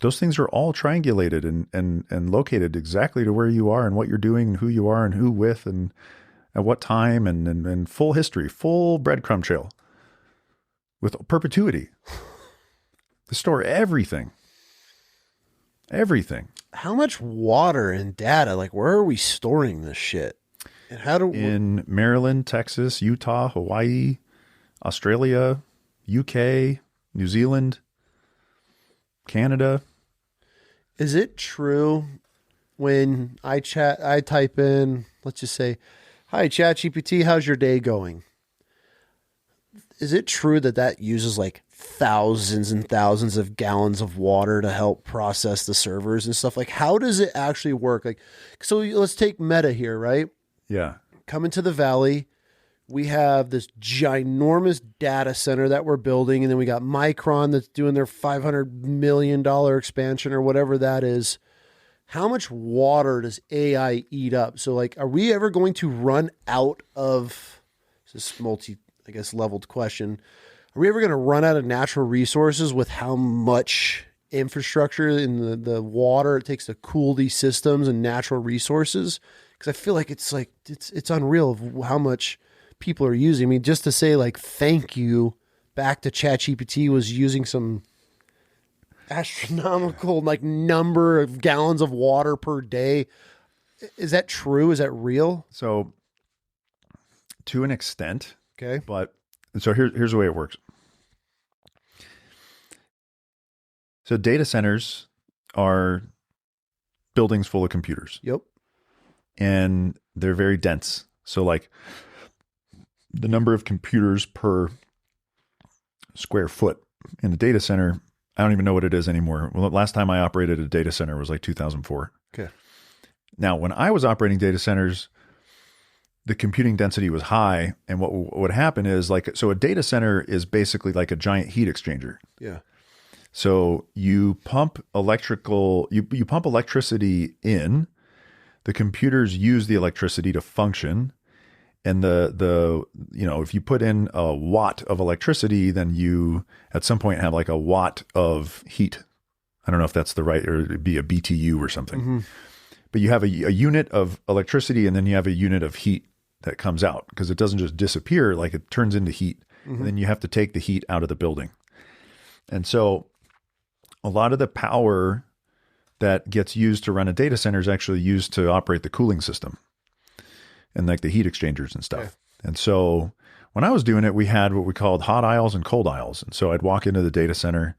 those things are all triangulated and located exactly to where you are and what you're doing and who you are and who with and at what time and full history, full breadcrumb trail with perpetuity. To store everything. Everything. How much water and data, like where are we storing this shit? And in Maryland, Texas, Utah, Hawaii, Australia, UK, New Zealand, Canada. Is it true when I type in, let's just say, hi, ChatGPT, how's your day going? Is it true that uses like thousands and thousands of gallons of water to help process the servers and stuff? Like, how does it actually work? Like, so let's take Meta here, right? Yeah. Coming to the Valley. We have this ginormous data center that we're building, and then we got Micron that's doing their $500 million expansion or whatever that is. How much water does AI eat up? So, like, are we ever going to run out of this leveled question? Are we ever going to run out of natural resources with how much infrastructure in the water it takes to cool these systems and natural resources? Because I feel like it's unreal of how much people are using. I mean, just to say like thank you back to ChatGPT was using some astronomical like number of gallons of water per day. Is that true? Is that real? So to an extent. Okay. But so here's the way it works. So data centers are buildings full of computers. Yep. And they're very dense. So like the number of computers per square foot in a data center, I don't even know what it is anymore. Well, last time I operated a data center was like 2004. Okay. Now, when I was operating data centers, the computing density was high. And what would happen is so a data center is basically like a giant heat exchanger. Yeah. So you pump you pump electricity in, the computers use the electricity to function. And if you put in a watt of electricity, then you at some point have like a watt of heat. I don't know if that's the right, or it'd be a BTU or something. Mm-hmm. But you have a unit of electricity, and then you have a unit of heat that comes out, because it doesn't just disappear, like it turns into heat. Mm-hmm. And then you have to take the heat out of the building. And so a lot of the power that gets used to run a data center is actually used to operate the cooling system and like the heat exchangers and stuff. Yeah. And so when I was doing it, we had what we called hot aisles and cold aisles. And so I'd walk into the data center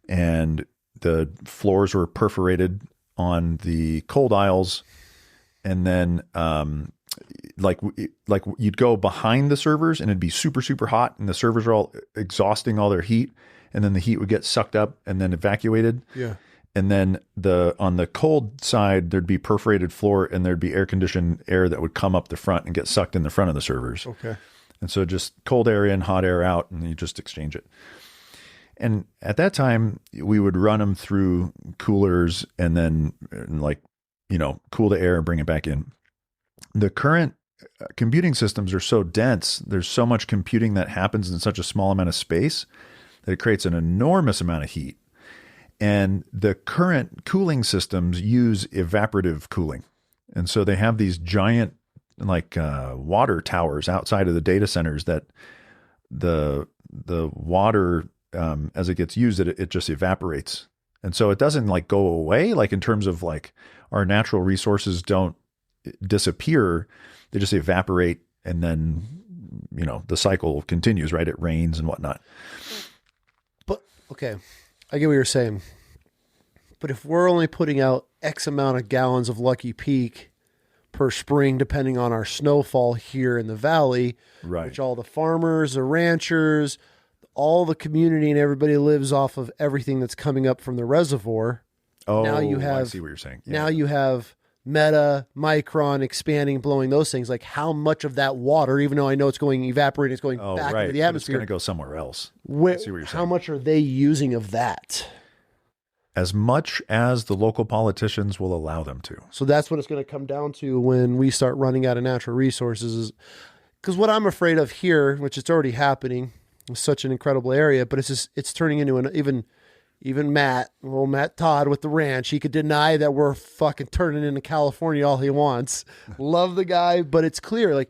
and the floors were perforated on the cold aisles. And then, like you'd go behind the servers and it'd be super, super hot, and the servers are all exhausting all their heat. And then the heat would get sucked up and then evacuated. Yeah. And then on the cold side, there'd be perforated floor, and there'd be air conditioned air that would come up the front and get sucked in the front of the servers. Okay. And so just cold air in, hot air out, and you just exchange it. And at that time, we would run them through coolers and then cool the air and bring it back in. The current computing systems are so dense. There's so much computing that happens in such a small amount of space that it creates an enormous amount of heat. And the current cooling systems use evaporative cooling. And so they have these giant water towers outside of the data centers that the water, as it gets used, it just evaporates. And so it doesn't go away, in terms of our natural resources don't disappear. They just evaporate, and then, the cycle continues, right? It rains and whatnot. But, okay. I get what you're saying. But if we're only putting out X amount of gallons of Lucky Peak per spring, depending on our snowfall here in the valley, right, which all the farmers, the ranchers, all the community and everybody lives off of everything that's coming up from the reservoir. Oh, now I see what you're saying. Yeah. Now you have Meta, Micron expanding, blowing those things. How much of that water, even though I know it's going evaporating, it's going back into the atmosphere. It's going to go somewhere else. I see what you're saying. How much are they using of that? As much as the local politicians will allow them to. So that's what it's going to come down to when we start running out of natural resources. Because what I'm afraid of here, which it's already happening, it's such an incredible area, but it's turning into an even Matt Todd with the ranch, he could deny that we're fucking turning into California all he wants. Love the guy, but it's clear,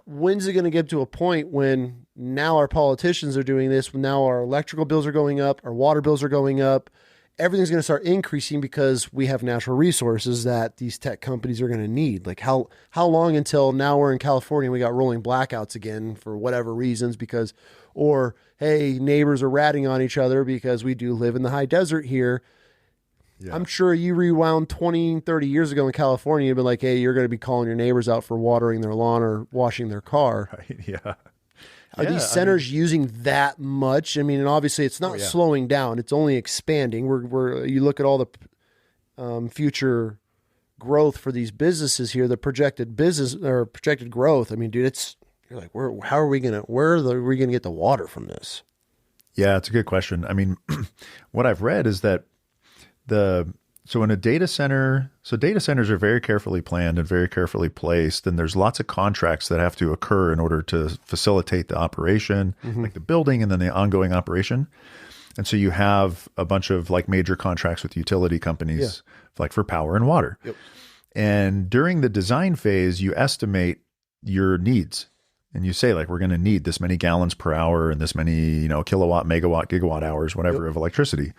when's it going to get to a point when now our politicians are doing this, now our electrical bills are going up, our water bills are going up, everything's going to start increasing because we have natural resources that these tech companies are going to need. How long until now we're in California and we got rolling blackouts again for whatever reasons, or hey, neighbors are ratting on each other because we do live in the high desert here. Yeah. I'm sure you rewound 20, 30 years ago in California, you'd be like, hey, you're going to be calling your neighbors out for watering their lawn or washing their car. Right, yeah. Are these centers using that much? I mean, and obviously it's not slowing down. It's only expanding. You look at all the future growth for these businesses here, the projected business or projected growth. I mean, dude, you're like, where are we going to get the water from this? Yeah, it's a good question. I mean, what I've read is that so in a data center, data centers are very carefully planned and very carefully placed, and there's lots of contracts that have to occur in order to facilitate the operation, like the building and then the ongoing operation. And so you have a bunch of major contracts with utility companies, for power and water. Yep. And during the design phase, you estimate your needs. And you say, we're going to need this many gallons per hour and this many, kilowatt, megawatt, gigawatt hours, whatever, of electricity.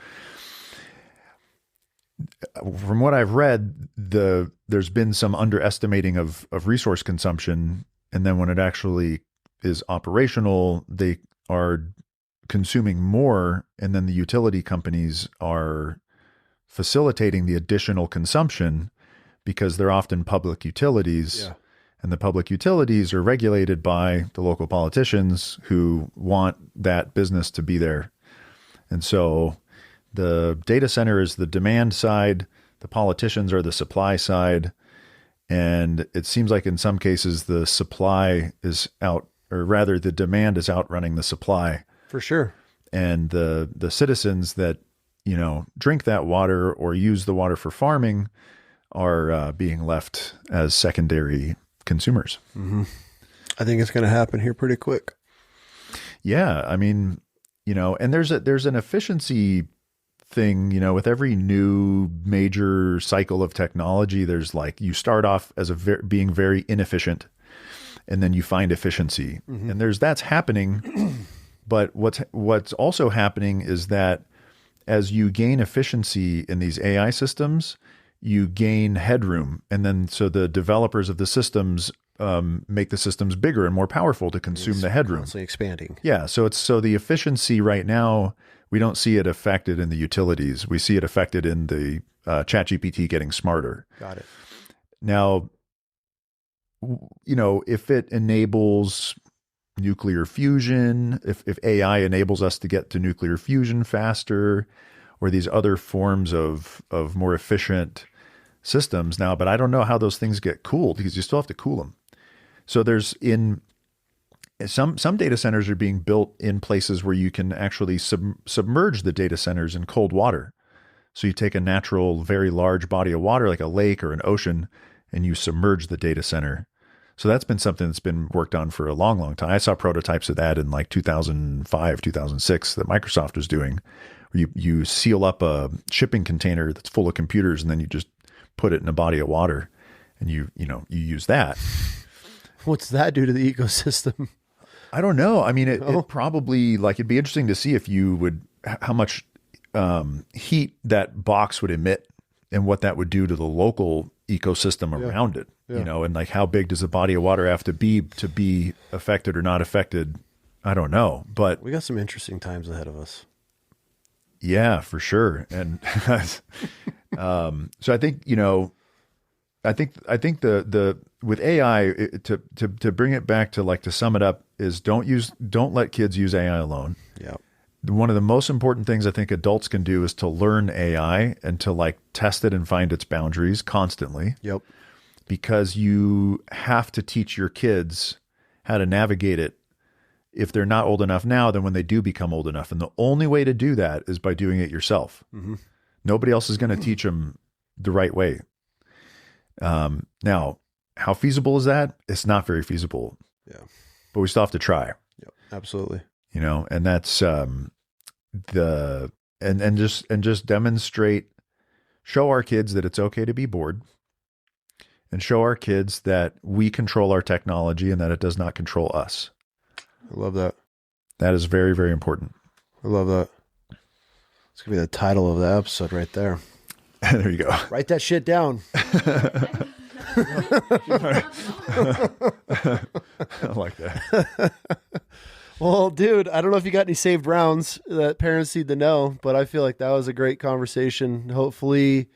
From what I've read, there's been some underestimating of resource consumption. And then when it actually is operational, they are consuming more. And then the utility companies are facilitating the additional consumption because they're often public utilities. Yeah. And the public utilities are regulated by the local politicians who want that business to be there. And so the data center is the demand side, the politicians are the supply side. And it seems like in some cases the supply is out, or rather the demand is outrunning the supply. For sure. And the citizens that, you know, drink that water or use the water for farming are being left as secondary consumers. Mm-hmm. I think it's going to happen here pretty quick. Yeah. I mean, you know, and there's an efficiency thing, you know, with every new major cycle of technology, there's like, you start off as being very inefficient and then you find efficiency. Mm-hmm. And that's happening. But what's also happening is that as you gain efficiency in these AI systems, you gain headroom. And then so the developers of the systems make the systems bigger and more powerful to consume the headroom. Constantly expanding. Yeah. So the efficiency right now, we don't see it affected in the utilities. We see it affected in the ChatGPT getting smarter. Got it. Now, you know, if it enables nuclear fusion, if AI enables us to get to nuclear fusion faster, or these other forms of more efficient systems now, but I don't know how those things get cooled because you still have to cool them. So there's some data centers are being built in places where you can actually submerge the data centers in cold water. So you take a natural, very large body of water, like a lake or an ocean, and you submerge the data center. So that's been something that's been worked on for a long, long time. I saw prototypes of that in like 2005, 2006 that Microsoft was doing, where you seal up a shipping container that's full of computers and then you just put it in a body of water and you use that. What's that do to the ecosystem? I don't know. I mean, it probably, like, it'd be interesting to see if you would, how much heat that box would emit and what that would do to the local ecosystem around it, you know, and like how big does the body of water have to be affected or not affected? I don't know, but we got some interesting times ahead of us. Yeah, for sure. And so I think, you know, I think the with AI to bring it back to, like, to sum it up is don't let kids use AI alone. Yeah. One of the most important things I think adults can do is to learn AI and to, like, test it and find its boundaries constantly. Yep. Because you have to teach your kids how to navigate it. If they're not old enough now, then when they do become old enough. And the only way to do that is by doing it yourself. Mm-hmm. Nobody else is going to teach them the right way. Now, how feasible is that? It's not very feasible. Yeah. But we still have to try. Yep, absolutely. You know, and that's just demonstrate, show our kids that it's okay to be bored, and show our kids that we control our technology and that it does not control us. I love that. That is very, very important. I love that. It's going to be the title of the episode right there. There you go. Write that shit down. I like that. Well, dude, I don't know if you got any saved rounds that parents need to know, but I feel like that was a great conversation. Hopefully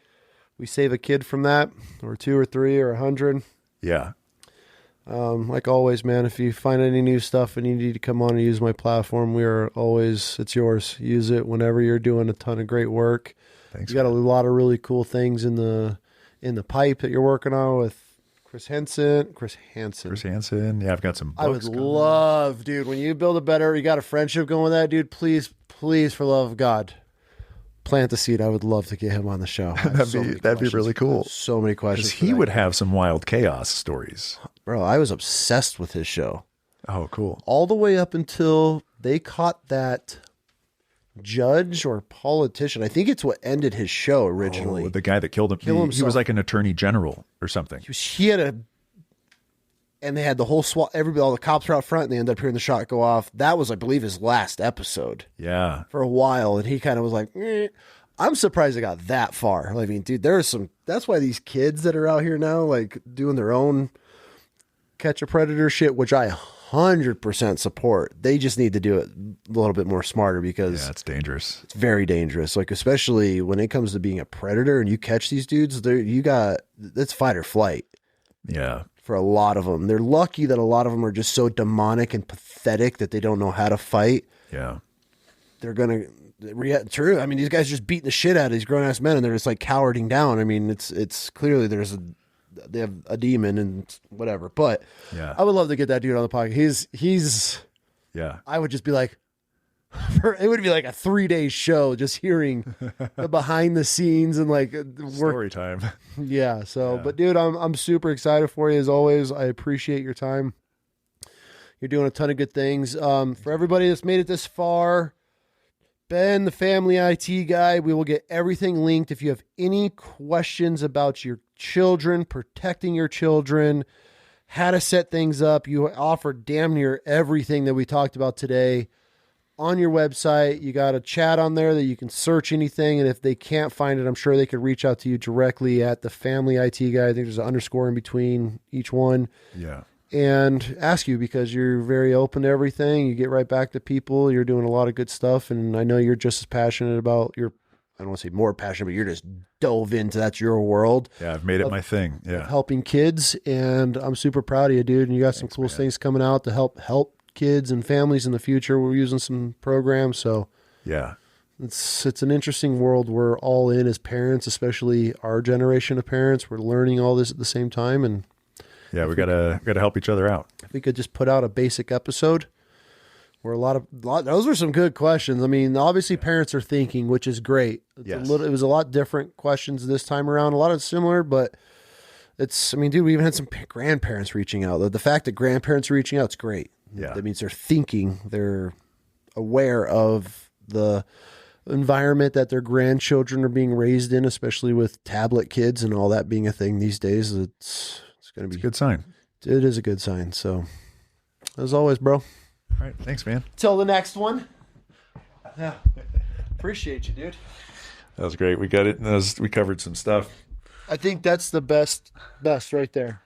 we save a kid from that, or 2 or 3 or 100. Yeah. Like always, man, if you find any new stuff and you need to come on and use my platform, it's yours. Use it whenever you're doing a ton of great work. Thanks. You got a lot of really cool things in the pipe that you're working on with Chris Hansen. Yeah, I've got some books. I would love, dude, when you build you got a friendship going with that, dude, please, for love of God, plant the seed. I would love to get him on the show. That'd be really cool. So many questions. He would have some wild chaos stories. Bro, I was obsessed with his show. Oh, cool. All the way up until they caught that judge or politician. I think it's what ended his show originally. Oh, the guy that killed him. He was like an attorney general or something. And they had the whole SWAT, all the cops were out front, and they ended up hearing the shot go off. That was, I believe, his last episode. Yeah. For a while. And he kind of was like, I'm surprised it got that far. I mean, dude, that's why these kids that are out here now, like, doing their own catch a predator shit, which I 100% support. They just need to do it a little bit more smarter because it's dangerous. it's very dangerous. Like, especially when it comes to being a predator and you catch these dudes, it's fight or flight. Yeah. For a lot of them. They're lucky that a lot of them are just so demonic and pathetic that they don't know how to fight. Yeah. They're going to react. True. I mean, these guys are just beating the shit out of these grown ass men and they're just like cowarding down. I mean, it's clearly they have a demon and whatever, but yeah, I would love to get that dude on the podcast. He's yeah. I would just be like, it would be like a 3-day show just hearing the behind the scenes and like story time. Yeah. So, but dude, I'm super excited for you as always. I appreciate your time. You're doing a ton of good things. For everybody that's made it this far, Ben, the family IT guy, we will get everything linked. If you have any questions about your children, protecting your children, how to set things up, you offer damn near everything that we talked about today on your website. You got a chat on there that you can search anything. And if they can't find it, I'm sure they could reach out to you directly at the family IT guy. I think there's an underscore in between each one. Yeah. And ask you because you're very open to everything. You get right back to people. You're doing a lot of good stuff. And I know you're just as passionate about I don't want to say more passionate, but you're just dove into that's your world. Yeah, I've made it my thing. Yeah. Helping kids. And I'm super proud of you, dude. And you got some cool things coming out to help kids and families in the future. We're using some programs. So yeah, it's an interesting world we're all in as parents, especially our generation of parents. We're learning all this at the same time. And yeah, we gotta help each other out. If we could just put out a basic episode where those were some good questions. I mean, obviously parents are thinking, which is great. It was a lot different questions this time around. A lot of similar, but dude, we even had some grandparents reaching out. The fact that grandparents are reaching out, it's great. Yeah. That means they're thinking, they're aware of the environment that their grandchildren are being raised in, especially with tablet kids and all that being a thing these days. It's going to be a good sign. It is a good sign. So as always, bro. All right. Thanks, man. Till the next one. Yeah. Appreciate you, dude. That was great. We got it. We covered some stuff. I think that's the best right there.